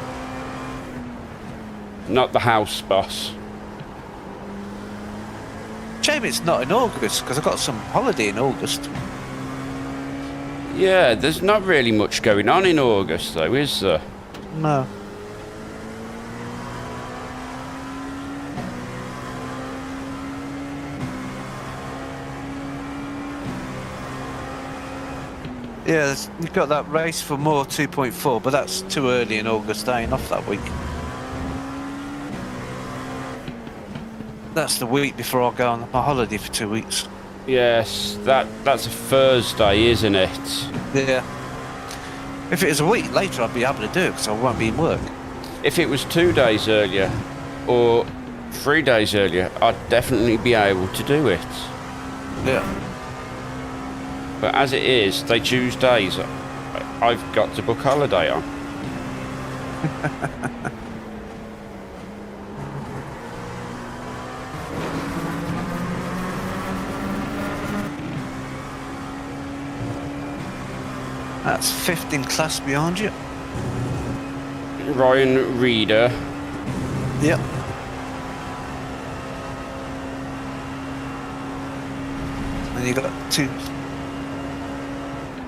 Not the house bus. Shame it's not in August, because I've got some holiday in August. Yeah, there's not really much going on in August though, is there? No. Yeah, you've got that race for more 2.4, but that's too early in August. I ain't off that week. That's the week before I go on my holiday for 2 weeks. Yes, that's a Thursday, isn't it? Yeah. If it was a week later, I'd be able to do it because I won't be in work. If it was 2 days earlier or 3 days earlier, I'd definitely be able to do it. Yeah. But as it is, they choose days I've got to book holiday on. That's 5th in class behind you. Ryan Reeder. Yep. And you got two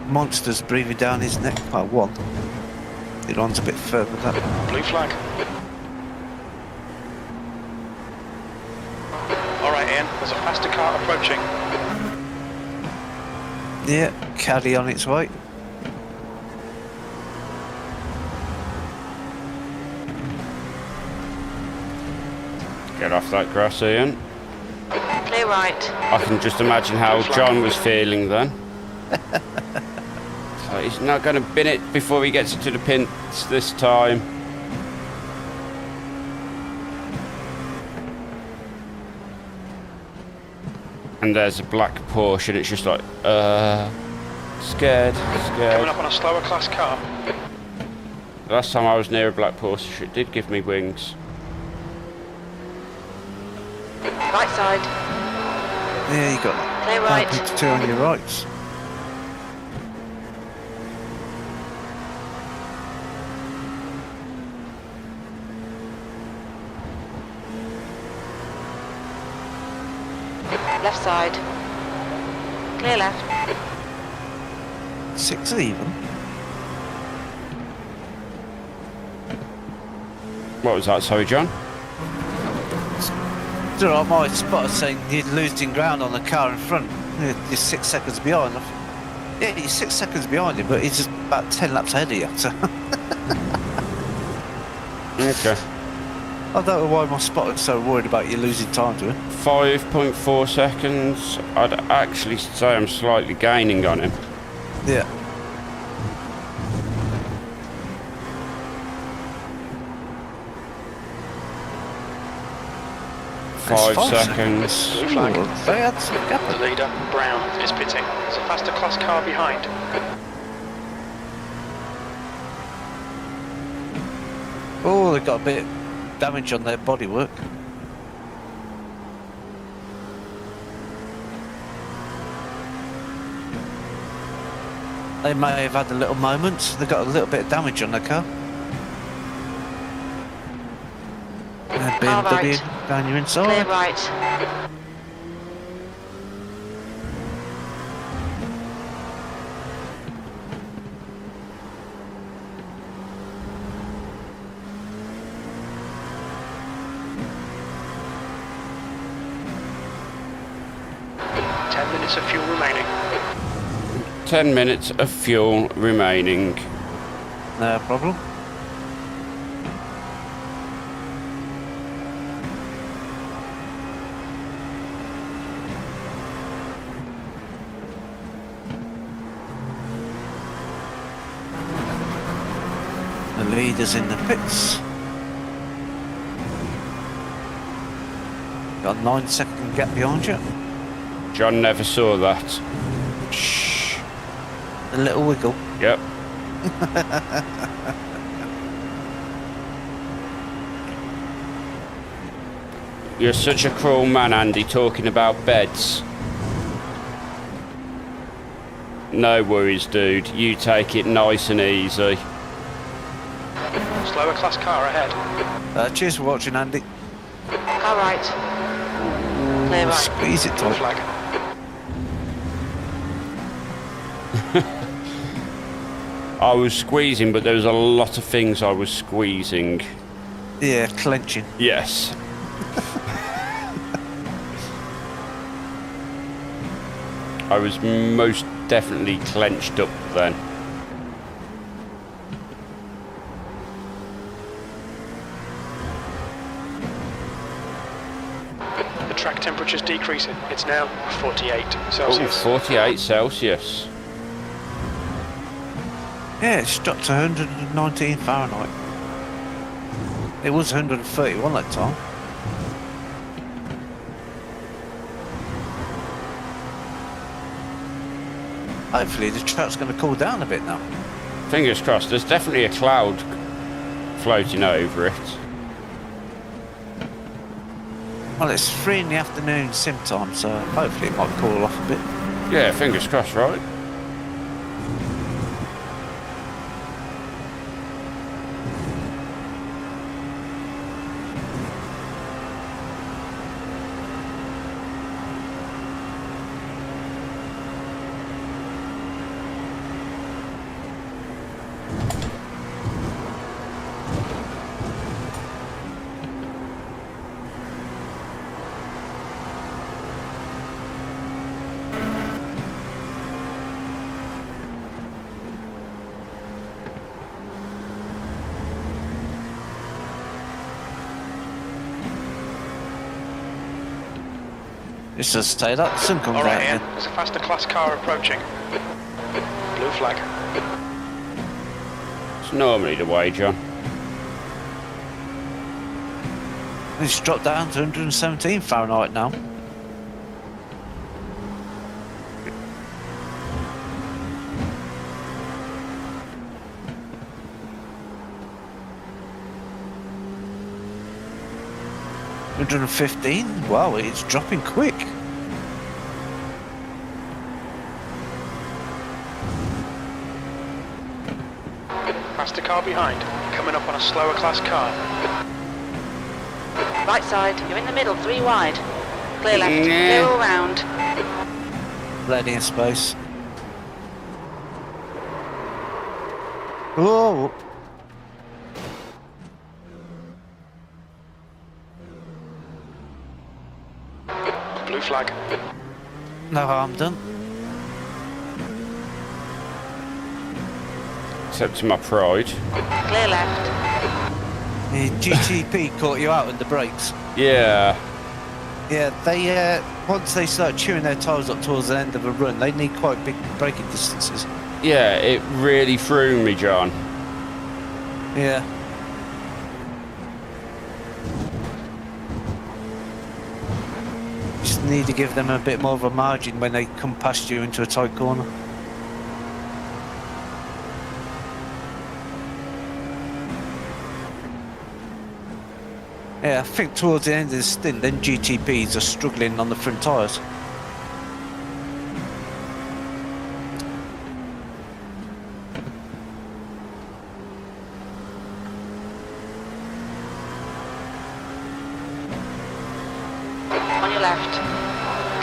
monsters breathing down his neck. Well, one. The other one's a bit further back. Blue flag. All right, Ian. There's a faster car approaching. Yeah, caddy on its way. Get off that grass, Ian. Clear right. I can just imagine how John was feeling then. So he's not going to bin it before he gets to the pits this time. And there's a black Porsche and it's just like, scared. Coming up on a slower class car. Last time I was near a black Porsche, it did give me wings. Right side, Yeah, you got clear right. two on your rights. Left side. Clear left. 6 even. What was that, sorry, John? It's all right, my spotter's saying you're losing ground on the car in front. You're 6 seconds behind. Yeah, you're 6 seconds behind him, but he's just about 10 laps ahead of you. So Okay. I don't know why my spotter's so worried about you losing time to him. 5.4 seconds. I'd actually say I'm slightly gaining on him. Yeah. Five That's seconds. Blue flag. Ooh, they had some gap. The leader, Brown, is pitting. There's a faster class car behind. Oh, they got a bit of damage on their bodywork. They may have had a little moment. They got a little bit of damage on their car. Car BMW right. down your Clear inside. right. Of fuel remaining. 10 minutes of fuel remaining. No problem. The leader's in the pits. Got a 9-second gap behind you. John never saw that. Shh. A little wiggle. Yep. You're such a cruel man, Andy, talking about beds. No worries, dude. You take it nice and easy. Slower class car ahead. Cheers for watching, Andy. Car right. Clear right. Squeeze it, Blue Tom. flag. I was squeezing, but there was a lot of things I was squeezing. Yeah, clenching. Yes. I was most definitely clenched up then. The track temperature's decreasing. It's now 48 Oh, Celsius. 48 Celsius. Yeah, it's dropped to 119 Fahrenheit. It was 131 that time. Hopefully the track's going to cool down a bit now. Fingers crossed. There's definitely a cloud floating over it. Well, it's 3 in the afternoon sim time, so hopefully it might cool off a bit. Yeah, fingers crossed, right? Just to say that, the sun comes All right, out Ian. now. There's a faster class car approaching. Blue flag. It's normally the way, John. It's dropped down to 117 Fahrenheit now. $115? Wow, it's dropping quick. Faster car behind. Coming up on a slower class car. Right side. You're in the middle. 3 wide. Clear left. Clear all round. Plenty of space. Whoa! Blue flag. No harm done. Except to my pride. Clear left. The GTP caught you out with the brakes. Yeah. Yeah, they once they start chewing their tyres up towards the end of a run, they need quite big braking distances. Yeah, it really threw me, John. Yeah. Just need to give them a bit more of a margin when they come past you into a tight corner. Yeah, I think towards the end of the stint, then GTPs are struggling on the front tyres. On your left.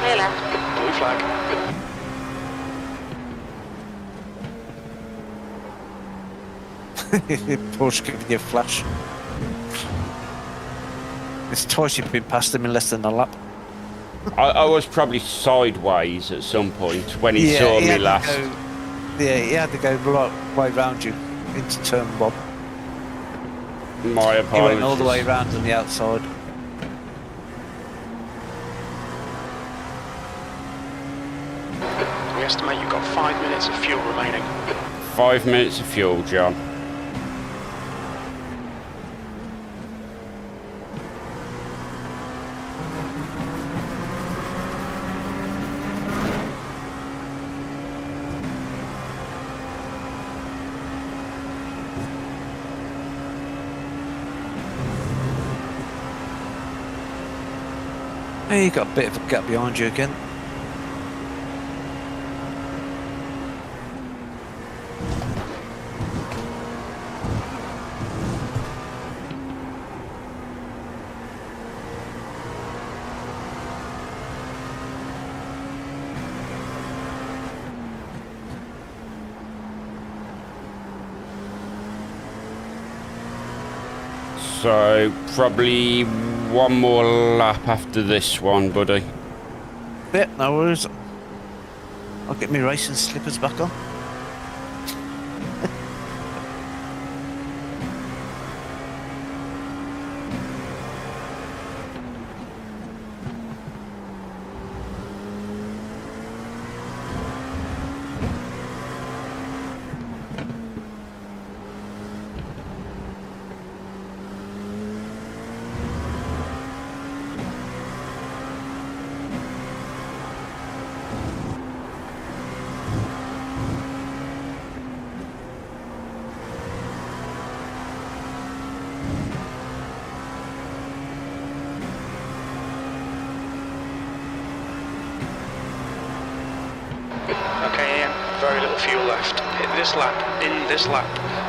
Clear left. Blue flag. Porsche giving you a flash. It's twice you've been past them in less than a lap. I was probably sideways at some point when he saw me had to last. yeah, he had to go the right way round you into turn Bob. My He apologies. went all the way round on the outside. We estimate you've got 5 minutes of fuel remaining. 5 minutes of fuel, John. Hey, you got a bit of a gap behind you again. So, probably one more lap after this one, buddy. Yeah, no worries. I'll get my racing slippers back on. Okay, Ian, very little fuel left. Hit this lap, in this lap.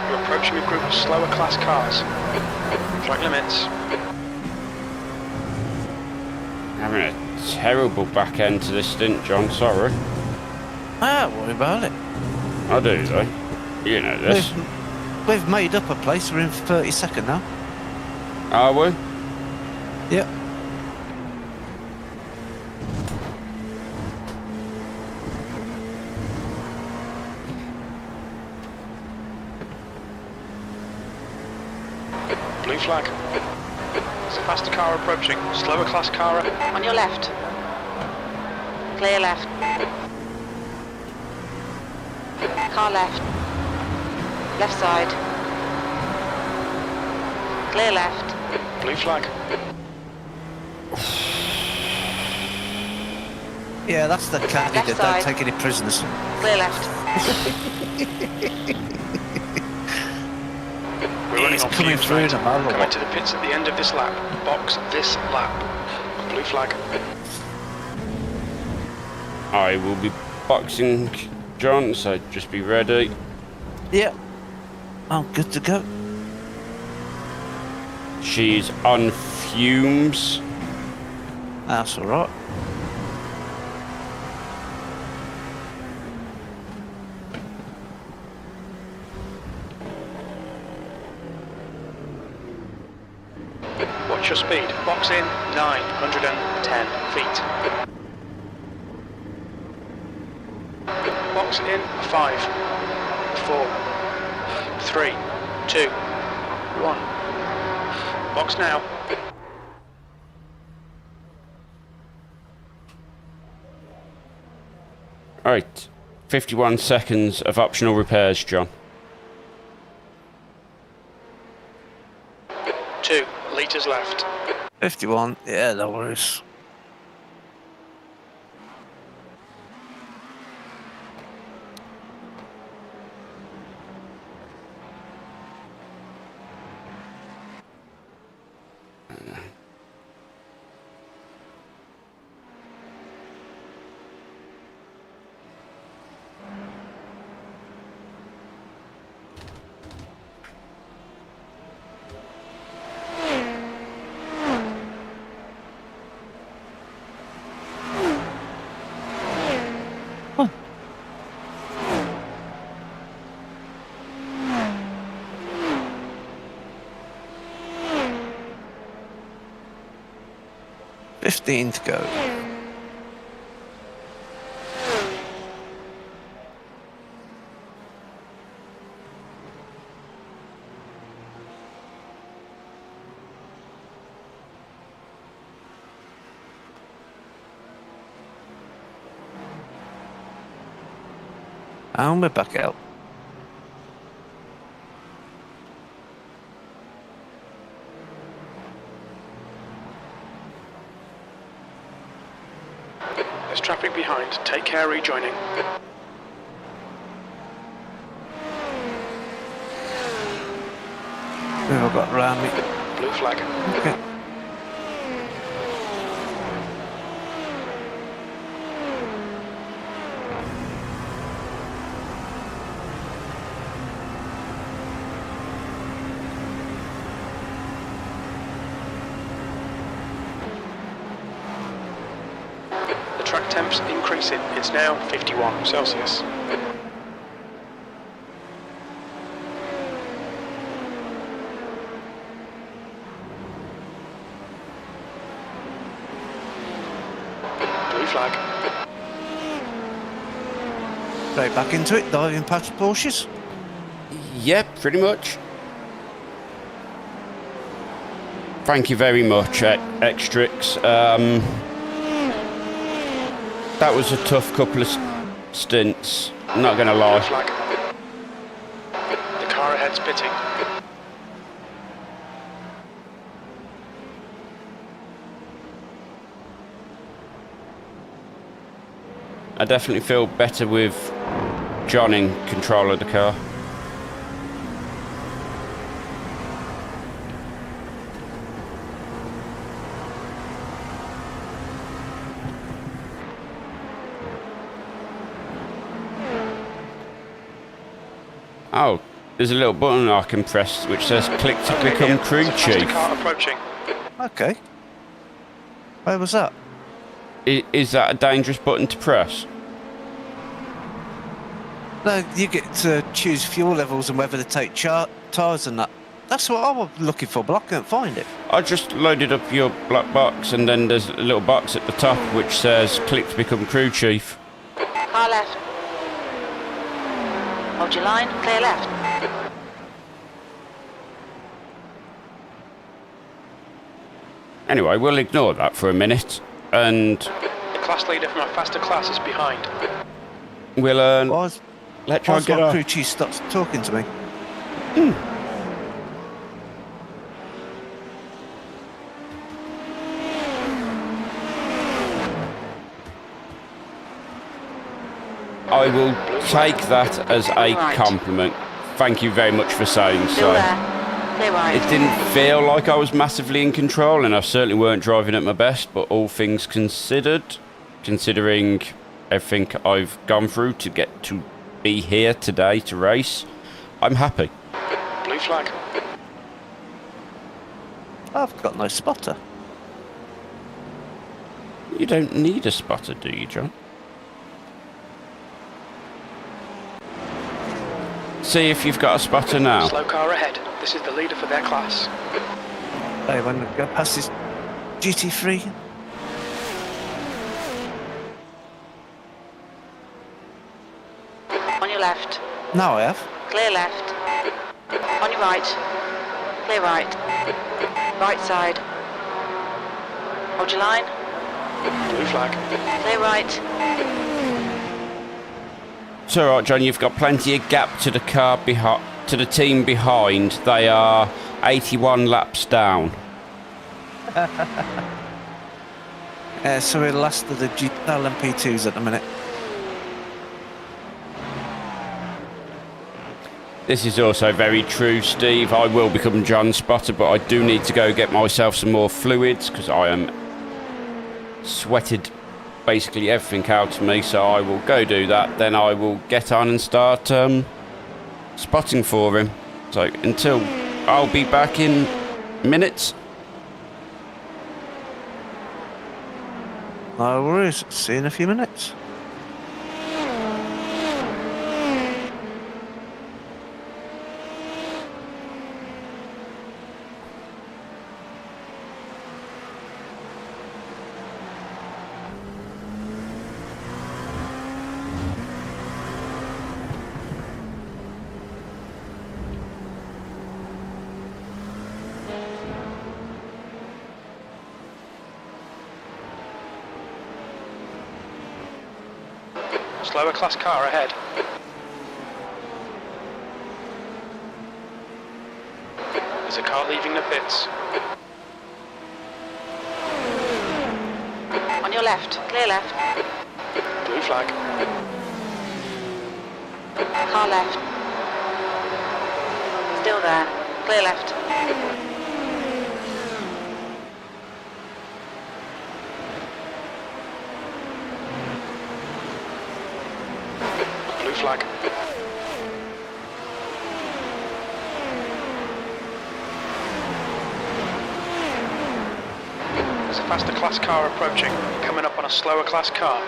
You're approaching a group of slower class cars. Track limits. Having a terrible back end to this stint, John. Sorry. Ah, don't worry about it. I do, though. You know this. We've made up a place. We're in 32nd now. Are we? Yep. Blue flag. There's a faster car approaching. Slower class car. On your left. Clear left. Car left. Left side. Clear left. Blue flag. Yeah, that's the caddy Left that side. don't take any prisoners. Clear left. We're running It's on coming fumes, through mate. the barrel. Coming to the pits at the end of this lap. Box this lap. Blue flag. I will be boxing, John, so just be ready. Yep. I'm good to go. She's on fumes. That's all right. Watch your speed. Box in 910 feet. Box in 5, 4, 3, 2, 1. Box now. Right, 51 seconds of optional repairs, John. 2 litres left. 51. Yeah, no worries. Huh. $15 to go. And we're back out. There's traffic behind. Take care rejoining. Who have I got around me? Blue flag. Okay. The track temp's increasing. It's now 51 Celsius. Blue flag. Straight back into it, diving past Porsches. Yep, pretty much. Thank you very much, Extrix. That was a tough couple of stints, I'm not going to Blue lie. flag. The car ahead's pitting. I definitely feel better with John in control of the car. Oh, there's a little button I can press which says click to become crew There's a faster chief. car approaching. Okay. Where was that? Is that a dangerous button to press? No, you get to choose fuel levels and whether to take tyres and that. That's what I was looking for, but I couldn't find it. I just loaded up your black box and then there's a little box at the top which says click to become crew chief. Car left. Hold your line, clear left. Anyway, we'll ignore that for a minute and The class leader from our faster class is behind. we'll Why's let John get my off. crew chief stops talking to me? I will take that as a compliment. Thank you very much for saying Still so. there. Clear right. It didn't feel like I was massively in control, and I certainly weren't driving at my best, but all things considered, considering everything I've gone through to get to be here today to race, I'm happy. Blue flag. I've got no spotter. You don't need a spotter, do you, John? See if you've got a spotter now. Slow car ahead. This is the leader for their class. Hey, when I go past this GT3. On your left. Now I have. Clear left. On your right. Clear right. Right side. Hold your line. Blue flag. Clear right. It's all right, John. You've got plenty of gap to the car to the team behind. They are 81 laps down. So we're last of the LMP2s at the minute. This is also very true, Steve. I will become John's spotter, but I do need to go get myself some more fluids because I am sweated basically everything out of me. So I will go do that. Then I will get on and start spotting for him. So until I'll be back in minutes. No worries. See you in a few minutes. Slower class car ahead. There's a car leaving the pits. On your left. Clear left. Blue flag. Car left. Still there. Clear left. Blue flag. There's a faster class car approaching, coming up on a slower class car.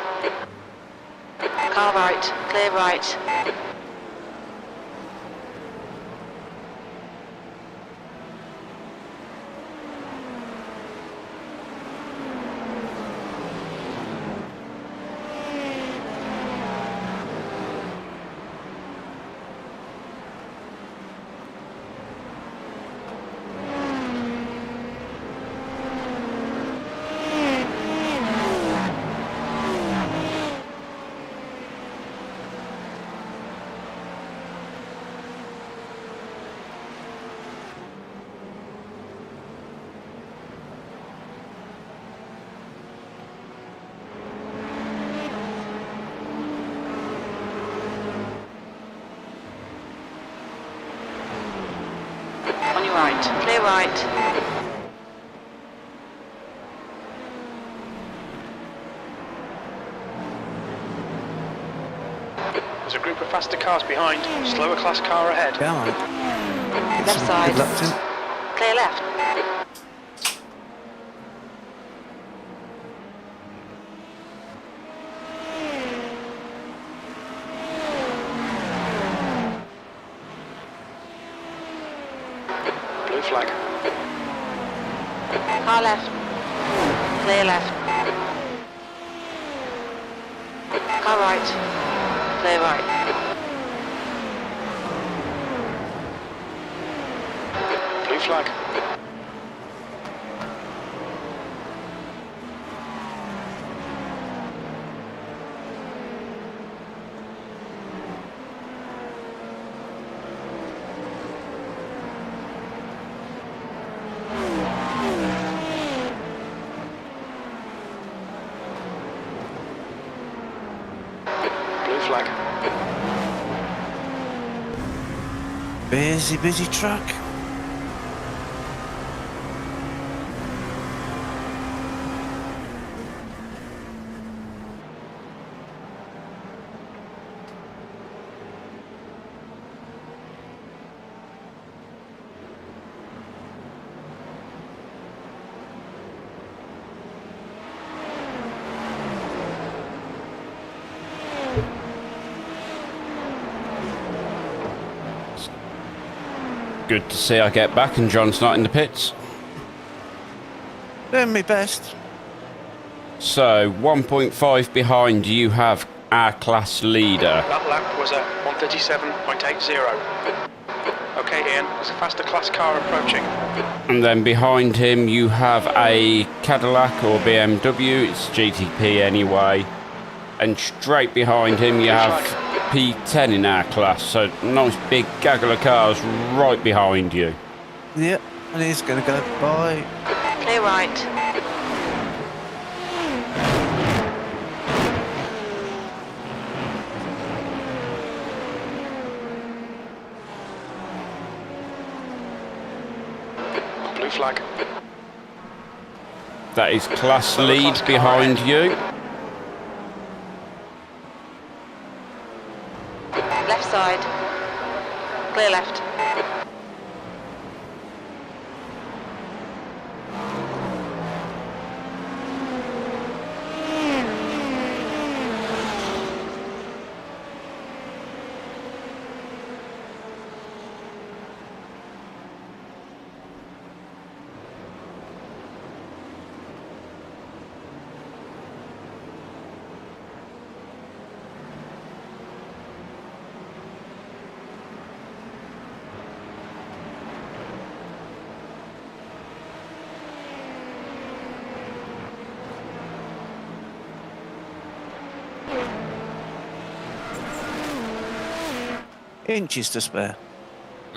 Car right. Clear right. On your right. Clear right. There's a group of faster cars behind, slower class car ahead. Yeah, man. Left side. Good luck to him. Clear left. Blue flag. Car left. Clear left. Car right. Clear right. Blue flag. Blue flag. Busy track. Good to see I get back and John's not in the pits. Doing my best. So, 1.5 behind, you have our class leader. That lap was at 137.80. Okay, Ian, there's a faster class car approaching. And then behind him, you have a Cadillac or BMW. It's GTP anyway. And straight behind him, you have P10 in our class. So, nice big gaggle of cars right behind you. Yep, and he's going to go by. Clear right. Blue flag. That is class lead behind you. Left side. Clear left. Inches to spare.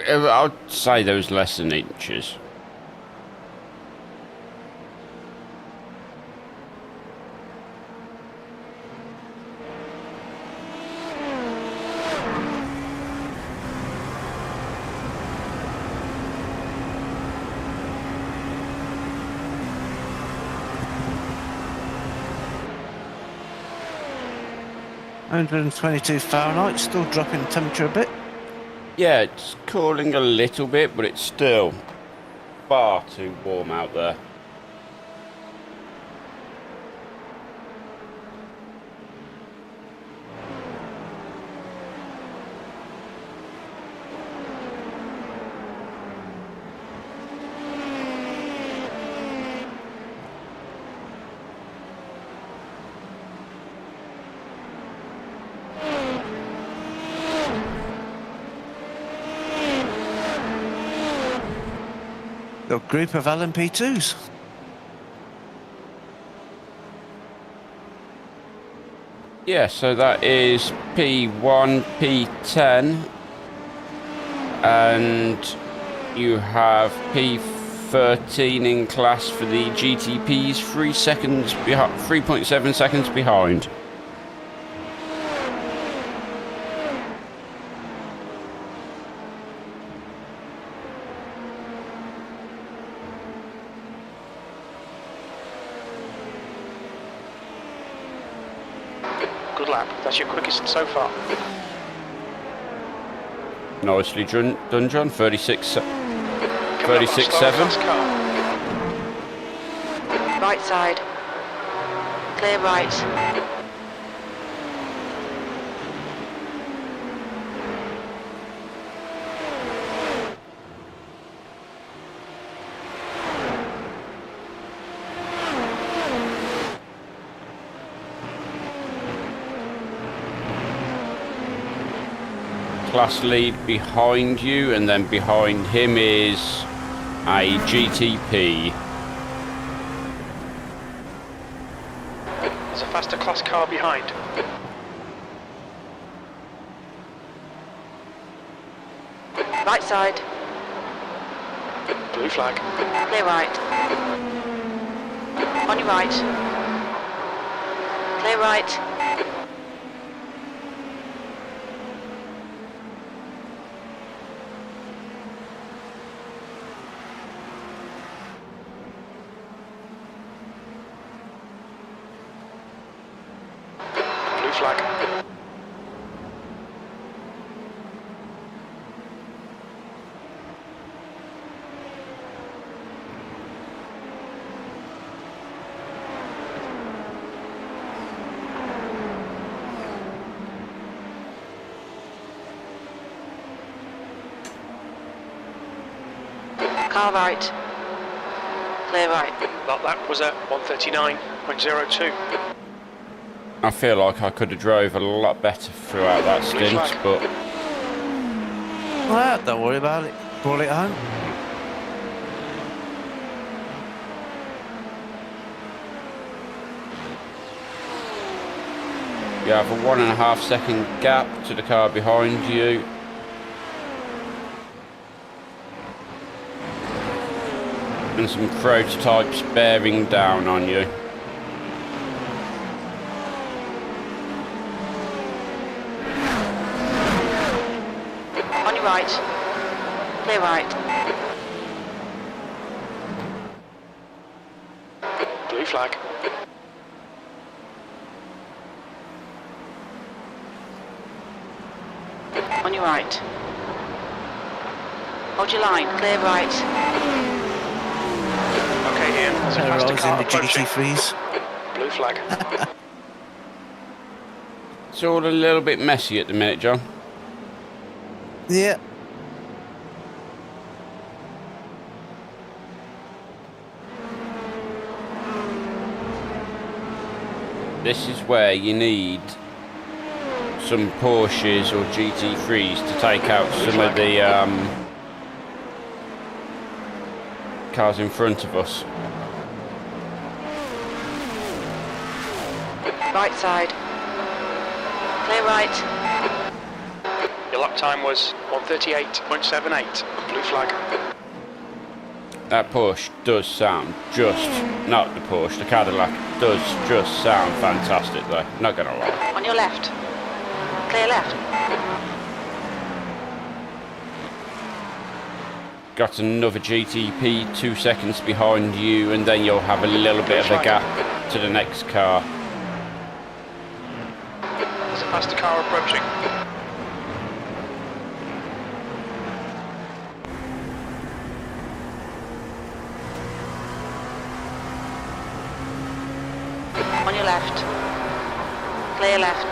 I'd say there was less than inches. Fahrenheit, still dropping temperature a bit. Yeah, it's cooling a little bit, but it's still far too warm out there. A group of LMP2s. Yeah, so that is P1, P10, and you have P13 in class for the GTPs, 3.7 seconds behind. Good lap. That's your quickest so far. Nicely done, John. 36.7. Right side. Clear right. Class lead behind you, and then behind him is a GTP. There's a faster class car behind. Right side. Blue flag. Clear right. On your right. Clear right. Blue flag. Car right. Clear right. That lap was at 1:39.02. I feel like I could have drove a lot better throughout that Blue stint, flag. but Well, don't worry about it. Brought it home. you have a 1.5 second gap to the car behind you. And some prototypes bearing down on you. On your right. Clear right. Blue flag. On your right. Hold your line. Clear right. Okay, Ian. There's a I faster was car in the approaching. GT3s. Blue flag. It's all a little bit messy at the minute, John. Yeah. This is where you need some Porsches or GT3s to take out some of the cars in front of us. Right side. Clear right. Your lap time was 1:38.78. Blue flag. That Porsche does sound just, not the Porsche, the Cadillac does just sound fantastic though, not gonna lie. On your left. Clear left. Got another GTP 2 seconds behind you, and then you'll have a little bit of a gap to the next car. There's a faster car approaching. On your left. Clear left.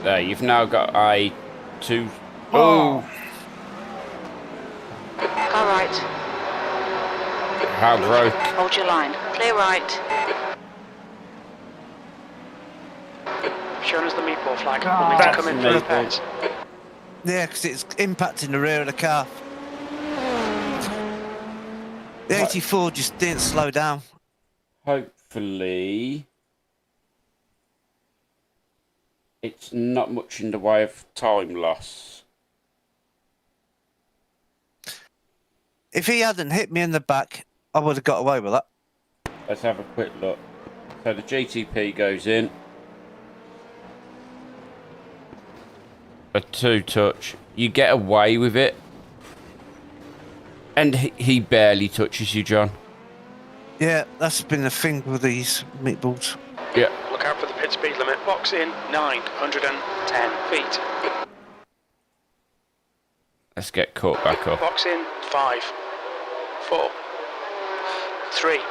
There, you've now got a 2... Oh! Car right. How broke. Hold your line. Clear right. Showing us the meatball flag. Oh, We'll need to that's come in for meatball. repairs. Yeah, because it's impacting the rear of the car. The 84 just didn't slow down. Hopefully... it's not much in the way of time loss. If he hadn't hit me in the back, I would have got away with that. Let's have a quick look. So the GTP goes in. A 2-touch. You get away with it. And he barely touches you, John. Yeah, that's been the thing with these meatballs. Yeah. Look out for the pit speed limit. Box in 910 feet. Let's get caught back up. Box in 5, 4, 3, 2.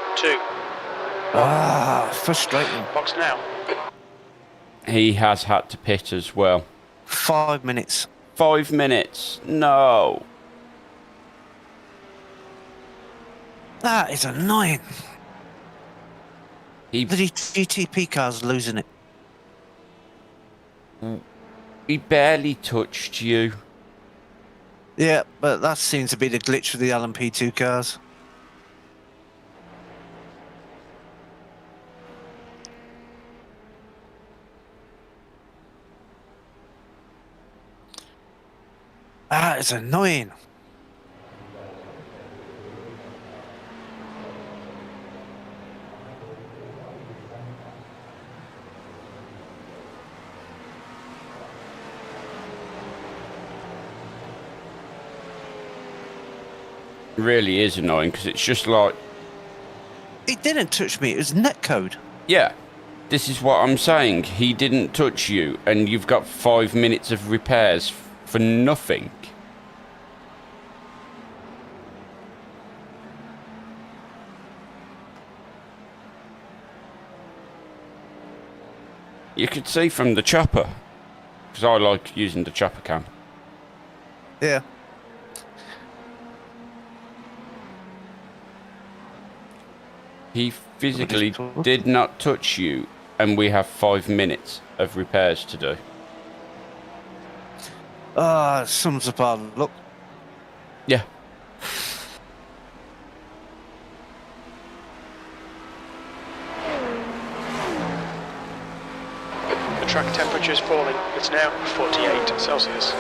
Ah, frustrating. Box now. He has had to pit as well. 5 minutes. 5 minutes. No. That is annoying. He The GTP car's losing it. barely touched you. Yeah, but that seems to be the glitch with the LMP2 cars. Ah, it's annoying. Really is annoying because it's just like, He didn't touch me, it was netcode. yeah, this is what I'm saying. He didn't touch you, and you've got 5 minutes of repairs for nothing. You could see from the chopper, because I like using the chopper cam. Yeah. He physically did not touch you, and we have 5 minutes of repairs to do. Sums up our luck. Yeah. The track temperature is falling. It's now 48 Celsius.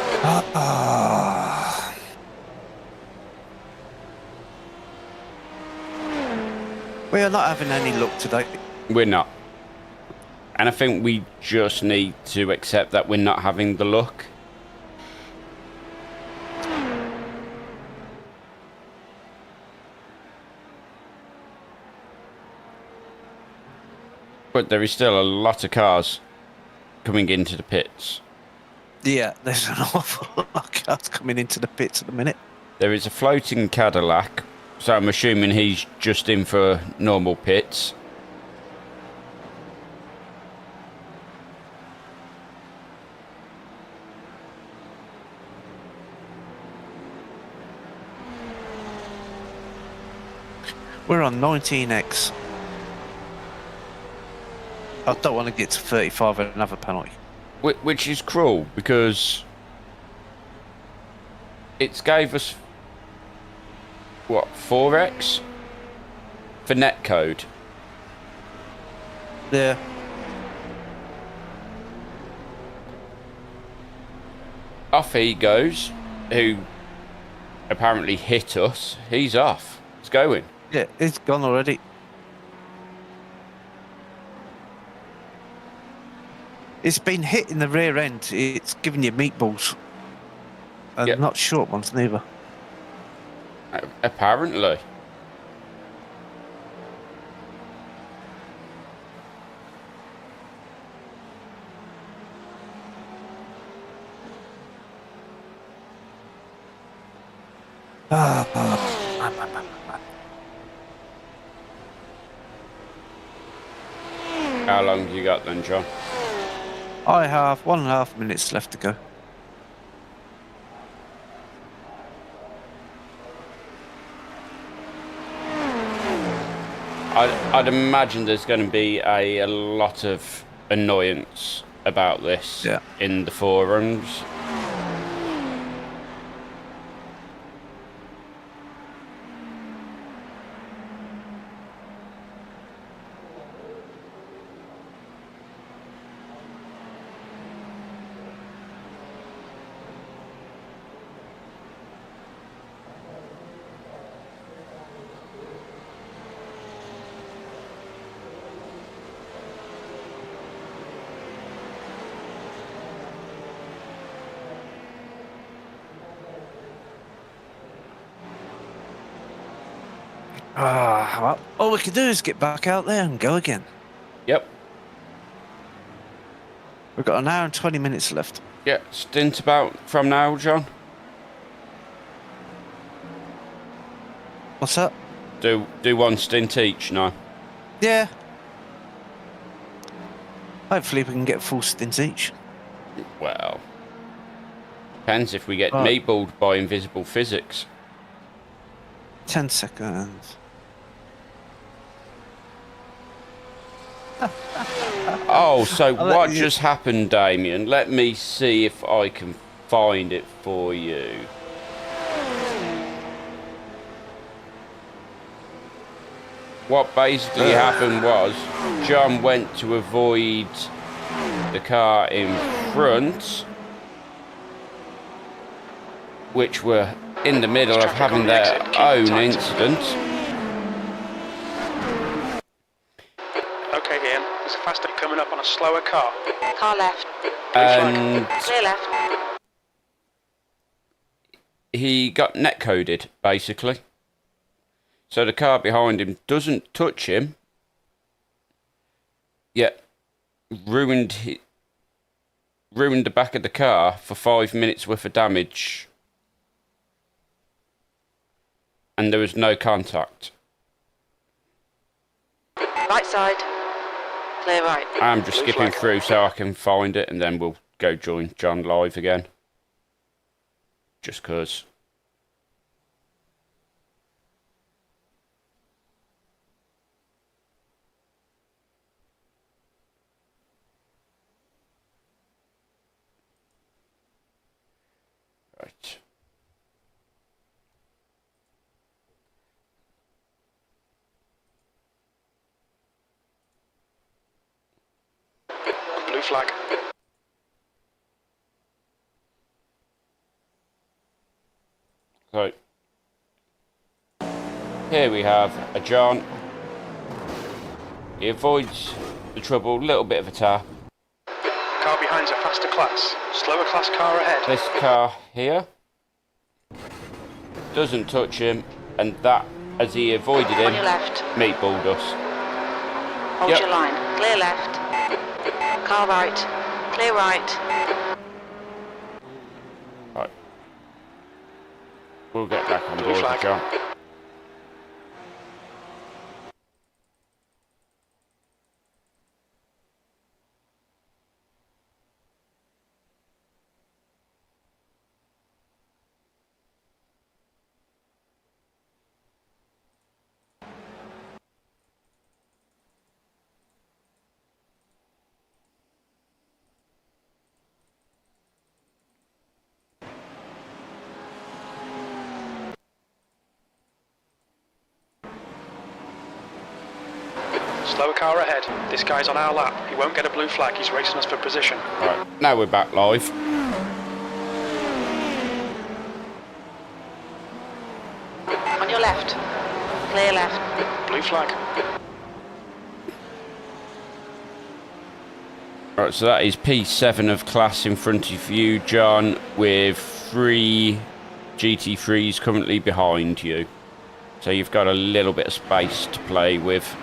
We are not having any luck today. We're not. And I think we just need to accept that we're not having the luck. But there is still a lot of cars coming into the pits. Yeah, there's an awful lot of cars coming into the pits at the minute. There is a floating Cadillac, so I'm assuming he's just in for normal pits. We're on 19x. I don't want to get to 35 and another penalty. Which is cruel, because it's gave us, what, 4x? For netcode. Yeah. Off he goes, who apparently hit us. He's off. It's going. Yeah, it's gone already. It's been hit in the rear end. It's giving you meatballs. And Yep. not short ones neither. Apparently. How long have you got then, John? I have 1.5 minutes left to go. I'd imagine there's going to be a lot of annoyance about this in the forums. Well, all we can do is get back out there and go again. Yep. We've got an hour and 20 minutes left. Yeah, stint about from now, John. What's that? Do one stint each, no? Yeah. Hopefully we can get full stints each. Well, depends if we get meatballed by invisible physics. 10 seconds. Oh, so what just happened, Damien? Let me see if I can find it for you. What basically happened was John went to avoid the car in front, which were in the middle of having their own incident. Okay, Ian, there's a faster coming up on a slower car. Car left. And Clear left. he got netcoded, basically. So the car behind him doesn't touch him, yet ruined the back of the car for 5 minutes worth of damage. And there was no contact. Right side. Clear right. I'm just skipping through so I can find it, and then we'll go join John live again. Just 'cause. Right. Blue flag. So, here we have a John. He avoids the trouble, little bit of a tap. Car behind's a faster class. Slower class car ahead. This car here doesn't touch him, and that, as he avoided him, On your left. meatballed us. Hold Yep. your line. Clear left. Car right. Clear right. Right. We'll get back on Blue board, flag. John. Slower car ahead. This guy's on our lap. He won't get a blue flag. He's racing us for position. Right, now we're back live. On your left. Clear left. Blue flag. Right, so that is P7 of class in front of you, John, with 3 GT3s currently behind you. So you've got a little bit of space to play with.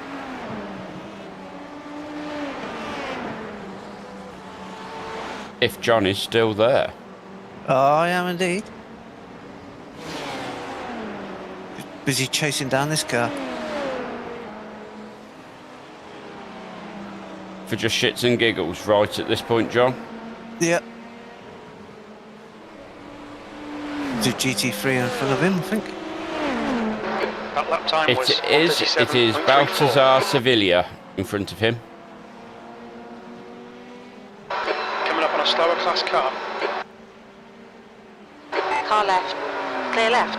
If John is still there. I am indeed. Busy chasing down this car. For just shits and giggles, right at this point, John? Yep. Do GT3 in front of him, I think. That lap time was It is 1:37.34. Baltazar Sevilla in front of him. Coming up on a slower class car. Car left. Clear left.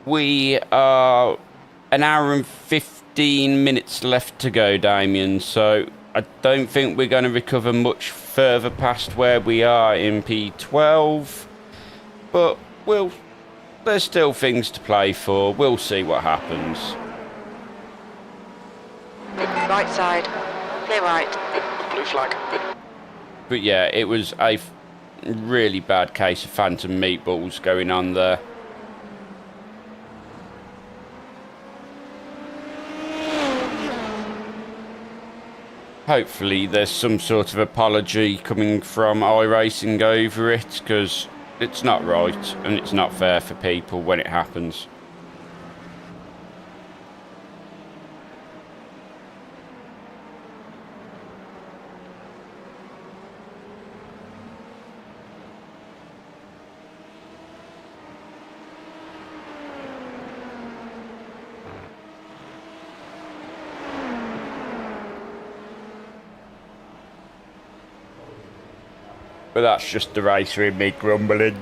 We are an hour and 15 minutes left to go, Damien, so I don't think we're going to recover much further past where we are in P12, but there's still things to play for. We'll see what happens. Right side. Clear right. Blue flag. But yeah, it was a really bad case of phantom meatballs going on there. Hopefully there's some sort of apology coming from iRacing over it, because it's not right and it's not fair for people when it happens. But that's just the racer in me grumbling.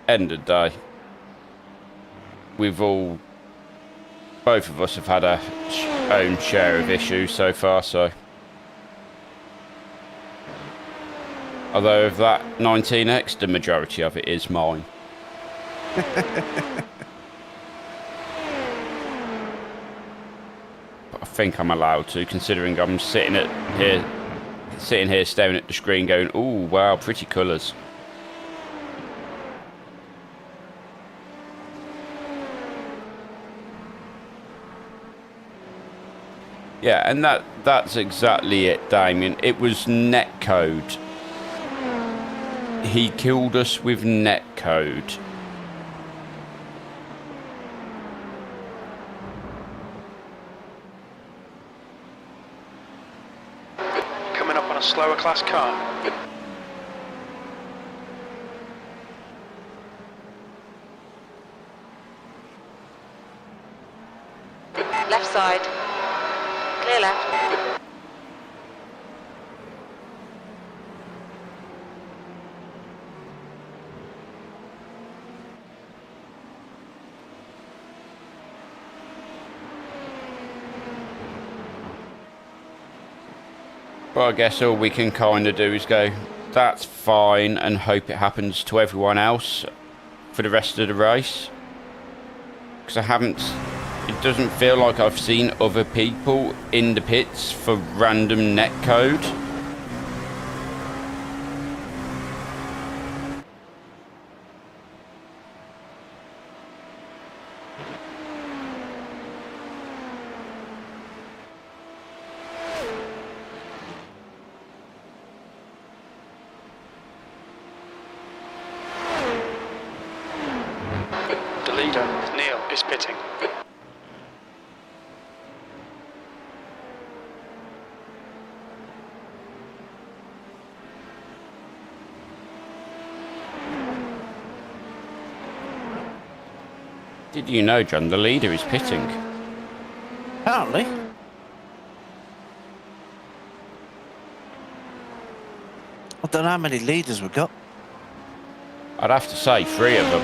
End of day. Both of us have had our own share of issues so far, so. Although of that 19X, the majority of it is mine. I think I'm allowed to, considering I'm sitting here staring at the screen going, ooh, wow, pretty colours. Yeah, and that's exactly it, Damien. It was netcode. He killed us with netcode. Coming up on a slower class car. Left side. Clear left. Well, I guess all we can kind of do is go, that's fine, and hope it happens to everyone else for the rest of the race. Because it doesn't feel like I've seen other people in the pits for random net code. The leader, Neil, is pitting. Did you know, John, the leader is pitting? Apparently. I don't know how many leaders we've got. I'd have to say 3 of them.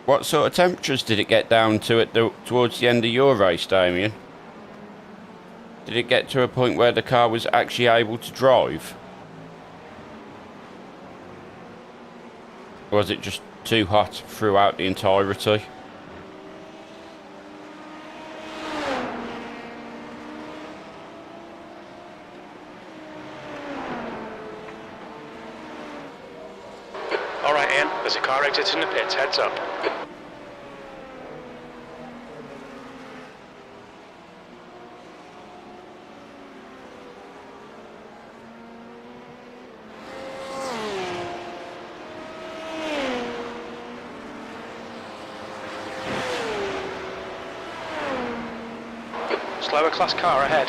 What sort of temperatures did it get down to towards the end of your race, Damien? Did it get to a point where the car was actually able to drive? Or was it just too hot throughout the entirety? All right, Ian, there's a car exiting the pits. Heads up. Slower class car ahead.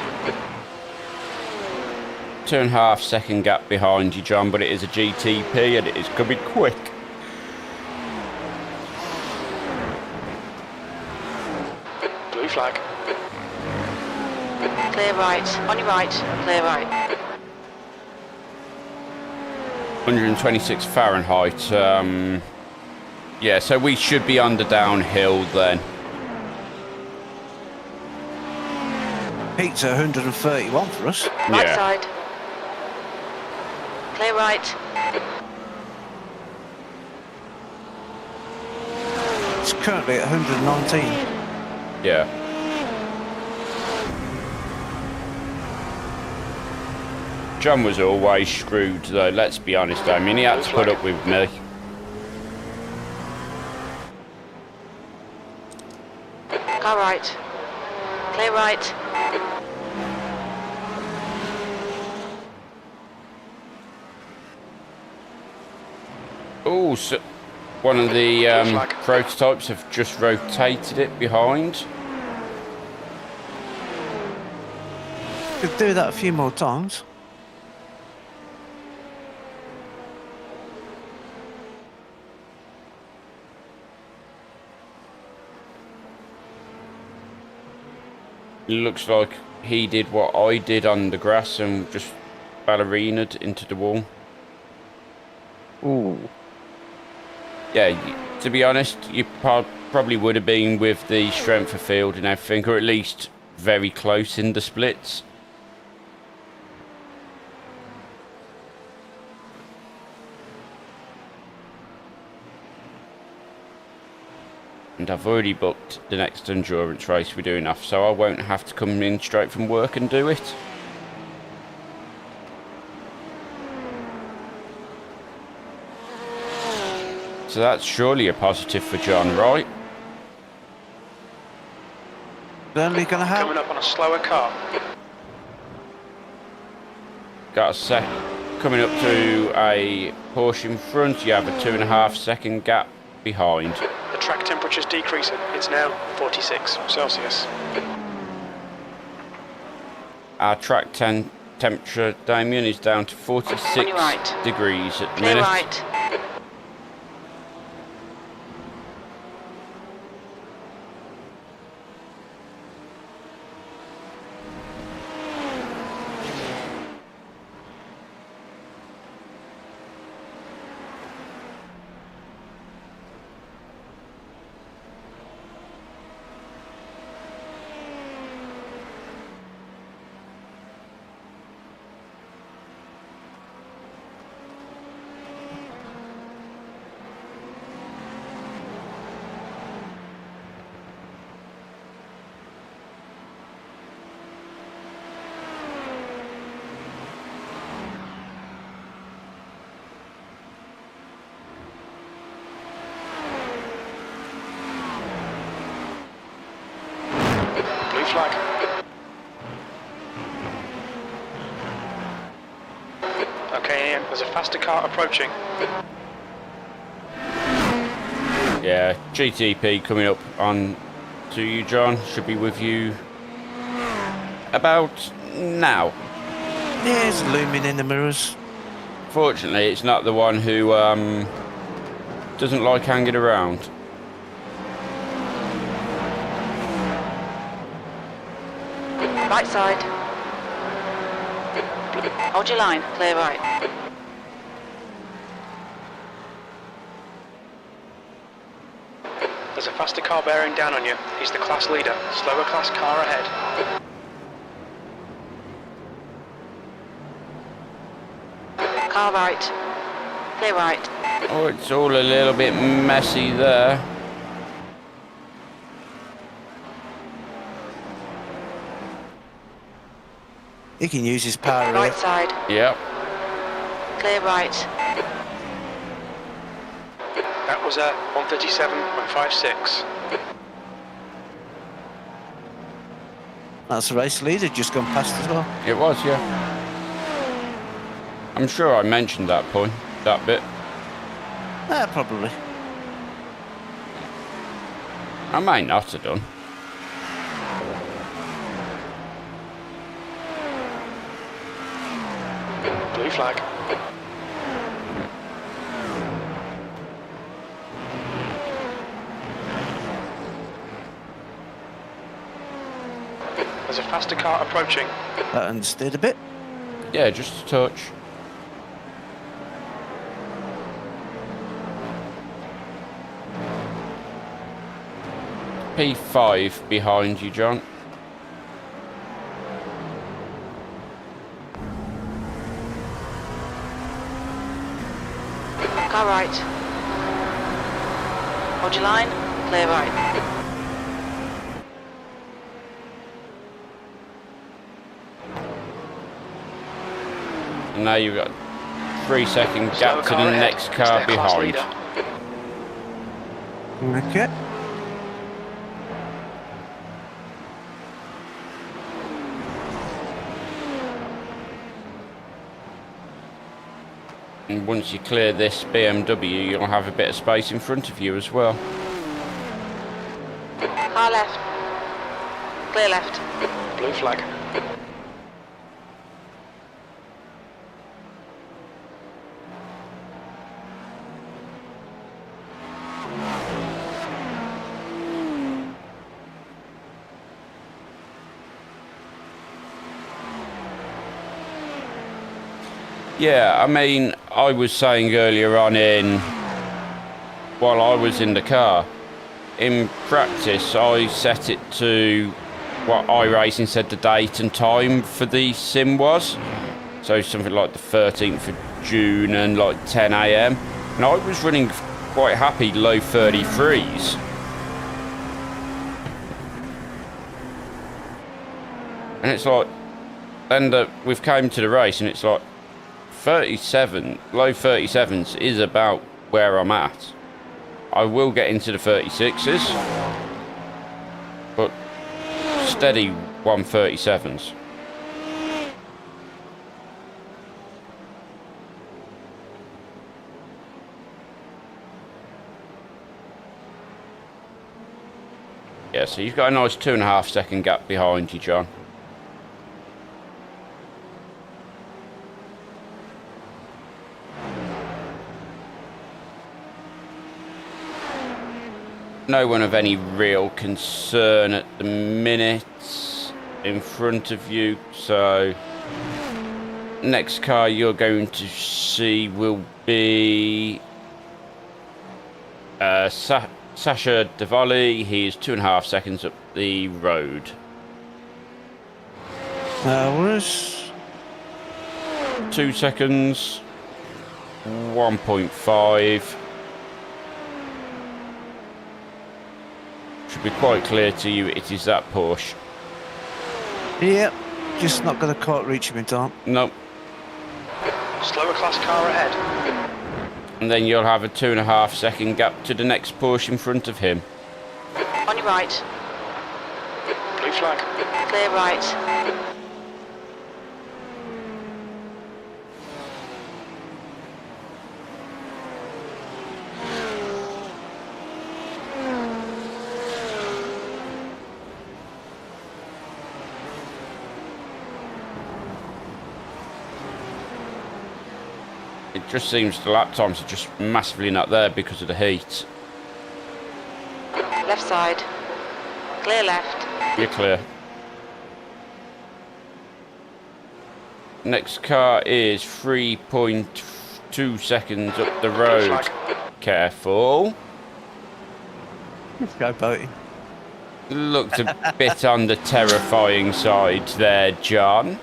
2.5 second gap behind you, John, but it is a GTP and it is coming quick. Blue flag. Clear right. On your right. Clear right. 126 Fahrenheit. Yeah, so we should be on the downhill then. Peak's at 131 for us. Right Yeah. side. Clear right. It's currently at 119. Yeah. John was always screwed though, let's be honest. I mean, he had to put up with me. Car right. Clear right. Oh, so one of the prototypes have just rotated it behind. Could do that a few more times. It looks like he did what I did on the grass and just ballerinaed into the wall. Ooh. Yeah, to be honest, you probably would have been with the strength of field and everything, or at least very close in the splits. And I've already booked the next endurance race we're doing off, so I won't have to come in straight from work and do it. So that's surely a positive for John, right? Certainly going to help. Coming up on a slower car. Got a sec. Coming up to a Porsche in front, you have a 2.5 second gap behind. The track temperature's decreasing. It's now 46 Celsius. Our track temperature, Damien, is down to 46 right. degrees at the Clear minute. right. Okay, Ian, there's a faster car approaching. Yeah, GTP coming up on to you, John. Should be with you about now. Yeah, it's looming in the mirrors. Fortunately, it's not the one who doesn't like hanging around. Right side. Hold your line, clear right. There's a faster car bearing down on you. He's the class leader. Slower class car ahead. Car right. Clear right. Oh, it's all a little bit messy there. He can use his power Right here. side. Yep. Clear right. That was a 137.56. That's the race leader just gone past as well. It was, yeah. I'm sure I mentioned that point, that bit. Probably. I may not have done. Blue flag. There's a faster car approaching. That understood a bit. Yeah, just a touch. P5 behind you, John. Car right. Hold your line, clear right. And now you've got 3-second Slower gap to the car ahead. next It's car their class behind. leader. Okay. And once you clear this BMW, you'll have a bit of space in front of you as well. Car left. Clear left. Blue flag. Yeah, I mean, I was saying earlier on while I was in the car, in practice I set it to what iRacing said the date and time for the sim was. So something like the 13th of June and like 10 AM. And I was running quite happy low 33s. And it's like, then we've came to the race and it's like, 37, low 37s is about where I'm at. I will get into the 36s, but steady 137s. Yeah, so you've got a nice 2.5 second gap behind you, John. No one of any real concern at the minute in front of you, so next car you're going to see will be Sasha Devali. He is 2.5 seconds up the road. Where's 2 seconds, 1.5. Should be quite clear to you, it is that Porsche. Yep, just not going to quite reach him in time. Nope. Slower class car ahead. And then you'll have a 2.5 second gap to the next Porsche in front of him. On your right. Blue flag. Clear right. It just seems the lap times are just massively not there because of the heat. Left side. Clear left. You're clear. Next car is 3.2 seconds up the road. Careful. Go boating. Looked a bit on the terrifying side there, John.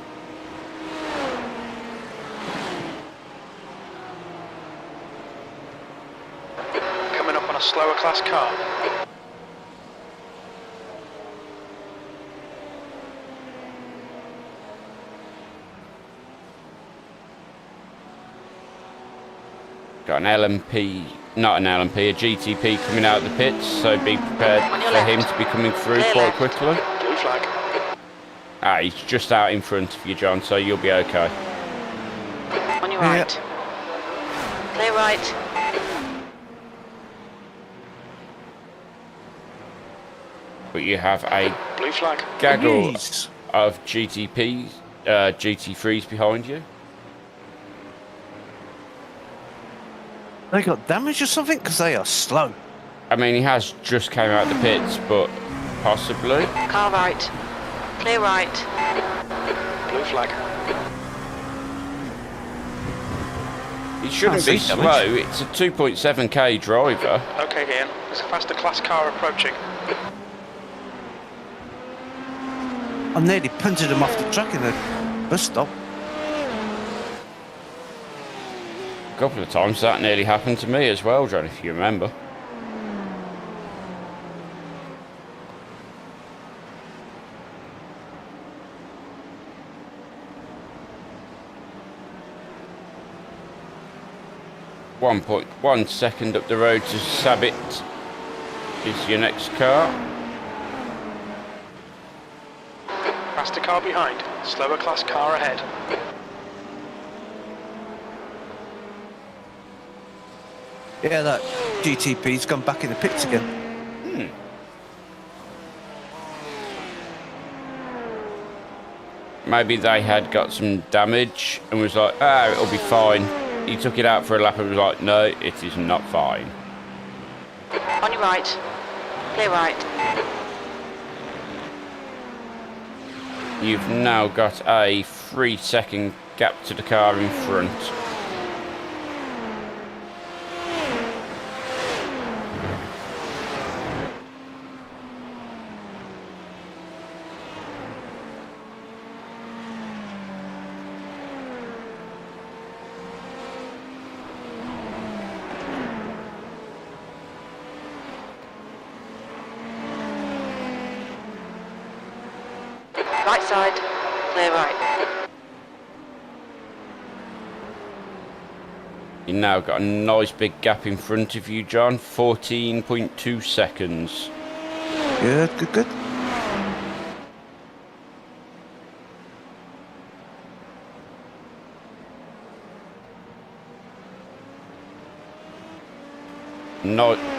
Coming up on a slower class car. Got an LMP, not an LMP, a GTP coming out of the pits, so be prepared for him to be coming through quite quickly. Blue flag. Ah, he's just out in front of you, John, so you'll be okay. On your right. Clear right. But you have a Blue flag. gaggle Jeez. of GTPs, GT3s behind you. They got damage or something? Because they are slow. I mean, he has just came out the pits, but possibly. Car right. Clear right. Blue flag. He shouldn't Can't be see slow. damage. It's a 2.7k driver. Okay, Ian. There's a faster class car approaching. I nearly punted him off the track in the bus stop. A couple of times that nearly happened to me as well, John, if you remember. .1 second up the road to Sabbit is your next car. Faster car behind. Slower class car ahead. Yeah, that GTP's gone back in the pits again. Maybe they had got some damage and was like, ah, it'll be fine. He took it out for a lap and was like, no, it is not fine. On your right. Clear right. You've now got a 3-second gap to the car in front. Right side. Clear right. You now got a nice big gap in front of you, John. 14.2 seconds. Good, good, good.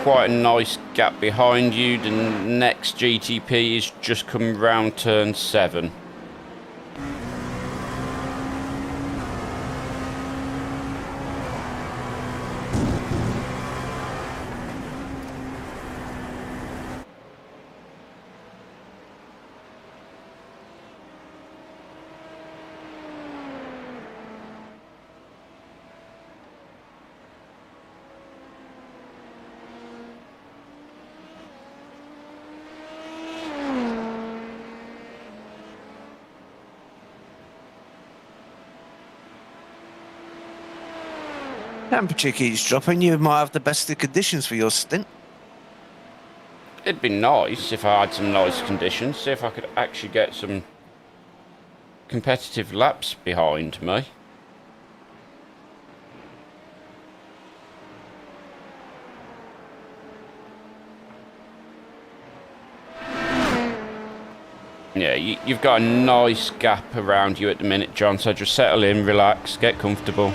Quite a nice gap behind you. The next GTP is just coming round turn 7. Temperature keeps dropping. You might have the best of conditions for your stint. It'd be nice if I had some nice conditions. See if I could actually get some competitive laps behind me. Yeah, you've got a nice gap around you at the minute, John, so just settle in, relax, get comfortable.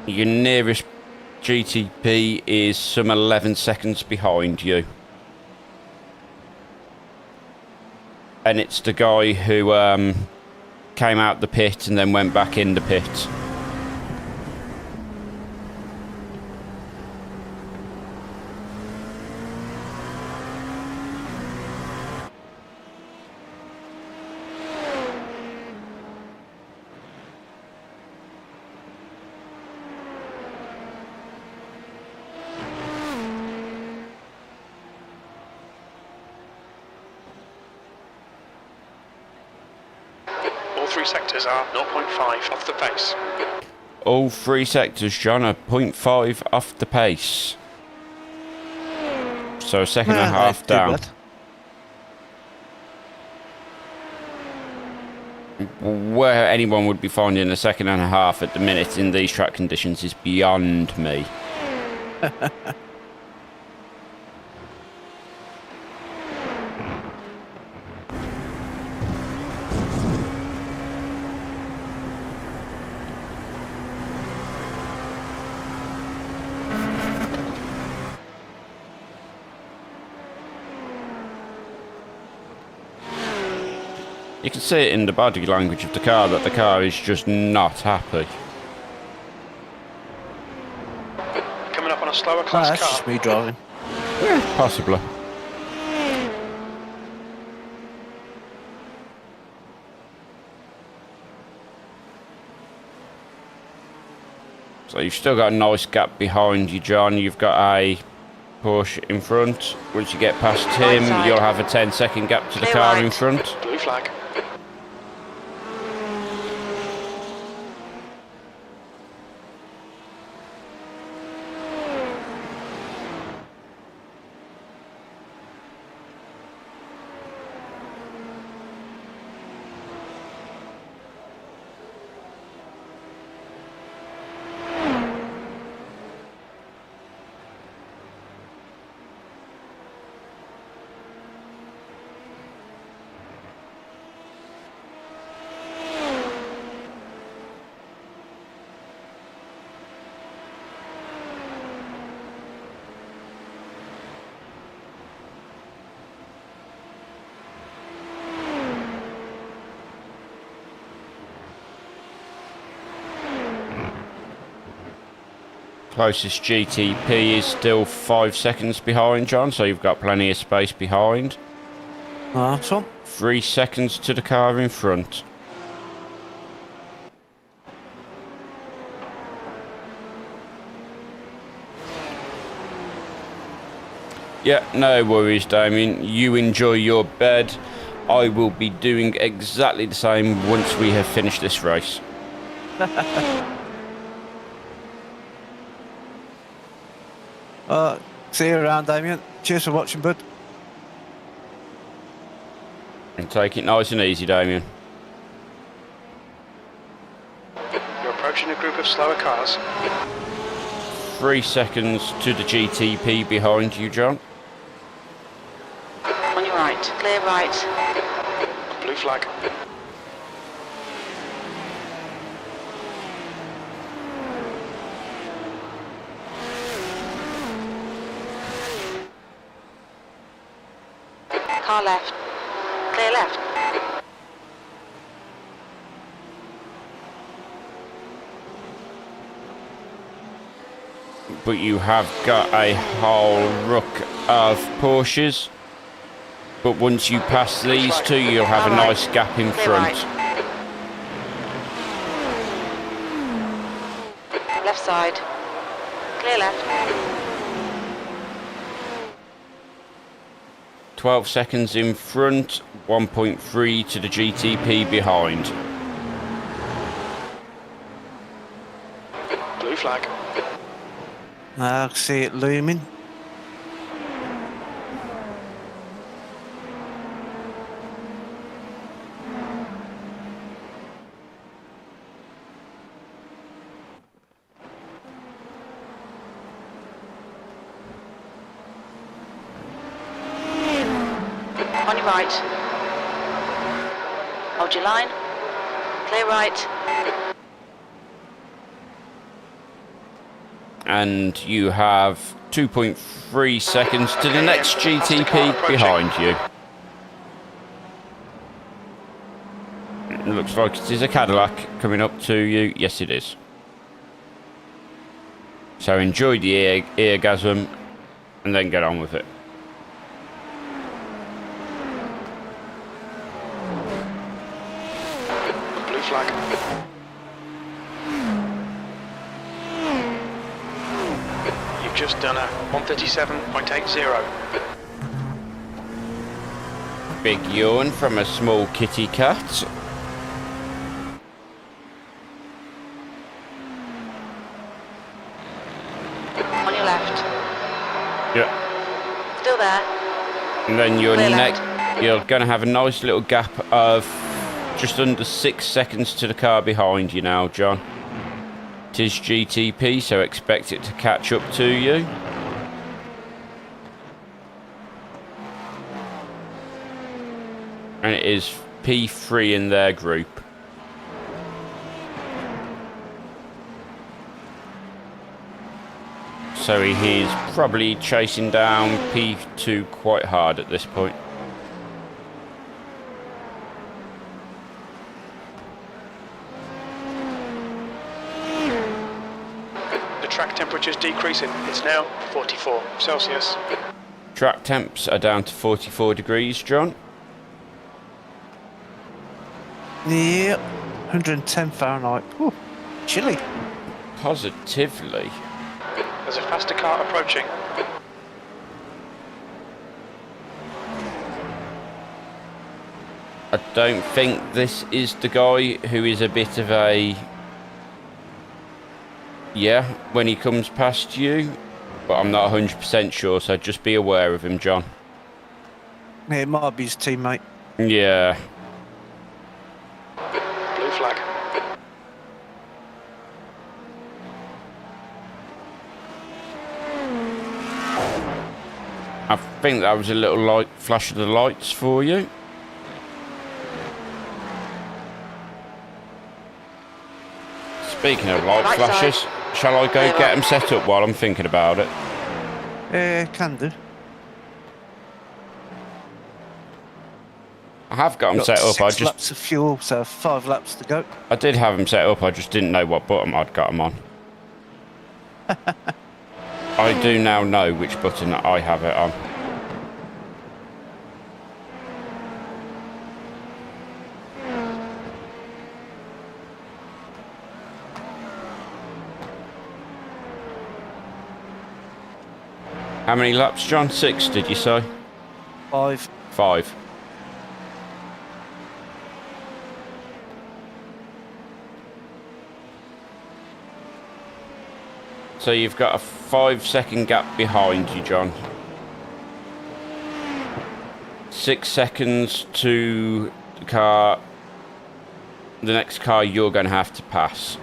Your nearest GTP is some 11 seconds behind you. And it's the guy who came out the pit and then went back in the pit. All 3 sectors are 0.5 off the pace. All 3 sectors, John, are 0.5 off the pace. So a second and a half down. Where anyone would be finding a second and a half at the minute in these track conditions is beyond me. You can see it in the body language of the car that the car is just not happy. Coming up on a slower class That's car. just me driving. Yeah, possibly. So you've still got a nice gap behind you, John. You've got a Porsche in front. Once you get past him, you'll have a 10-second gap to the car in front. Blue flag. Closest GTP is still 5 seconds behind, John, so you've got plenty of space behind. Awesome. 3 seconds to the car in front. Yeah, no worries, Damien. You enjoy your bed. I will be doing exactly the same once we have finished this race. See you around, Damien. Cheers for watching, bud. And take it nice and easy, Damien. You're approaching a group of slower cars. 3 seconds to the GTP behind you, John. On your right, clear right. Blue flag. Car left, clear left. But you have got a whole ruck of Porsches. But once you pass these two, you'll have a nice gap in front. Left side, clear left. 12 seconds in front, 1.3 to the GTP behind. Blue flag. I can see it looming. On your right. Hold your line. Clear right. And you have 2.3 seconds to the next GTP behind you. It looks like it is a Cadillac coming up to you. Yes, it is. So enjoy the eargasm and then get on with it. Blue flag. You've just done a 137.80. Big yawn from a small kitty cat. On your left. Yeah. Still there. And then your Clear next, left. you're going to have a nice little gap of just under 6 seconds to the car behind you now, John. It is GTP, so expect it to catch up to you. And it is P3 in their group. So he's probably chasing down P2 quite hard at this point. The track temperature's decreasing. It's now 44 Celsius. Track temps are down to 44 degrees, John. Yeah, 110 Fahrenheit. Ooh, chilly. Positively. There's a faster car approaching. I don't think this is the guy who is a bit of a... Yeah, when he comes past you. But I'm not 100% sure, so just be aware of him, John. Yeah, it might be his teammate. Yeah. Blue flag. I think that was a little light flash of the lights for you. Speaking of light Right flashes, side. shall I go Yeah, get right. them set up while I'm thinking about it? Can do. I have got them Got set up. 6 laps of fuel, so 5 laps to go. I did have them set up. I just didn't know what button I'd got them on. I do now know which button I have it on. How many laps, John? 6, did you say? 5. 5. So you've got a 5-second gap behind you, John. 6 seconds to the car, the next car you're going to have to pass.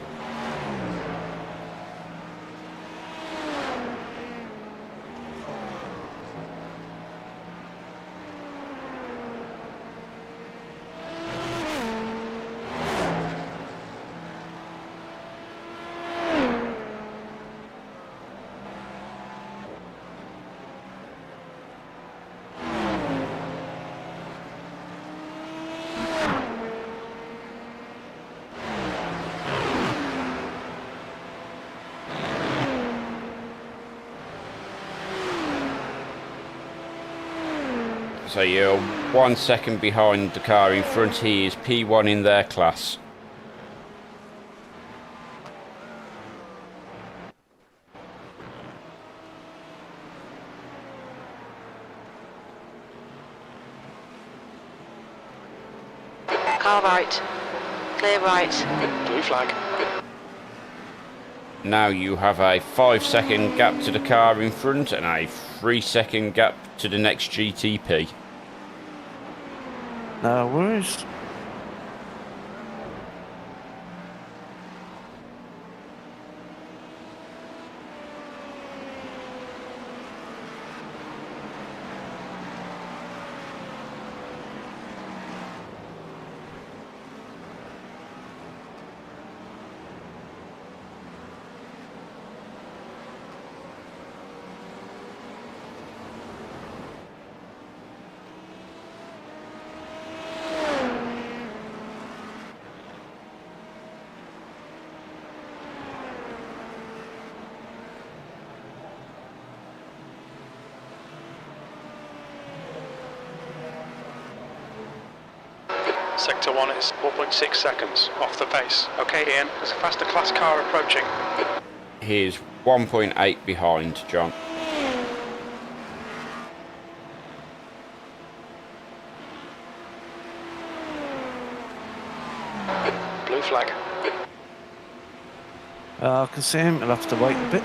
So you're 1 second behind the car in front. He is P1 in their class. Car right. Clear right. Blue flag. Now you have a 5-second gap to the car in front and a 3-second gap to the next GTP. No worries. sector 1 is 4.6 seconds off the pace. Okay, Ian, there's a faster class car approaching. He's 1.8 behind, John. Blue flag. I can see him. I'll have to wait a bit.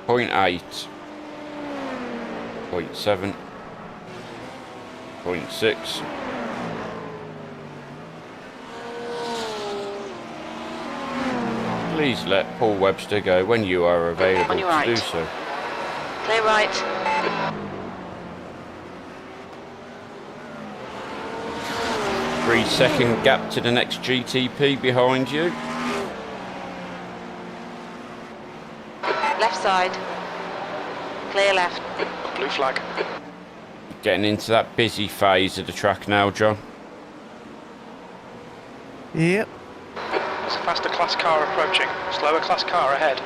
Point 8. 0.7. 0.6. Please let Paul Webster go when you are available On your to do right. so. Clear right. Three-second gap to the next GTP behind you. Left side. Clear left. Blue flag. Getting into that busy phase of the track now, John. Yep. There's a faster class car approaching. Slower class car ahead.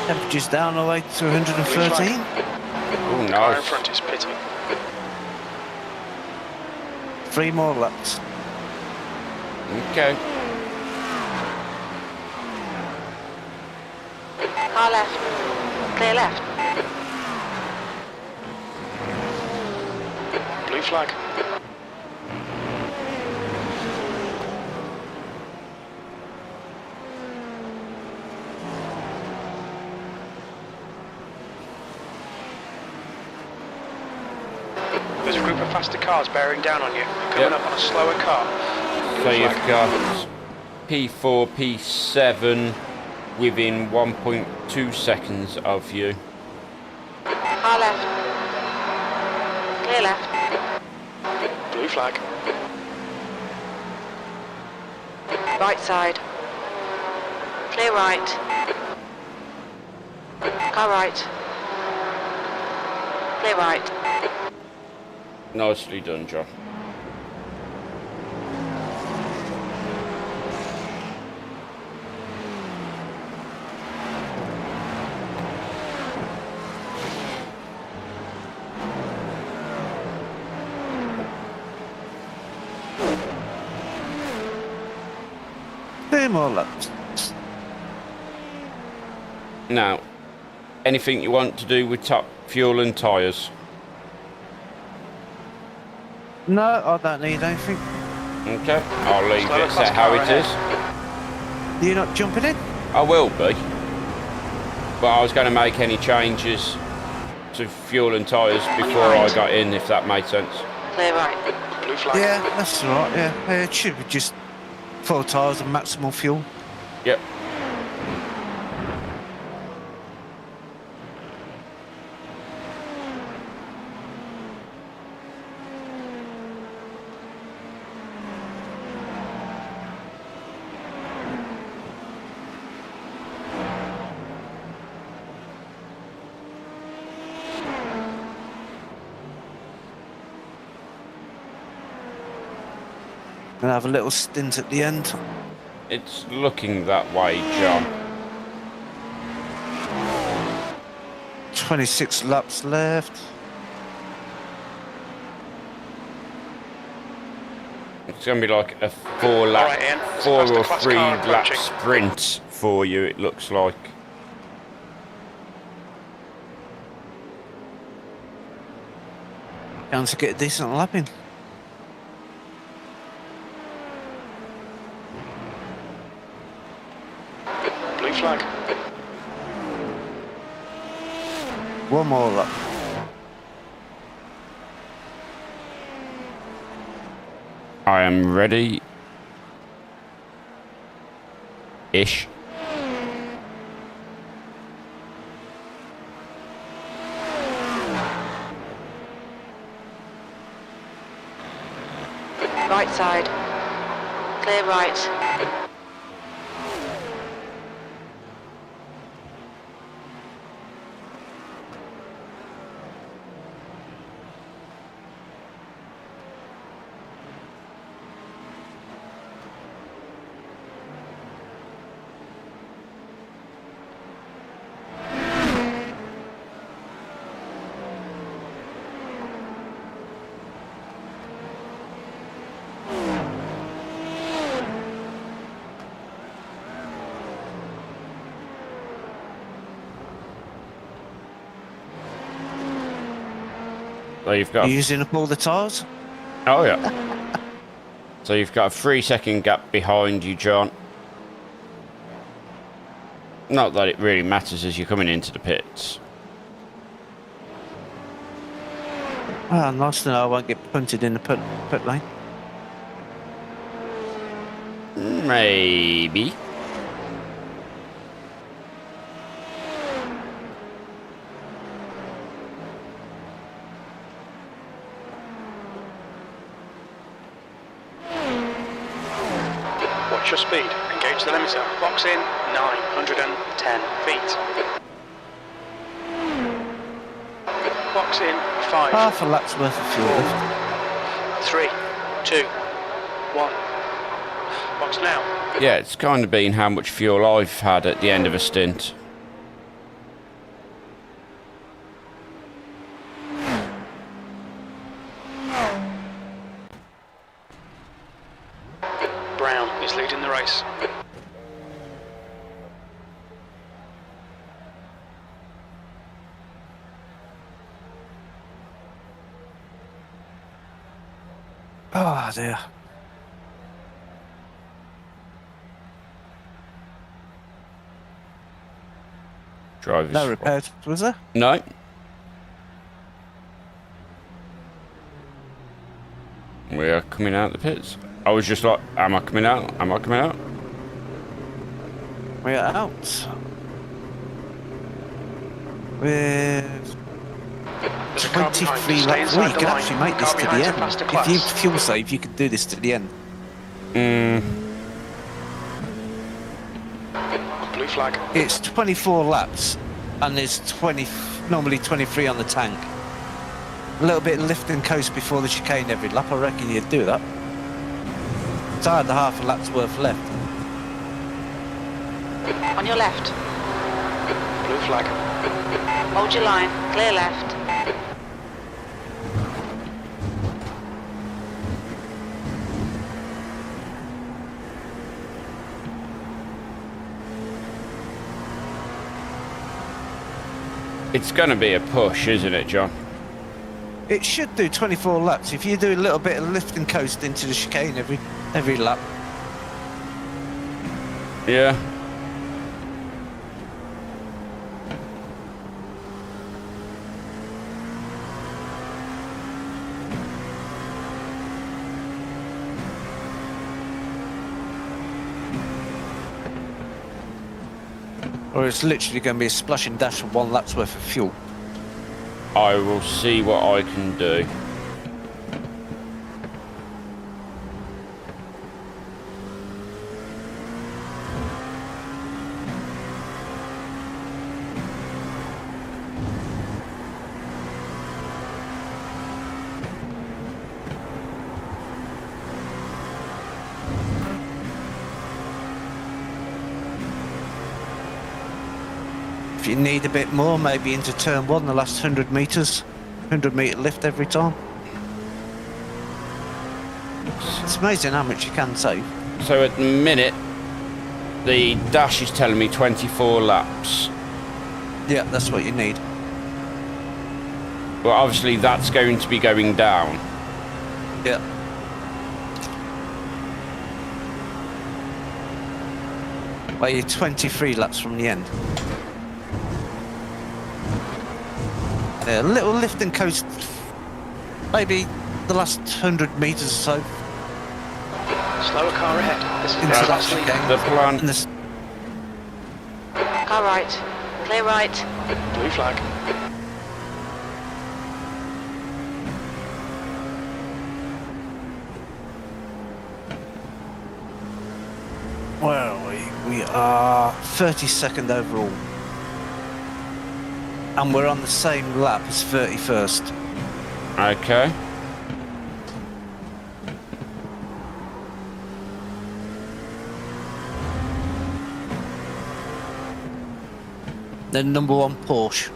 Temperature's down all the way to 113. Oh, The car in nice. front is pitting. 3 more laps. Okay. Car left. Clear left. Blue flag. There's a group of faster cars bearing down on you. You're coming Yep. up on a slower car. So Blue you've flag. got P4, P7 within 1.2 seconds of you. Car left. Clear left. Blue flag. Right side. Clear right. Car right. Clear right. Nicely done, John. Three more laps. Now, anything you want to do with top fuel and tyres? No, I don't need anything. Okay, I'll leave Slower it class set how car it ahead. is. You're not jumping in? I will be. But I was going to make any changes to fuel and tyres before I got in, if that made sense. Clear right. Blue flag. Yeah, that's all right. Yeah, it should be just 4 tyres and maximal fuel. Yep. Gonna have a little stint at the end. It's looking that way, John. 26 laps left. It's going to be like a 4 lap, Alright, Ian, it's a 4 faster or class 3 car lap approaching. sprint for you, it looks like. Going to get a decent lap in. Blue flag. One more lap. I am ready. Ish. Right side. Clear right. So you've got. You using up all the tyres? Oh yeah. So you've got a 3-second gap behind you, John. Not that it really matters as you're coming into the pits. Ah, nice to know I won't get punted in the pit lane. Maybe. Watch your speed. Engage the limiter. Box in 910 feet. Box in 5, Half a lap's worth of fuel left. 3, 2, 1. Box now. Yeah, it's kind of been how much fuel I've had at the end of a stint. Brown is leading the race. Oh dear. Drivers. No repairs, was there? No. We are coming out the pits. I was just like, am I coming out? Am I coming out? We are out. With There's a car behind 23 you. Stay laps. Well, inside you the can line. actually make this Car to the behind's a end. faster If class. you fuel save, you can do this to the end. Blue flag. It's 24 laps, and there's normally 23 on the tank. A little bit of lift and coast before the chicane every lap. I reckon you'd do that. So I had the half a lap's worth left. On your left. Blue flag. Hold your line. Clear left. It's going to be a push, isn't it, John? It should do 24 laps if you do a little bit of lift and coast into the chicane every lap. Yeah. Or it's literally going to be a splash and dash of 1 lap's worth of fuel. I will see what I can do. If you need a bit more, maybe into turn 1, the last 100 metres. 100 metre lift every time. It's amazing how much you can save. So at the minute, the dash is telling me 24 laps. Yeah, that's what you need. Well, obviously that's going to be going down. Yeah. Well, you're 23 laps from the end. Yeah, a little lift and coast, maybe the last 100 metres or so. Slower car ahead. This is Into the that last lead. chicane. The plan. And this, Car right. Clear right. Blue flag. Where are we? We are 32nd overall. And we're on the same lap as 31st. Okay. Then number 1 Porsche.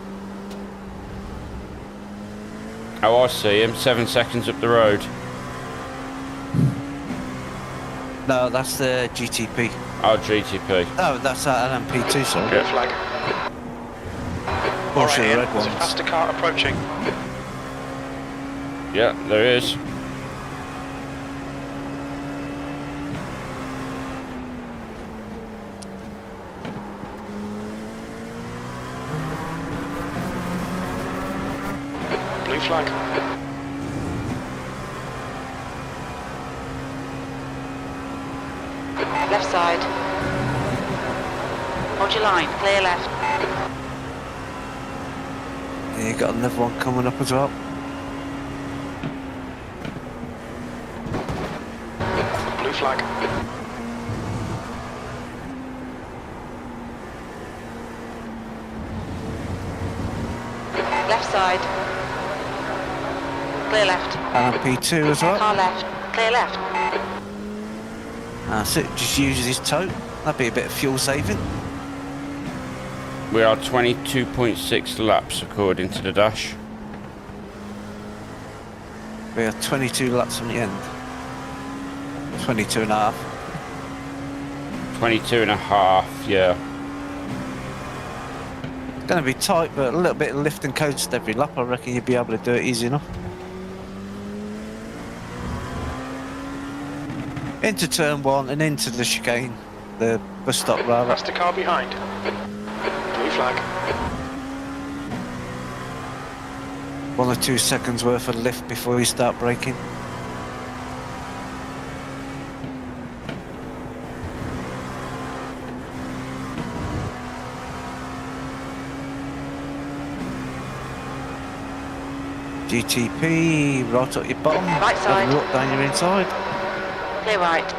Oh, I see him. 7 seconds up the road. No, that's the GTP. Oh, GTP. Oh, that's that LMP2, sorry. Red flag. Porsche, Alright, the Ian, red there's a ones. faster car approaching. Yeah, there is. Blue flag. Left side. Hold your line, clear left. Yeah, you got another one coming up as well. Blue flag. Left side. Clear left. LMP2 as well. Car left. Clear left. That's it, just uses his tow. That'd be a bit of fuel saving. We are 22.6 laps according to the dash. We are 22 laps from the end. 22 and a half. 22 and a half, yeah. It's going to be tight, but a little bit of lift and coast every lap. I reckon you'd be able to do it easy enough. Into turn 1 and into the chicane. The bus stop rather. Faster car behind. Blue flag. 1 or 2 seconds worth of lift before you start braking. GTP, right up your bottom. Right side. Look down your inside. Clear right.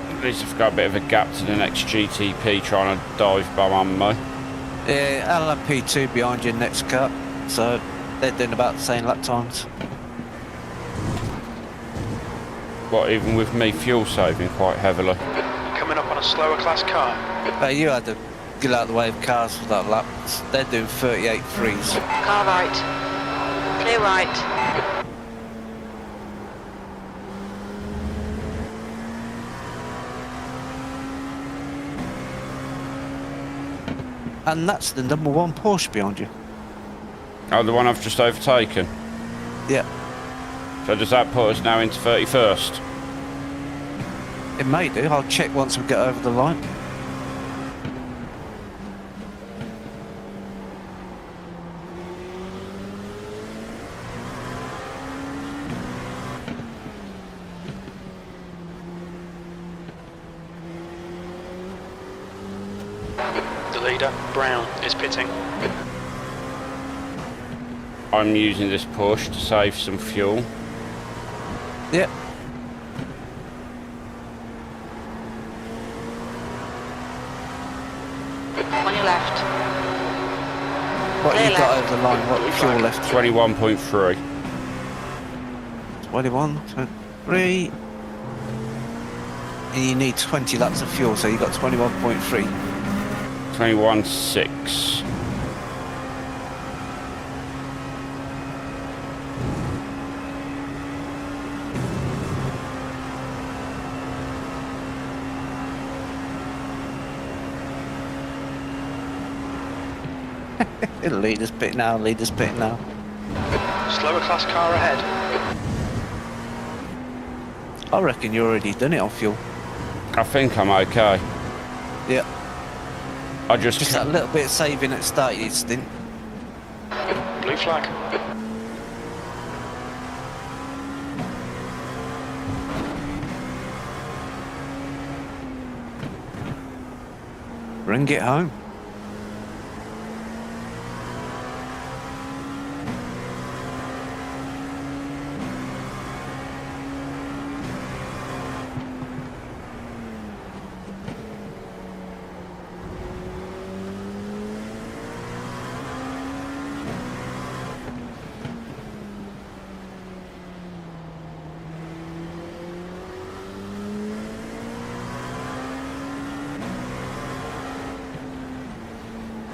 At least I've got a bit of a gap to the next GTP trying to dive behind me. Yeah, LMP2 behind your next car. So they're doing about the same lap times. What, even with me fuel saving quite heavily? Coming up on a slower class car. You had to get out of the way of cars for that lap. They're doing 38 threes. Car right. Clear right. And that's the number 1 Porsche behind you. Oh, the one I've just overtaken. Yeah, So does that put us now into 31st? it may do. I'll check once we get over the line. The leader, Brown, is pitting. I'm using this push to save some fuel. Yeah. On your left. What Clear you got left. over the line? What fuel left? 21.3. 21, 23. And you need 20 laps of fuel, so you got 21.3. 21.6. Lead us bit now, lead us bit now. Slower class car ahead. I reckon you already done it on fuel. I think I'm okay. Yeah. I just Just that little bit of saving at the start of your stint. Blue flag. Bring it home.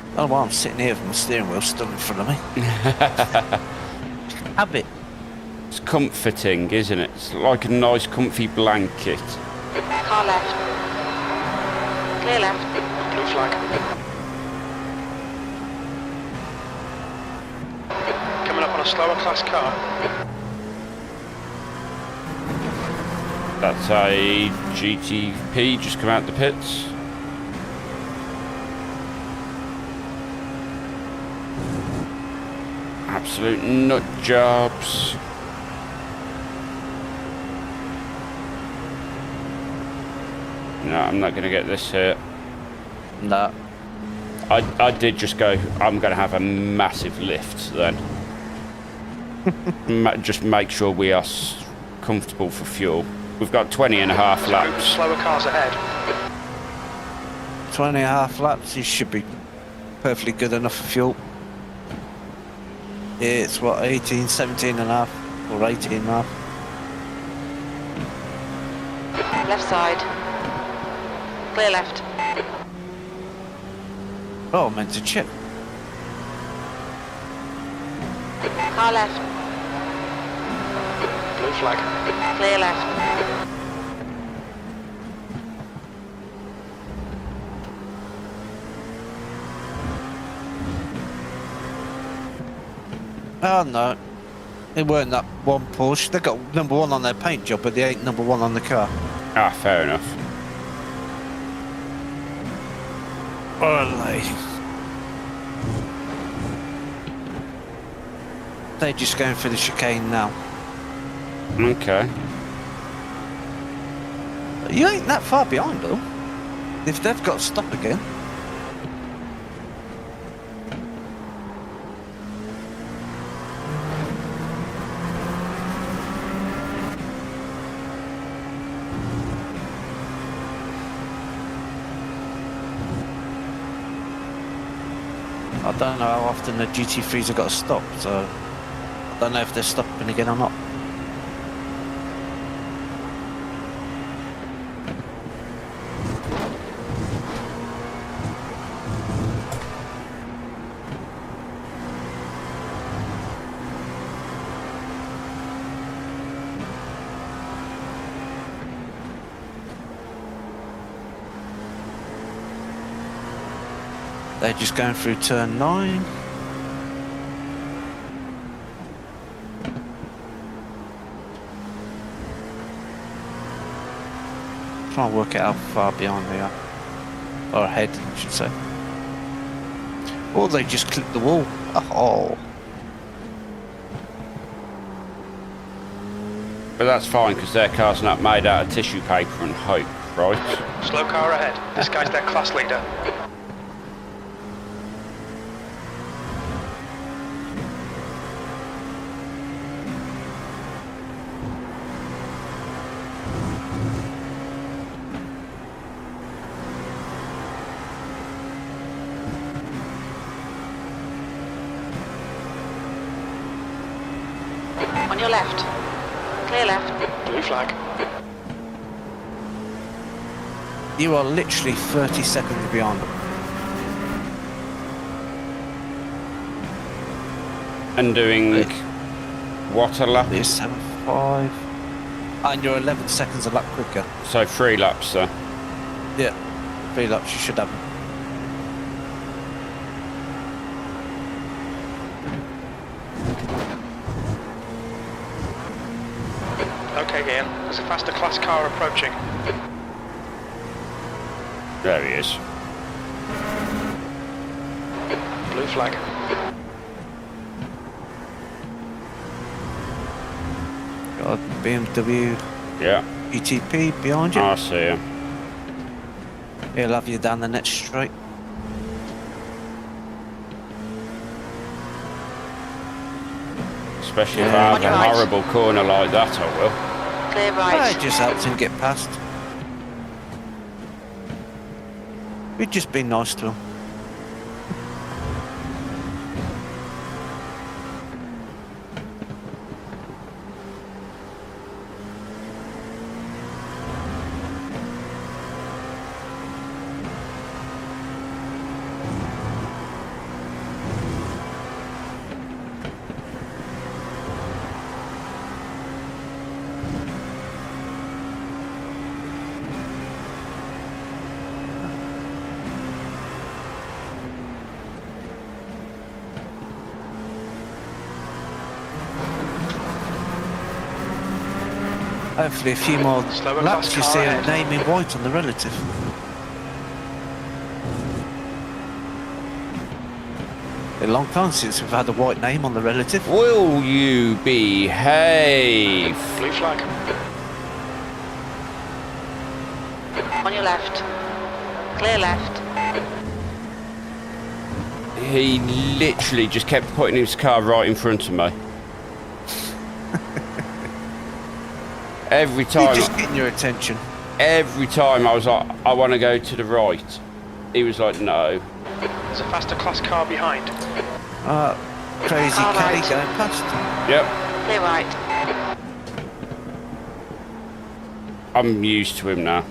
I don't know why I'm sitting here with my steering wheel still in front of me. Habit. It's comforting, isn't it? It's like a nice comfy blanket. Car left. Clear left. Blue flag. Coming up on a slower class car. That's a GTP just come out the pits. Absolute nut jobs. No, I'm not going to get this hit. No. I did just go, I'm going to have a massive lift then. Just make sure we are comfortable for fuel. We've got 20 and a half laps. Slower cars ahead. 20 and a half laps, you should be perfectly good enough for fuel. It's what, 18, 17 and a half, or 18 and a half. Left side. Clear left. Oh, I meant to chip. Car left. Blue flag. Clear left. Oh no, it weren't that one Porsche. They got number one on their paint job, but they ain't number one on the car. Ah, fair enough. Early. They're just going for the chicane now. Okay. You ain't that far behind them. If they've got to stop again. I don't know how often the GT3s have got to stop, so I don't know if they're stopping again or not. They're just going through turn 9. Trying to work out how far behind they are. Or ahead, I should say. Or they just clipped the wall. Oh. But that's fine because their car's not made out of tissue paper and hope, right? Slow car ahead. This guy's their class leader. On your left. Clear left. Blue flag. You are literally 30 seconds behind them. And doing what a lap? You're 7.5. And you're 11 seconds a lap quicker. So 3 laps, sir. Yeah. 3 laps you should have. Okay, Ian. There's a faster class car approaching. There he is. Blue flag. Got BMW Yeah. ETP behind you. I see him. He'll have you down the next straight. Especially if Yeah. I On have your a right. horrible corner like that, I will. Clear I right. just helped him get past. We'd just been nice to him. Hopefully a few more Slower laps class you car see a ahead. name in white on the relative. A long time since we've had a white name on the relative. Will you behave? Blue flag. On your left. Clear left. He literally just kept putting his car right in front of me. Every He's time, just getting your attention. every time I was like, I want to go to the right. He was like, no. There's a faster class car behind. Crazy Car Kelly right. going past. Yep, Clear right. I'm used to him now.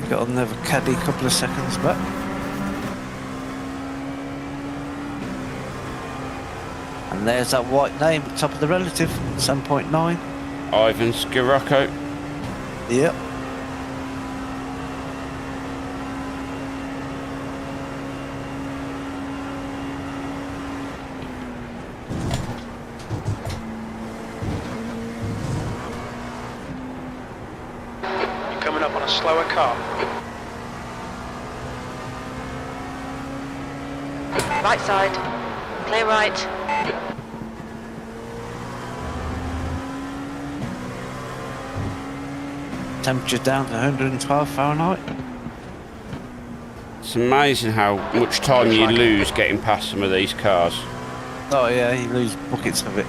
Got another caddy couple of seconds back. And there's that white name at the top of the relative, 7.9. Ivan Scirocco. Yep. You're coming up on a slower car. Right side. Clear right. Temperature down to 112 Fahrenheit. It's amazing how much time you lose getting past some of these cars. Oh yeah, you lose buckets of it.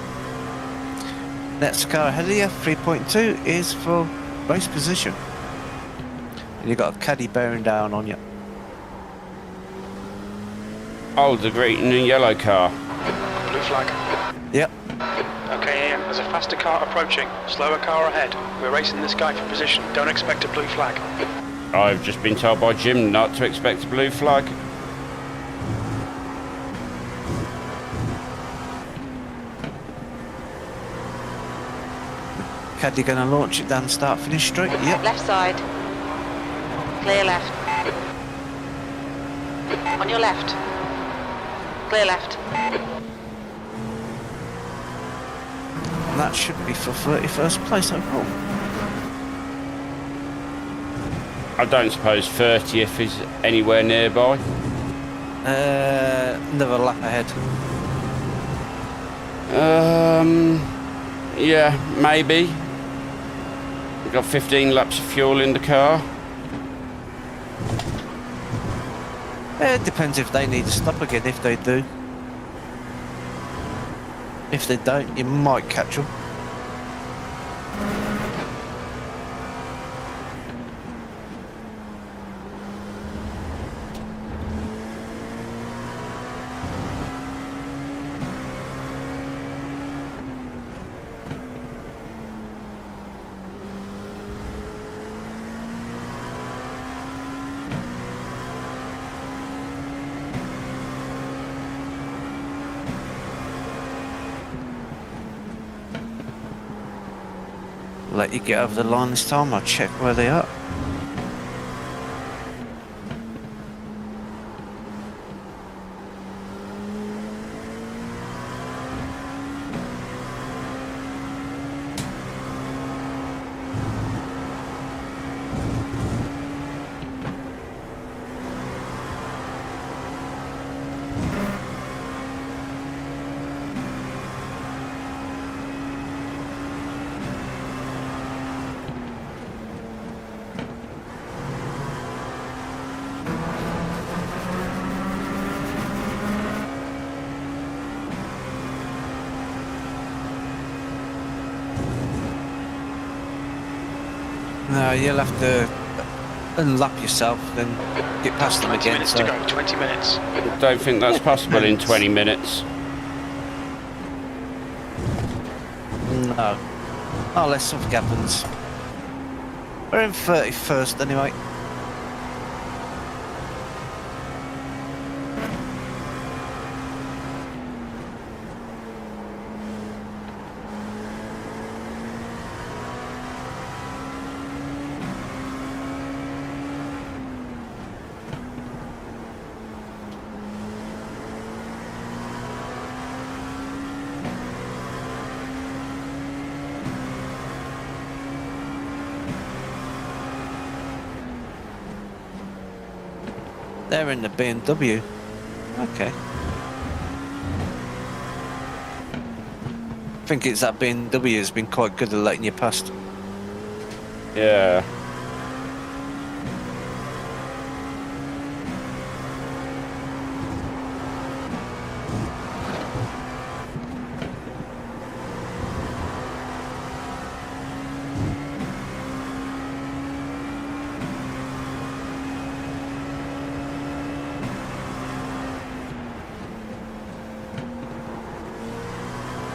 Next car ahead of you, 3.2, is for race position. And you've got a caddy bearing down on you. Oh, the green and yellow car. Blue flag. Yep. Okay, Ian, there's a faster car approaching. Slower car ahead. We're racing this guy for position. Don't expect a blue flag. I've just been told by Jim not to expect a blue flag. Caddy gonna launch it down start finish straight. Yep. Left side. Clear left. On your left. Clear left. And that should be for 31st place overall. I don't suppose 30th is anywhere nearby. Another lap ahead. Yeah, maybe. We've got 15 laps of fuel in the car. It depends if they need to stop again, if they do. If they don't, you might catch them. let you get over the line this time. I'll check where they are. No, you'll have to unlap yourself, then get past them 20 again. minutes to go, 20 minutes. I don't think that's possible in 20 minutes. No. Unless something happens. We're in 31st anyway. They're in the BMW. Okay. I think it's that BMW has been quite good at letting you past. Yeah.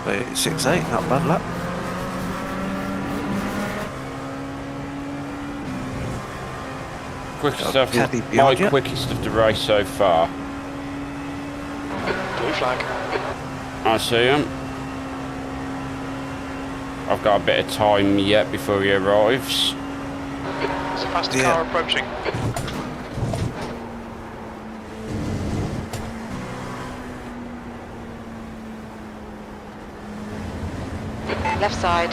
But 6.8, not bad lap. Quickest Got of caddy my behind you. quickest of the race so far. Blue flag. I see him. I've got a bit of time yet before he arrives. There's a faster Yeah. car approaching. Left side.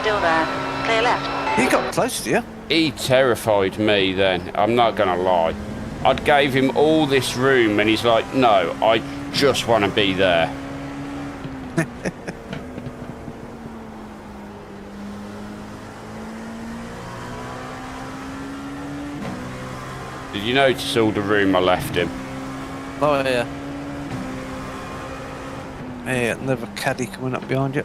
Still there. Clear left. He got close to you. He terrified me then, I'm not gonna lie. I'd gave him all this room and he's like, no, I just want to be there. Did you notice all the room I left him? Oh yeah. Hey, another caddy coming up behind you.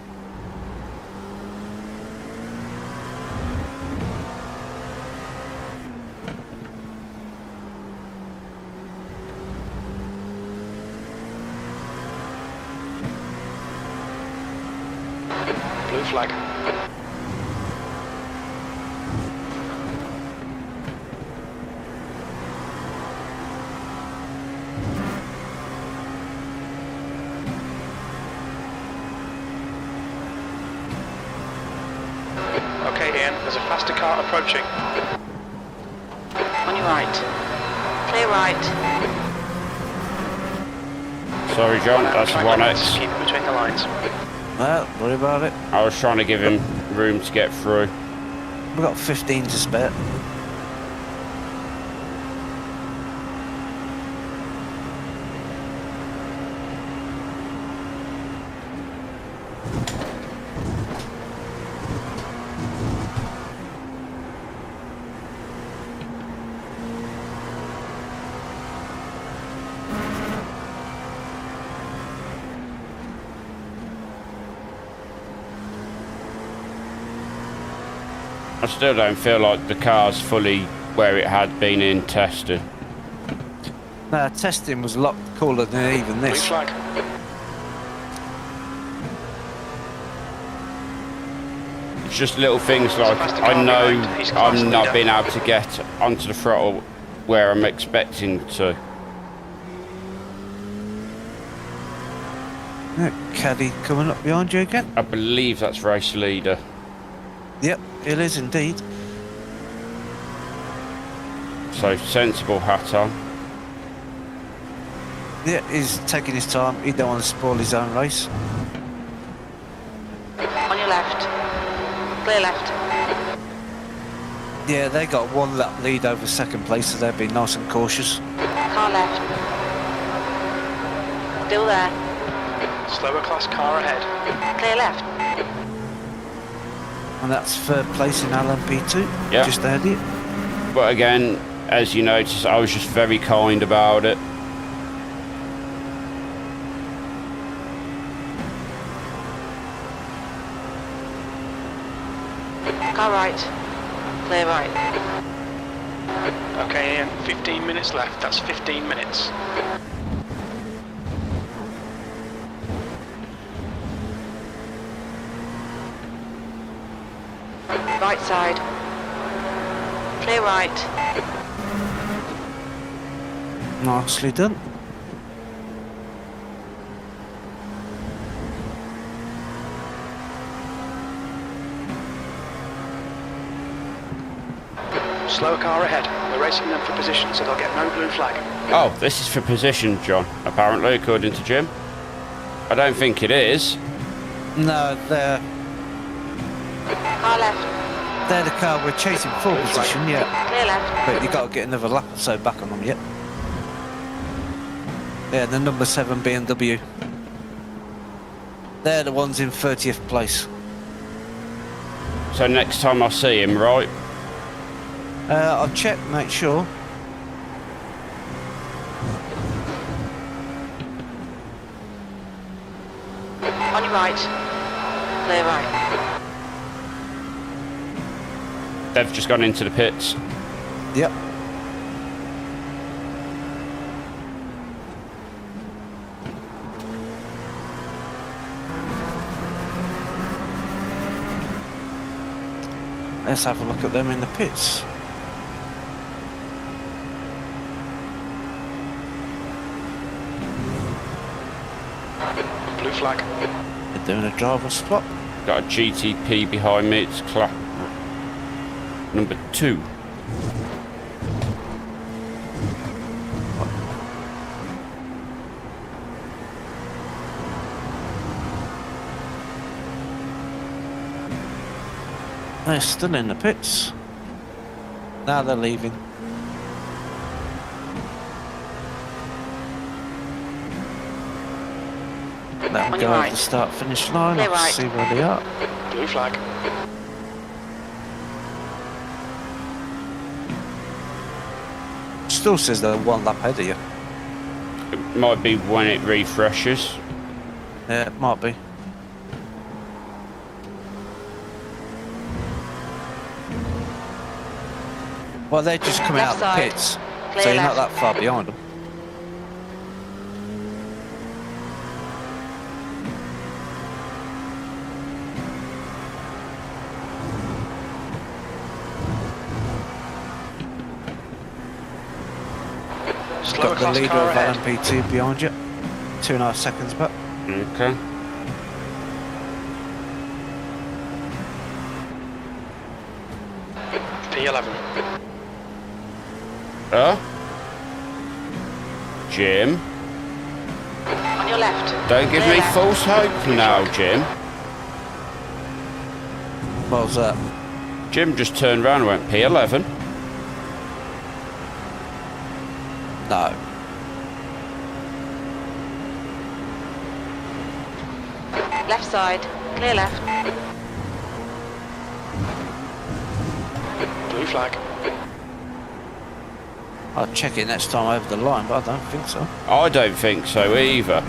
Blue flag. Okay, Ian, there's a faster car approaching. On your right. Clear right. Sorry, John, that's Track one limits, X. keep it between the lines. Well, worry about it. I was trying to give him room to get through. We've got 15 to spare. I still don't feel like the car's fully where it had been in testing. No, testing was a lot cooler than even Blue this. flag. It's just little things like I know I'm not being able to get onto the throttle where I'm expecting to. Yeah, caddy coming up behind you again. I believe that's race leader. Yep, it is indeed. So sensible hat on. Yeah, he's taking his time. He don't want to spoil his own race. On your left. Clear left. Yeah, they got 1 lap lead over second place, so they'll be nice and cautious. Car left. Still there. Slower class car ahead. Clear left. And that's third place in LMP2. Yeah. Just ahead of you. But again, as you notice, I was just very kind about it. Car right. Clear right. Okay, Ian, 15 minutes left. That's 15 minutes. Right side. Clear right. Nicely done. Slower car ahead. We're racing them for position, so they'll get no blue flag. Oh, this is for position, John, apparently, according to Jim. I don't think it is. No, they're Car left. the car we're chasing full position, yeah. Clear left. But you've got to get another lap or so back on them yet. Yeah, the number 7 BMW. They're the ones in 30th place. So next time I see him, right? I'll check, make sure. On your right. Clear right. They've just gone into the pits. Yep. Let's have a look at them in the pits. Blue flag. They're doing a driver swap. Got a GTP behind me. It's number 2. They're still in the pits. Now they're leaving. Let them On go your over right. the start-finish line. Clear Let's right. see where they are. Blue flag. Still says they're 1 lap ahead of you. It might be when it refreshes. Yeah, it might be. Well, they're just coming Left out of the side. pits, Clear so you're not left. that far behind them. Slower Got the class leader car of ahead. LMP2 behind you. 2.5 seconds back. Okay. P11. Jim? On your left. Don't give Clear me left. false hope now, Jim. What was that? Jim just turned around and went P11. No. Left side. Clear left. Blue flag. I'll check it next time over the line, but I don't think so. I don't think so either.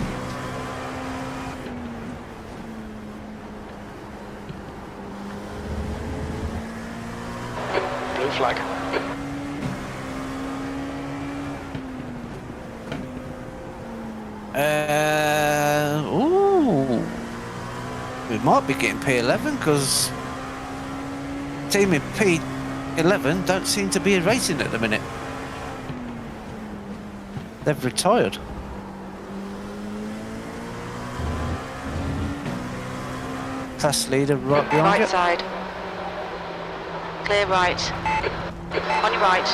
Blue flag. Ooh. We might be getting P11 because team in P11 don't seem to be racing at the minute. They've retired. class leader right behind Right you. side. Clear right. On your right.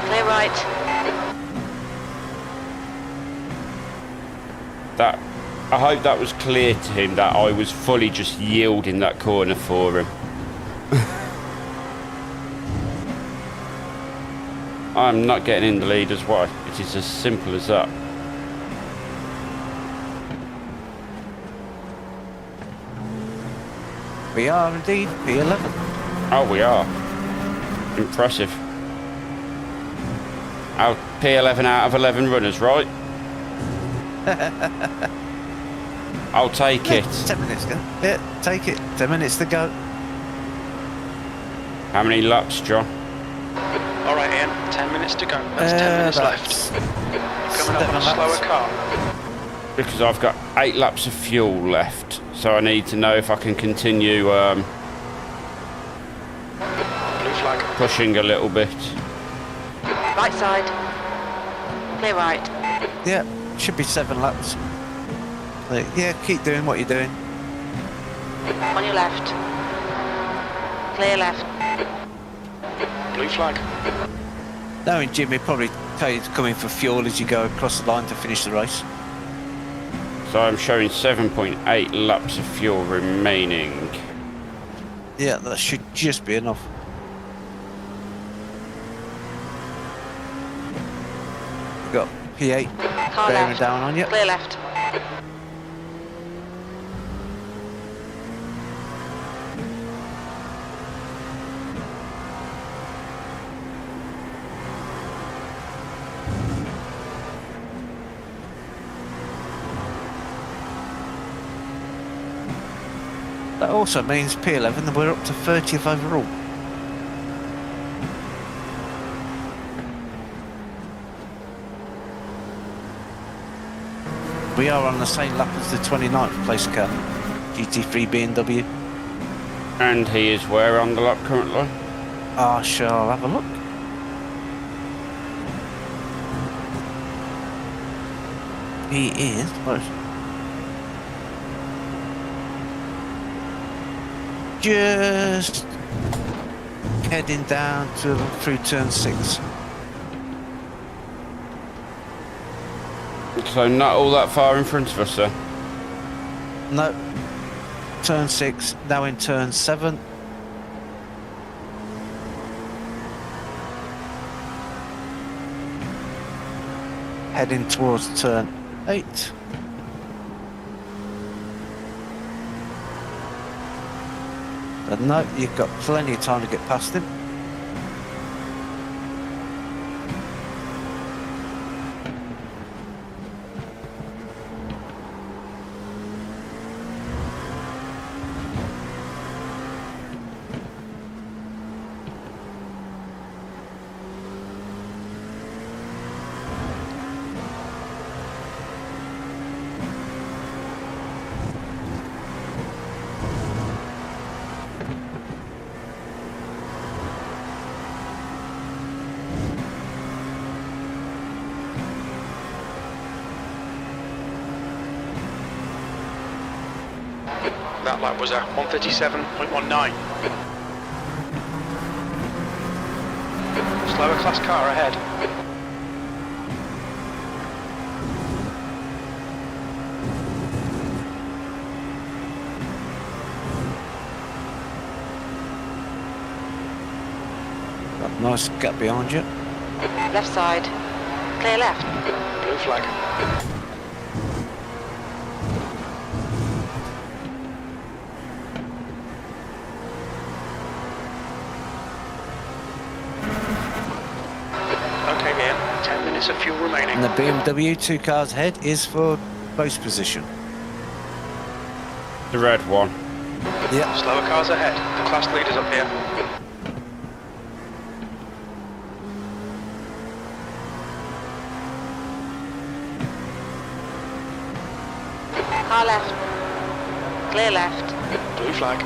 Clear right. That, I hope that was clear to him that I was fully just yielding that corner for him. I'm not getting in the lead as well. It is as simple as that. We are indeed P11. Oh, we are. Impressive. Our P11 out of 11 runners, right? I'll take it. 10 minutes to go. Yeah, take it. 10 minutes to go. How many laps, John? All right, Ian. 10 minutes to go. That's 10 minutes left. Coming up on a slower car. Because I've got 8 laps of fuel left, so I need to know if I can continue Blue flag. pushing a little bit. Right side. Clear right. Yeah, should be 7 laps. Yeah, keep doing what you're doing. On your left. Clear left. Blue flag. Knowing Jimmy probably tell you to come in for fuel as you go across the line to finish the race. So I'm showing 7.8 laps of fuel remaining. Yeah, that should just be enough. We've got P8 Car bearing left. down on you. Clear left. That also means P11 that we're up to 30th overall. We are on the same lap as the 29th place car, GT3 BMW. And he is where on the lap currently? I shall have a look. He is. What is just heading down to through turn 6. So not all that far in front of us, sir. No. Turn 6, now in turn 7. Heading towards turn 8. But no, you've got plenty of time to get past him. That lap was a 1:37.19. Slower class car ahead. Got a nice gap behind you. Left side. Clear left. Blue flag. Okay, Ian. 10 minutes of fuel remaining. And the BMW 2 cars ahead is for post position. The red one. Yep. Slower cars ahead. The class leaders up here. Car left. Clear left. Blue flag.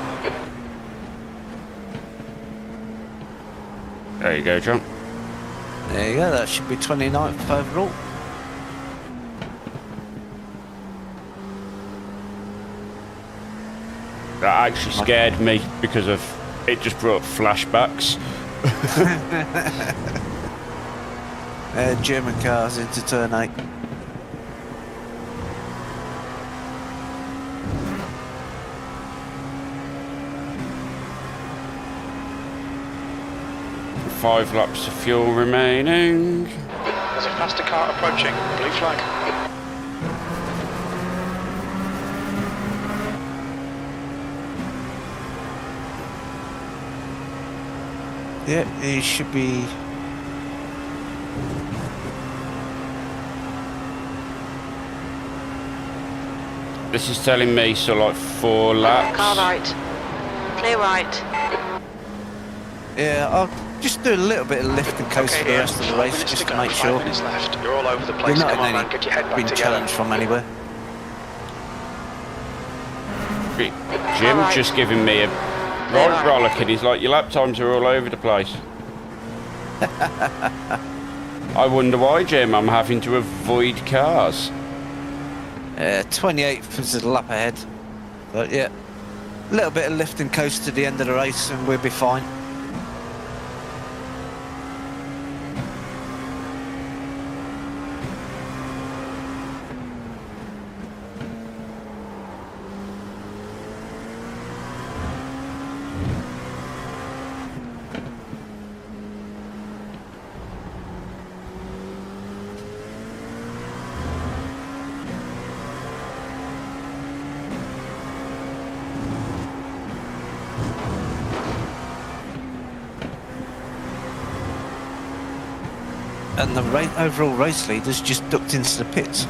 There you go, John. There you go, that should be 29th overall. That actually scared me because of it just brought flashbacks. German cars into turn 8. Five laps of fuel remaining. There's a faster car approaching. Blue flag. Yeah, it should be. This is telling me so like 4 laps. Car right. Clear right. Yeah, I'll just do a little bit of lift and coast for the rest of the race, just to make sure 5 minutes left. You're all over the you're place. not Come on, in man, get your head any back being together. challenged from anywhere. Jim Alright. just giving me a right rollick and he's like, your lap times are all over the place. I wonder why, Jim, I'm having to avoid cars. 28th is a lap ahead. But yeah, a little bit of lift and coast to the end of the race and we'll be fine. And the overall race leaders just ducked into the pits.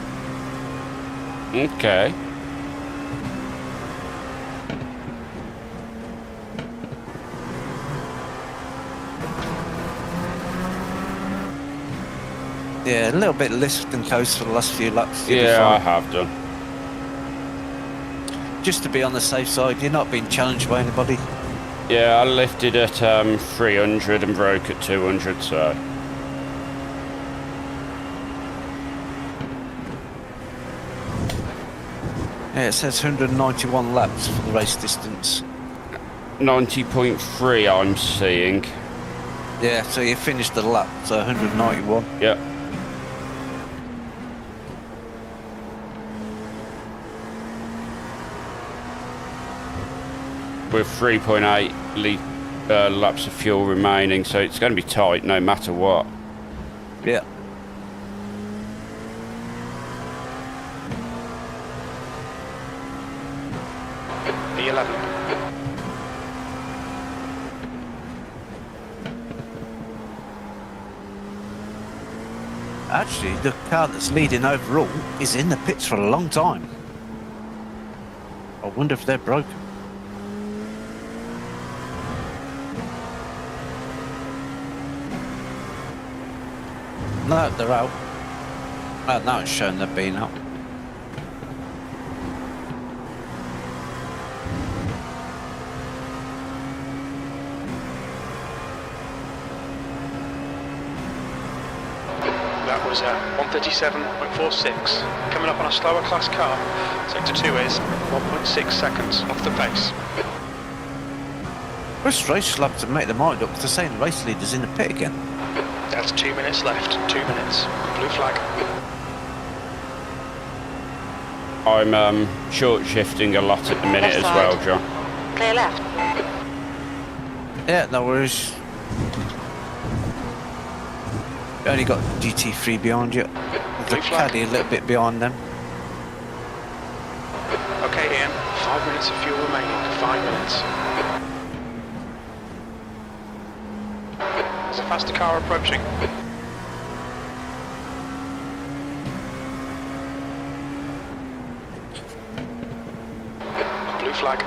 Okay. Yeah, a little bit of lift and coast for the last few laps. You'll be Yeah, I fine. have done. Just to be on the safe side, you're not being challenged by anybody. Yeah, I lifted at 300 and broke at 200, so... Yeah, it says 191 laps for the race distance. 90.3 I'm seeing. Yeah, so you finished the lap, so 191. Yep. With 3.8 laps of fuel remaining, so it's going to be tight no matter what. Yeah. E11. Actually, the car that's leading overall is in the pits for a long time. I wonder if they're broken. No, they're out. Oh, now it's showing they've been out. That was 137.46. Coming up on a slower class car. Sector 2 is 1.6 seconds off the pace. This race will have to make their mind up to saying the race leader's in the pit again. That's 2 minutes left. 2 minutes. Blue flag. I'm short shifting a lot at the minute as well, John. Clear left. Yeah, no worries. You only got GT3 behind you. There's a Blue flag. caddy a little bit behind them. Okay, Ian. 5 minutes of fuel remaining. 5 minutes. There's a faster car approaching. Blue flag.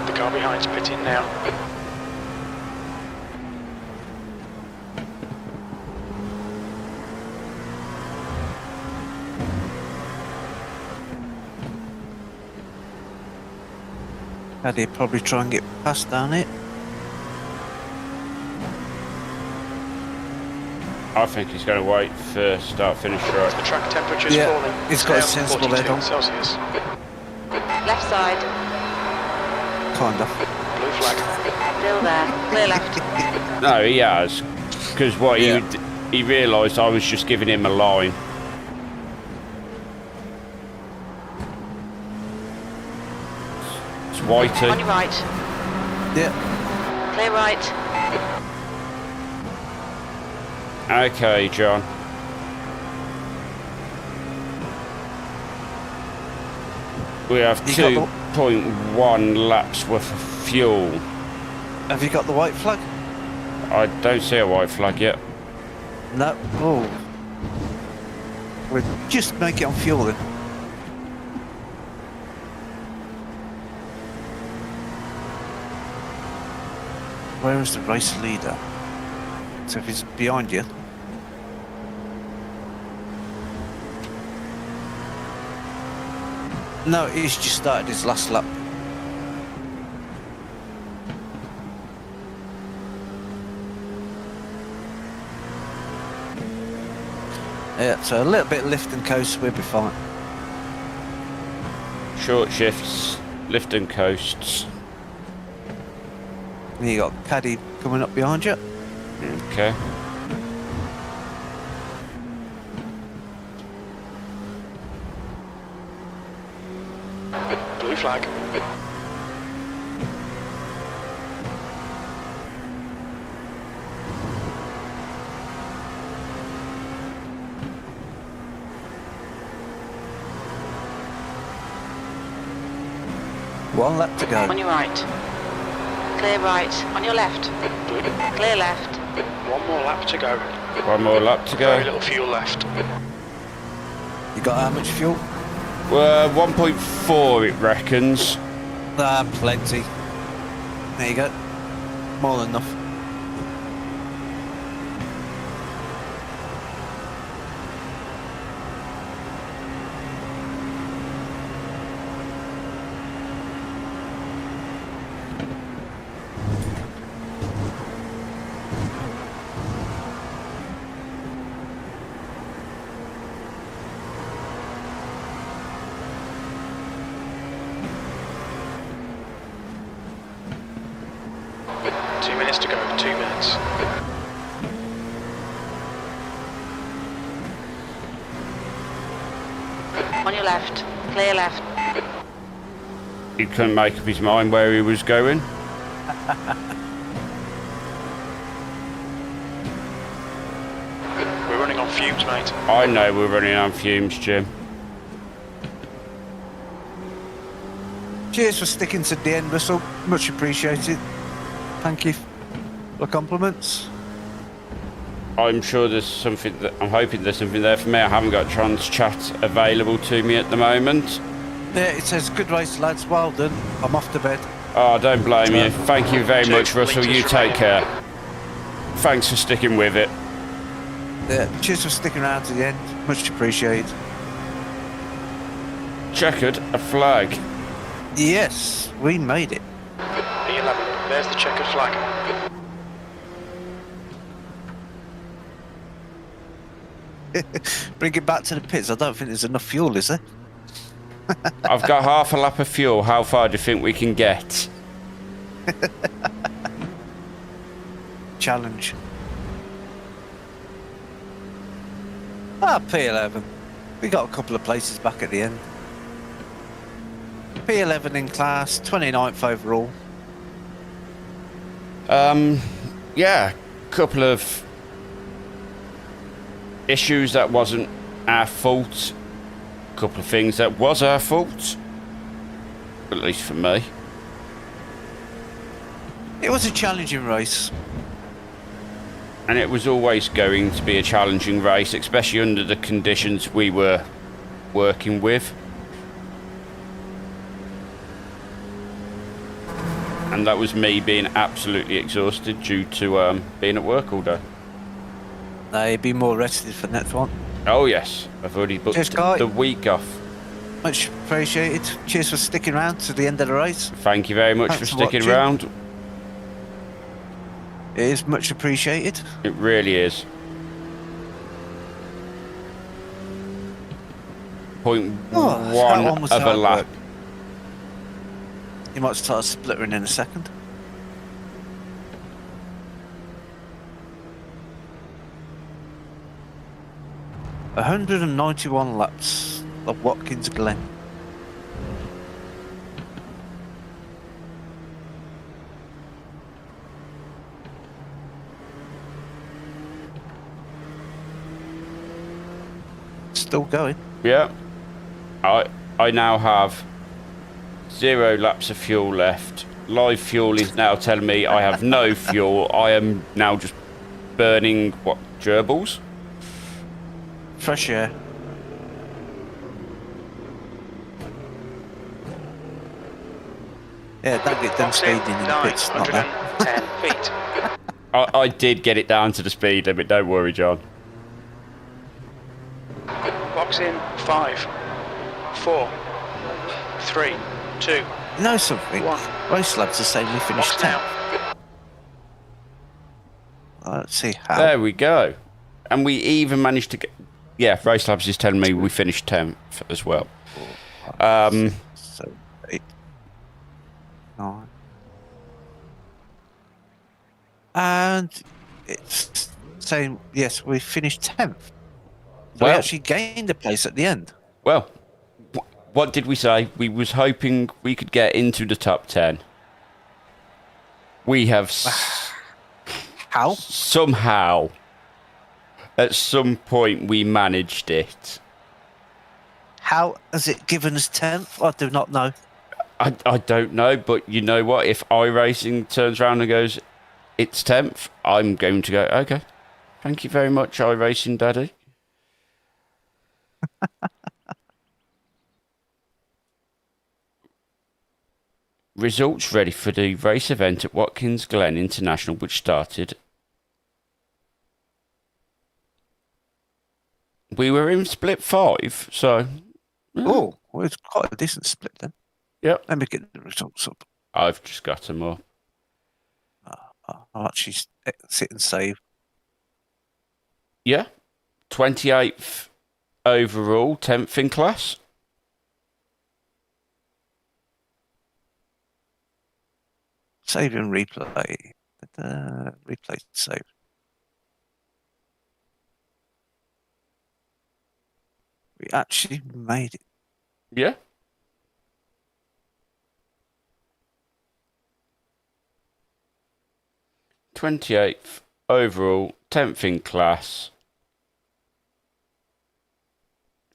The car behind's pitting now. Caddy probably try and get past down it. I think he's going to wait for start finish The right. track temperature's Yeah, falling. he's got a Stay on sensible 42 head on. Celsius. Left side. Kind of. Blue flag. Still there. Clear left. No, he has. Because what he realised I was just giving him a line. It's On Whitey. your right. Yeah. Clear right. Okay, John. We have You got 2.1 laps worth of fuel. Have you got the white flag? I don't see a white flag yet. No. Oh. We'll just make it on fuel then. Where is the race leader? So if he's behind you. No, he's just started his last lap. Yeah, so a little bit lift and coast, we'll be fine. Short shifts, lift and coasts. And you got Caddy coming up behind you. Okay. Blue flag. One lap to On go. your right. Clear right. On your left. Clear left. One more lap to go. One more lap to Very go. little fuel left. You got how much fuel? 1.4 it reckons. Ah, plenty. There you go. More than enough. Minutes to go. 2 minutes. On your left. Clear left. He couldn't make up his mind where he was going. We're running on fumes, mate. I know we're running on fumes, Jim. Cheers for sticking to the end, Russell. Much appreciated. Thank you for the compliments. I'm sure there's something that I'm hoping there's something there for me. I haven't got trans chat available to me at the moment. Yeah, it says good race, lads. Well done. I'm off to bed. Oh, don't blame you. Thank you very much, Russell. You take care. Thanks for sticking with it. Yeah, cheers for sticking around to the end. Much appreciated. Checkered a flag. Yes, we made it. P11. There's the checkered flag. Bring it back to the pits. I don't think there's enough fuel, is there? I've got half a lap of fuel. How far do you think we can get? Challenge. Ah, P11. We got a couple of places back at the end. P11 in class, 29th overall. Yeah, couple of issues that wasn't our fault. Couple of things that was our fault. At least for me. It was a challenging race. And it was always going to be a challenging race, especially under the conditions we were working with. And that was me being absolutely exhausted due to being at work all day. They'd be more rested for next one. Oh yes, I've already booked Cheers, Guy. the week off. Much appreciated. Cheers for sticking around to the end of the race. Thank you very much Thanks for for sticking watching. around. It is much appreciated. It really is. Oh, that one was of a hard lap. work. You might start splittering in a second. A 191 laps of Watkins Glen. Still going. Yeah. I now have 0 laps of fuel left. Live fuel is now telling me I have no fuel. I am now just burning, what, gerbils? Fresh air. Yeah, don't get them Box in, speeding in the pits. Not that. 910 feet. I did get it down to the speed limit, don't worry, John. Box in 5, 4, 3, 2. You know something? One. Race Labs are saying we finished Box 10th. now. Let's see how. There we go. And we even managed to get... Yeah, Race Labs is telling me we finished 10th as well. 7, 8, 9. And it's saying, yes, we finished 10th. So we Well- actually gained a place at the end. Well, what did we say? We was hoping we could get into the top 10. We have How? somehow, at some point, we managed it. How has it given us 10th? I do not know. I don't know, but you know what? If iRacing turns around and goes, it's 10th, I'm going to go, okay. Thank you very much, iRacing Daddy. Results ready for the race event at Watkins Glen International, which started. We were in split 5, so. Oh, well, it's quite a decent split then. Yep. Let me get the results up. I've just got them up. I'll actually sit and save. Yeah. 28th overall, 10th in class. Save and replay. Replay save. We actually made it. Yeah. '28th overall, 10th in class.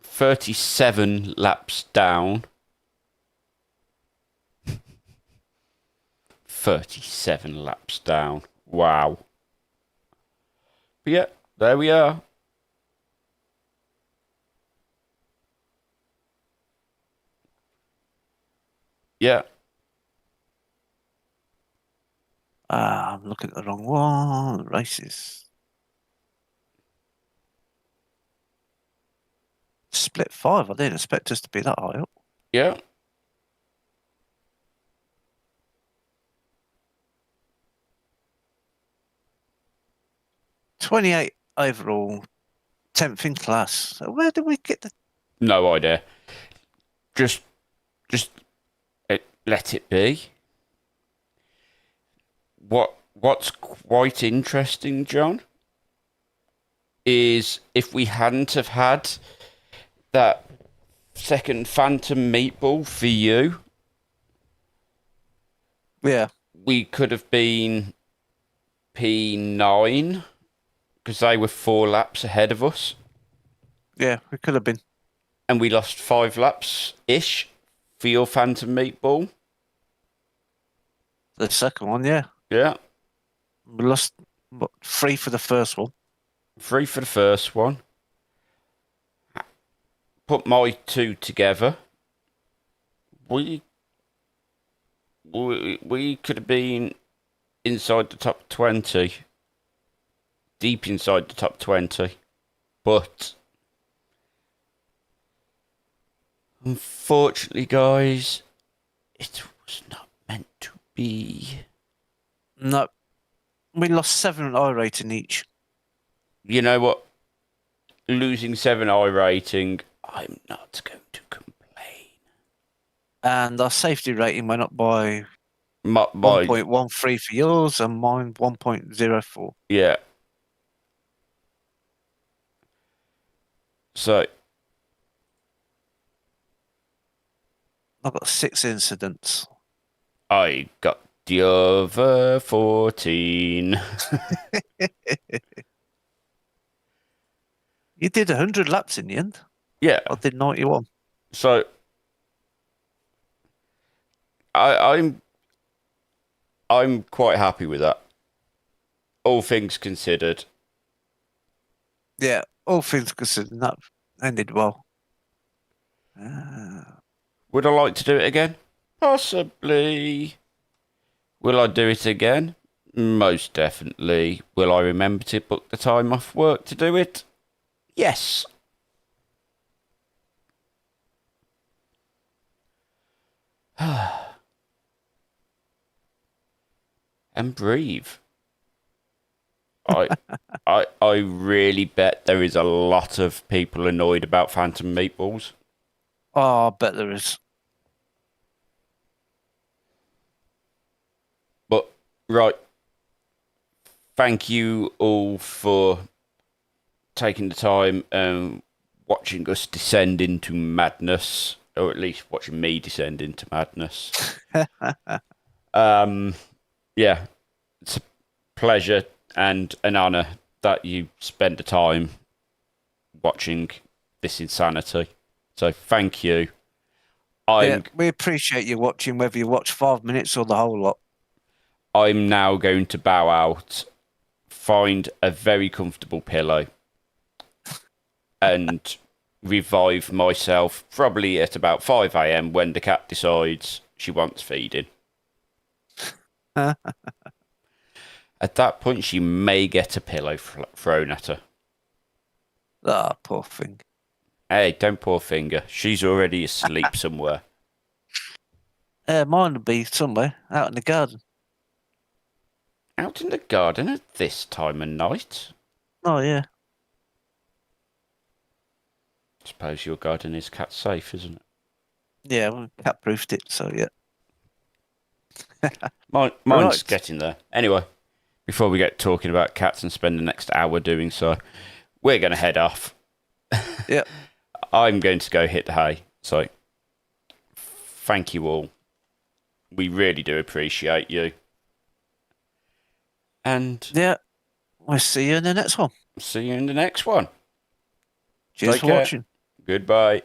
37 laps down. 37 laps down. Wow. But yeah, there we are. Yeah. I'm looking at the wrong one. Races. Split 5. I didn't expect us to be that high up. Yeah. '28 overall, 10th in class. So where did we get the? No idea. Just let it be. What's quite interesting, John, is if we hadn't have had that second Phantom meatball for you, Yeah. we could have been P9 because they were 4 laps ahead of us, Yeah, we could have been. and we lost 5 laps ish for your Phantom meatball. The second one, yeah. Yeah. We lost 3 for the first one. 3 for the first one. Put my 2 together. We could have been inside the top 20. Deep inside the top 20. But unfortunately, guys, it was not meant to be. No. We lost 7 iRating each. You know what? Losing 7 iRating, I'm not going to complain. And our safety rating went up by My 1.13 for yours and mine 1.04. yeah. So I've got 6 incidents. I got the other 14. You did 100 laps in the end. Yeah. I did 91. So I'm quite happy with that. All things considered. Yeah, all things considered, that ended well. Would I like to do it again? Possibly. Will I do it again? Most definitely. Will I remember to book the time off work to do it? Yes. And breathe. I really bet there is a lot of people annoyed about Phantom Meatballs. Oh, I bet there is. But, right. Thank you all for taking the time and watching us descend into madness. Or at least watching me descend into madness. Yeah. It's a pleasure and an honour that you spend the time watching this insanity. So thank you. We appreciate you watching, whether you watch 5 minutes or the whole lot. I'm now going to bow out, find a very comfortable pillow, and revive myself probably at about 5 a.m. when the cat decides she wants feeding. At that point, she may get a pillow thrown at her. Ah, poor thing. Hey, don't poor finger. She's already asleep somewhere. Mine would be somewhere out in the garden. Out in the garden at this time of night? Oh, yeah. Suppose your garden is cat safe, isn't it? Yeah, we cat proofed it, so yeah. Mine's Right. getting there. Anyway, before we get talking about cats and spend the next hour doing so, we're going to head off. Yeah. I'm going to go hit the hay. So, thank you all. We really do appreciate you. And Yeah. We'll see you in the next one. see you in the next one. Cheers Take for care. watching. Goodbye.